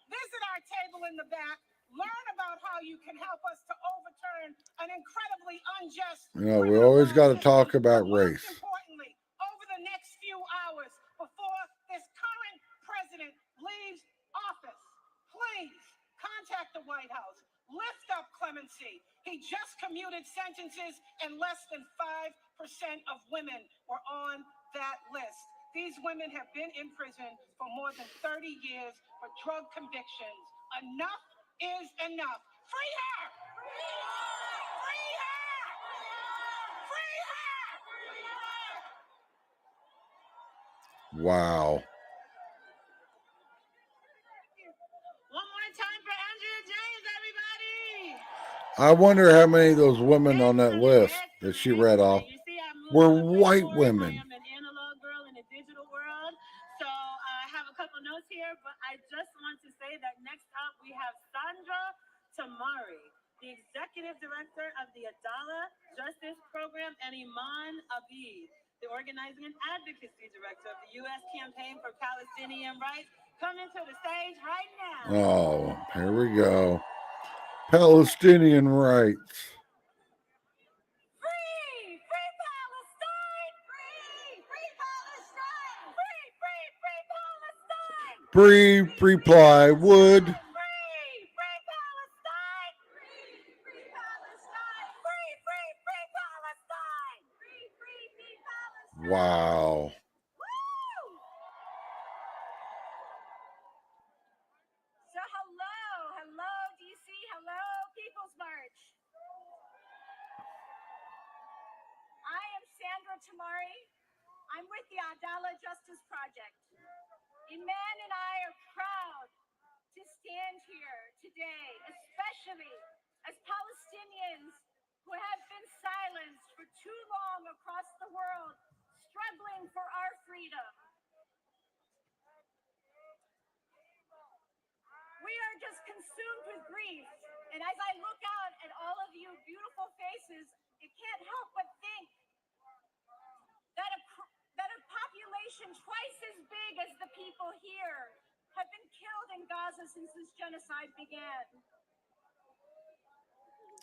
visit our table in the back. Learn about how you can help us to overturn an incredibly unjust. We always got to talk about race. Most importantly, over the next few hours before this current president leaves office, please contact the White House. Lift up clemency. He just commuted sentences, and less than 5% of women were on that list. These women have been in prison for more than 30 years for drug convictions. Enough is enough. Free her! Free her! Free her! Wow. One more time for Andrea James, everybody. I wonder how many of those women on that list that she read off were white women. I am an analog girl in a digital world, so I have a couple notes here, but I just want to say that next up we have Sandra Tamari, the Executive Director of the Adala Justice Program, and Iman Abid, the Organizing and Advocacy Director of the U.S. Campaign for Palestinian Rights, coming to the stage right now. Oh, here we go. Palestinian rights. Free! Free Palestine! Free! Free Palestine! Free! Free! Free Palestine! Free plywood. Free! Free Palestine! Free! Free Palestine! Free! Free! Free Palestine! Free! Free! Free Palestine! Wow. Woo! So hello, DC, hello, People's March. I am Sandra Tamari. I'm with the Adala Justice Project. Iman and I are proud to stand here today, especially as Palestinians who have been silenced for too long across the world, struggling for our freedom. We are just consumed with grief. And as I look out at all of you beautiful faces, I can't help but think that a population twice as big as the people here have been killed in Gaza since this genocide began.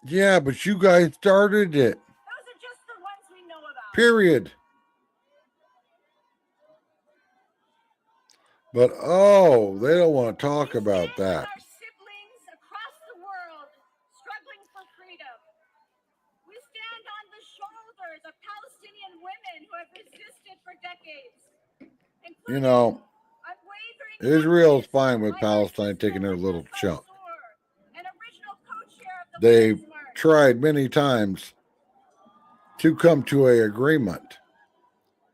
Yeah, but you guys started it. Those are just the ones we know about. Period. But oh, they don't want to talk about that. Our siblings across the world struggling for freedom. We stand on the shoulders of Palestinian women who have resisted for decades. You know, Israel's fine with Palestine taking their little chunk. They tried many times to come to an agreement.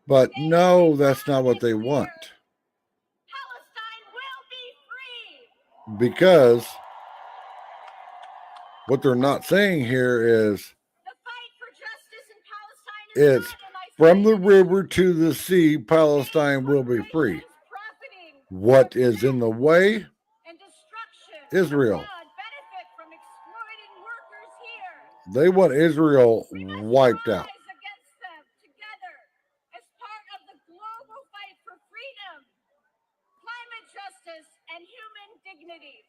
But no, that's not what they want. Because what they're not saying here is it's from the river to the sea, Palestine will be free. What is in the way? Israel. They want Israel wiped out. And human dignity.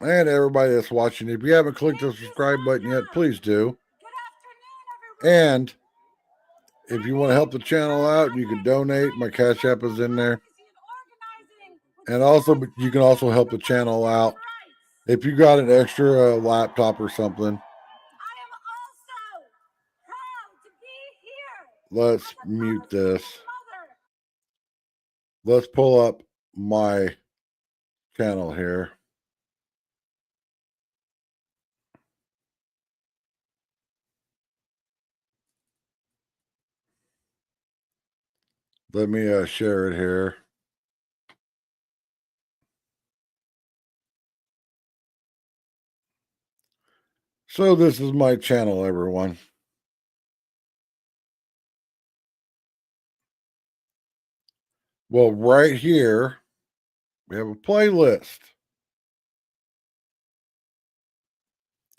And everybody that's watching, if you haven't clicked the subscribe button yet, please do. And if you want to help the channel out, you can donate. My Cash App is in there. And also, you can also help the channel out if you got an extra laptop or something. Let's mute this. Let's pull up my channel here. Let me share it here. So this is my channel, everyone. Well, right here, we have a playlist.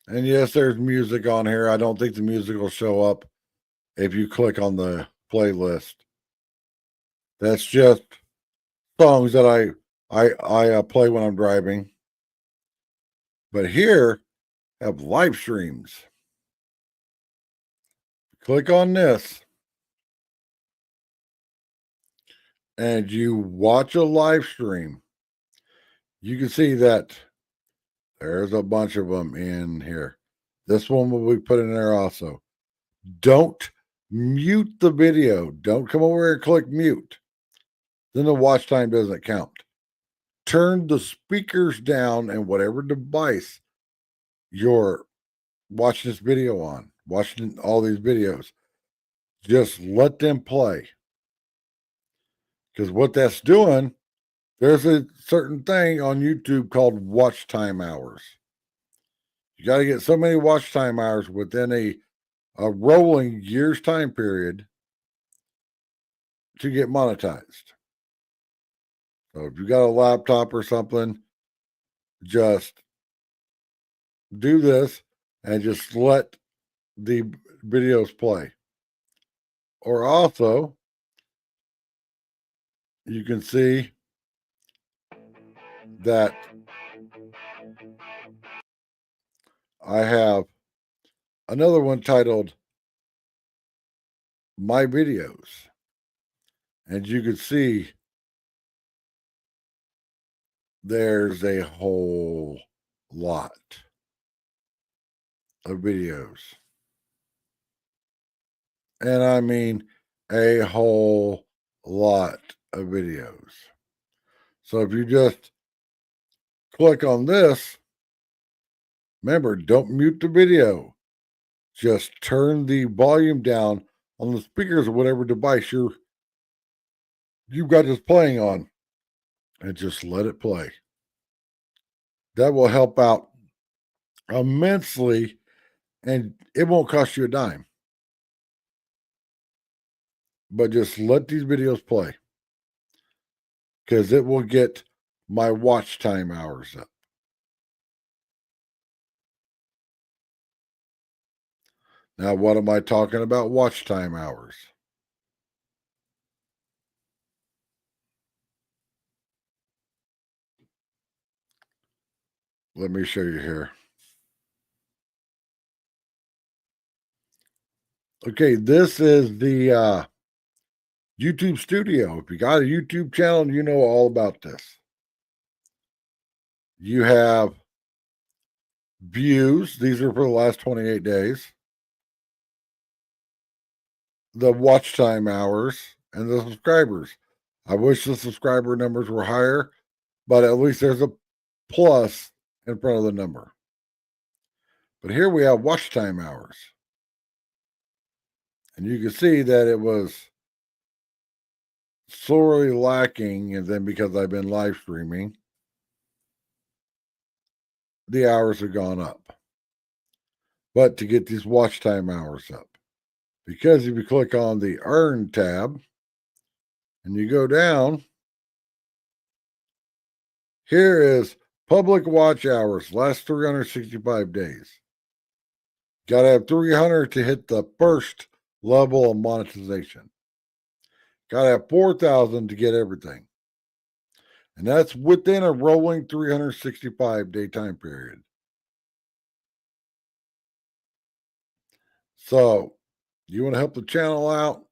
And yes, there's music on here. I don't think the music will show up if you click on the playlist. That's just songs that I play when I'm driving. But here, I have live streams. Click on this. And you watch a live stream. You can see that there's a bunch of them in here. This one will be put in there also. Don't mute the video. Don't come over and click mute. Then the watch time doesn't count. Turn the speakers down and whatever device you're watching this video on, watching all these videos, just let them play. Because what that's doing, there's a certain thing on YouTube called watch time hours. You got to get so many watch time hours within a rolling year's time period to get monetized. So if you got a laptop or something, just do this and just let the videos play. Or also, you can see that I have another one titled My Videos. And you can see there's a whole lot of videos. And I mean a whole lot of videos. So if you just click on this, remember, don't mute the video. Just turn the volume down on the speakers or whatever device you've got this playing on, and just let it play. That will help out immensely, and it won't cost you a dime. But just let these videos play, because it will get my watch time hours up. Now, what am I talking about? Watch time hours. Let me show you here. Okay, this is the YouTube Studio. If you got a YouTube channel, you know all about this. You have views. These are for the last 28 days. The watch time hours and the subscribers. I wish the subscriber numbers were higher, but at least there's a plus in front of the number. But here we have watch time hours. And you can see that it was sorely lacking, and then because I've been live streaming, the hours have gone up. But to get these watch time hours up, because if you click on the Earn tab and you go down, here is public watch hours, last 365 days. Got to have 300 to hit the first level of monetization. Got to have 4,000 to get everything. And that's within a rolling 365-day time period. So, you want to help the channel out?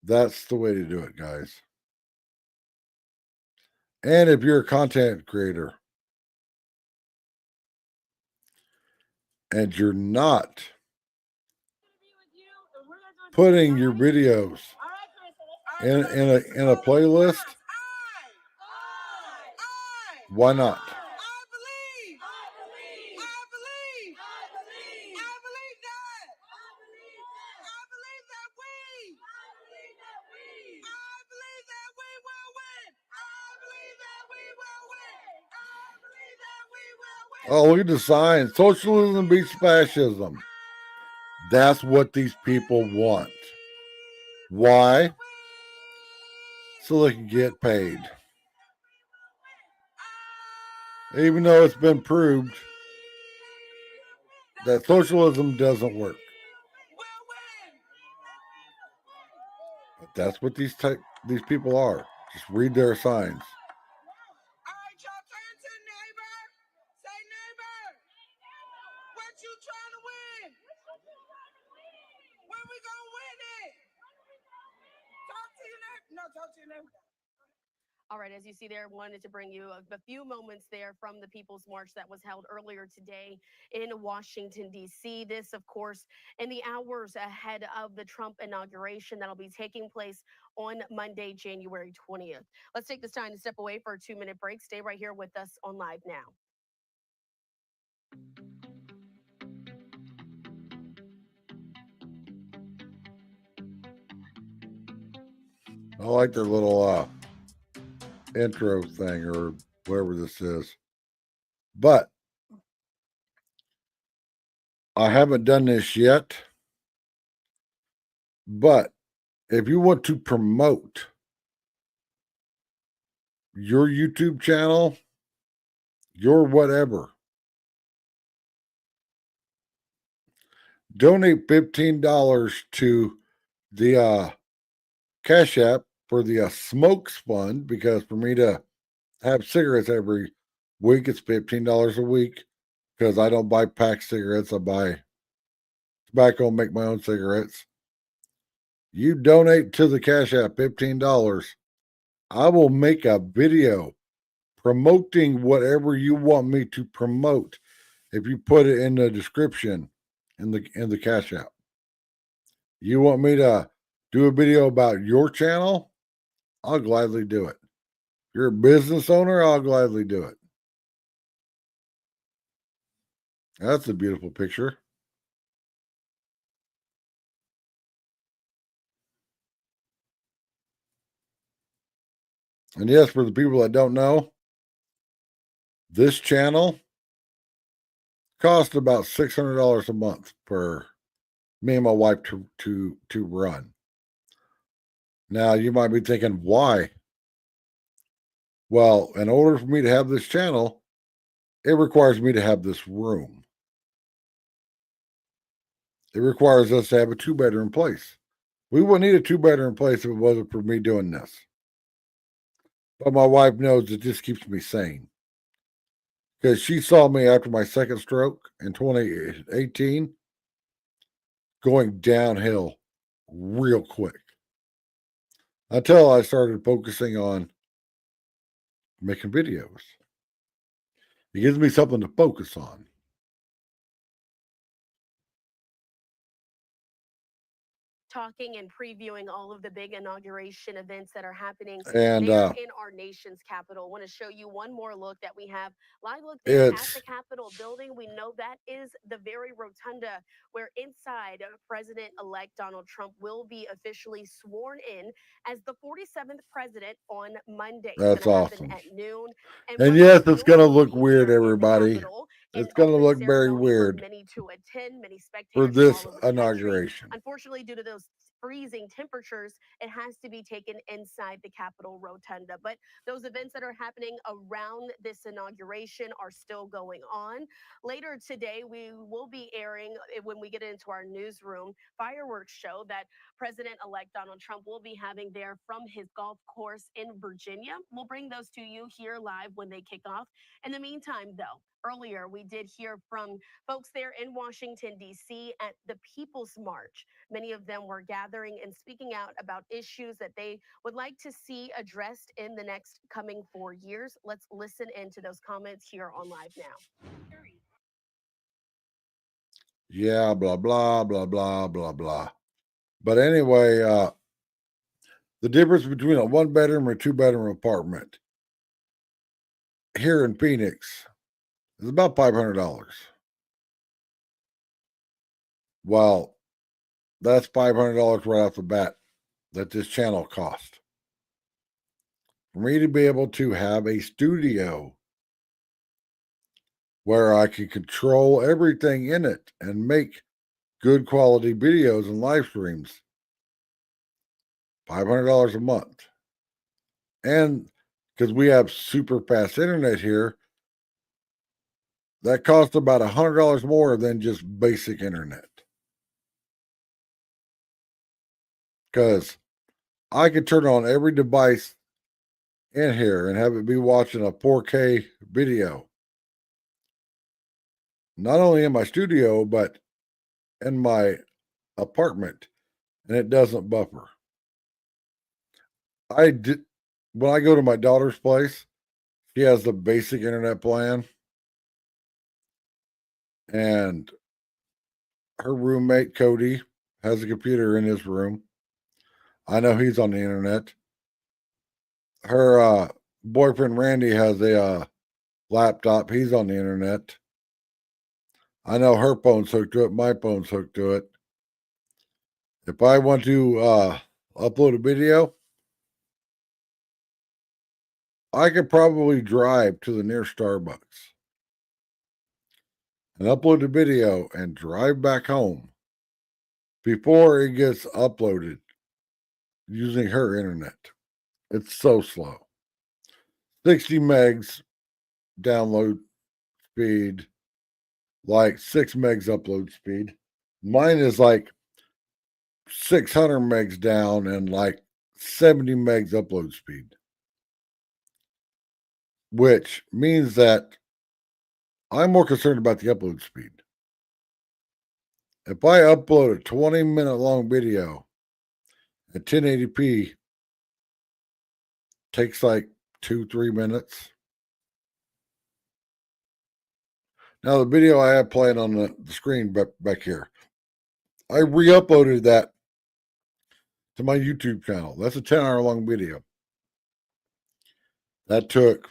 That's the way to do it, guys. And if you're a content creator and you're not putting your videos in a playlist, why not? Oh, look at the sign. Socialism beats fascism. That's what these people want. Why? So they can get paid. Even though it's been proved that socialism doesn't work. But that's what these people are. Just read their signs. All right, as you see there, wanted to bring you a few moments there from the People's March that was held earlier today in Washington, D.C. This, of course, in the hours ahead of the Trump inauguration that'll be taking place on Monday, January 20th. Let's take this time to step away for a 2-minute break. Stay right here with us on Live Now. I like their little intro thing or whatever this is. But I haven't done this yet. But if you want to promote your YouTube channel, your whatever, donate $15 to the Cash App for the Smokes Fund, because for me to have cigarettes every week, it's $15 a week, because I don't buy packed cigarettes. I buy tobacco and make my own cigarettes. You donate to the Cash App $15. I will make a video promoting whatever you want me to promote if you put it in the description in the Cash App. You want me to do a video about your channel? I'll gladly do it. If you're a business owner, I'll gladly do it. That's a beautiful picture. And yes, for the people that don't know, this channel costs about $600 a month for me and my wife to run. Now, you might be thinking, why? Well, in order for me to have this channel, it requires me to have this room. It requires us to have a 2-bedroom place. We wouldn't need a 2-bedroom place if it wasn't for me doing this. But my wife knows it just keeps me sane. Because she saw me after my second stroke in 2018 going downhill real quick. Until I started focusing on making videos. It gives me something to focus on. Talking and previewing all of the big inauguration events that are happening And there in our nation's capital. I want to show you one more look that we have. Live look there at the Capitol building. We know that is the very rotunda where inside President-elect Donald Trump will be officially sworn in as the 47th president on Monday. That's awesome. At noon. And yes, it's going to look weird, everybody. It's going to look very weird many to attend, many spectators for this inauguration. Unfortunately, due to those freezing temperatures, it has to be taken inside the Capitol Rotunda. But those events that are happening around this inauguration are still going on. Later today, we will be airing, when we get into our newsroom, fireworks show that President-elect Donald Trump will be having there from his golf course in Virginia. We'll bring those to you here live when they kick off. In the meantime, though, earlier we did hear from folks there in Washington, D.C. at the People's March Many of them were gathering and speaking out about issues that they would like to see addressed in the next coming 4 years. Let's listen into those comments here on Live Now. Yeah, blah, blah, blah, blah, blah, blah. But anyway, the difference between a 1-bedroom or 2-bedroom apartment here in Phoenix is about $500. Well, that's $500 right off the bat that this channel cost. For me to be able to have a studio where I can control everything in it and make good quality videos and live streams, $500 a month. And because we have super fast internet here, that costs about $100 more than just basic internet. Because I could turn on every device in here and have it be watching a 4K video. Not only in my studio, but in my apartment, and it doesn't buffer. When I go to my daughter's place, she has the basic internet plan, and her roommate Cody has a computer in his room. I know he's on the internet. Her boyfriend Randy has a laptop. He's on the internet. I know her phone's hooked to it. My phone's hooked to it. If I want to upload a video, I could probably drive to the nearest Starbucks and upload the video and drive back home before it gets uploaded using her internet. It's so slow. 60 megs download speed, like 6 megs upload speed. Mine is like 600 megs down and like 70 megs upload speed, which means that I'm more concerned about the upload speed. If I upload a 20-minute long video at 1080p, takes like 2-3 minutes. Now, the video I have playing on the screen back here, I re-uploaded that to my YouTube channel. That's a 10-hour long video. That took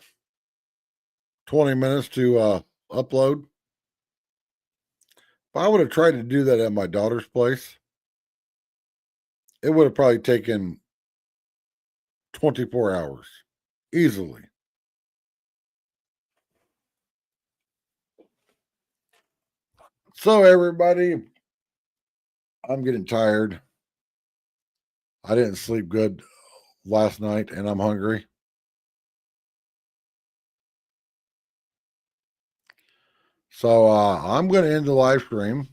20 minutes to upload. If I would have tried to do that at my daughter's place, it would have probably taken 24 hours easily. So everybody, I'm getting tired. I didn't sleep good last night and I'm hungry. So I'm going to end the live stream.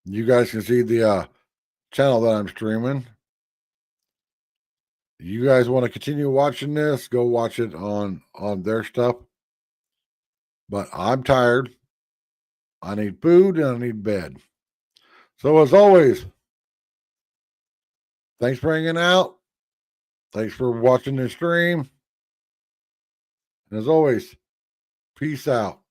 You guys can see the channel that I'm streaming. You guys want to continue watching this, go watch it on their stuff. But I'm tired. I need food and I need bed. So as always, thanks for hanging out. Thanks for watching the stream. And as always, peace out.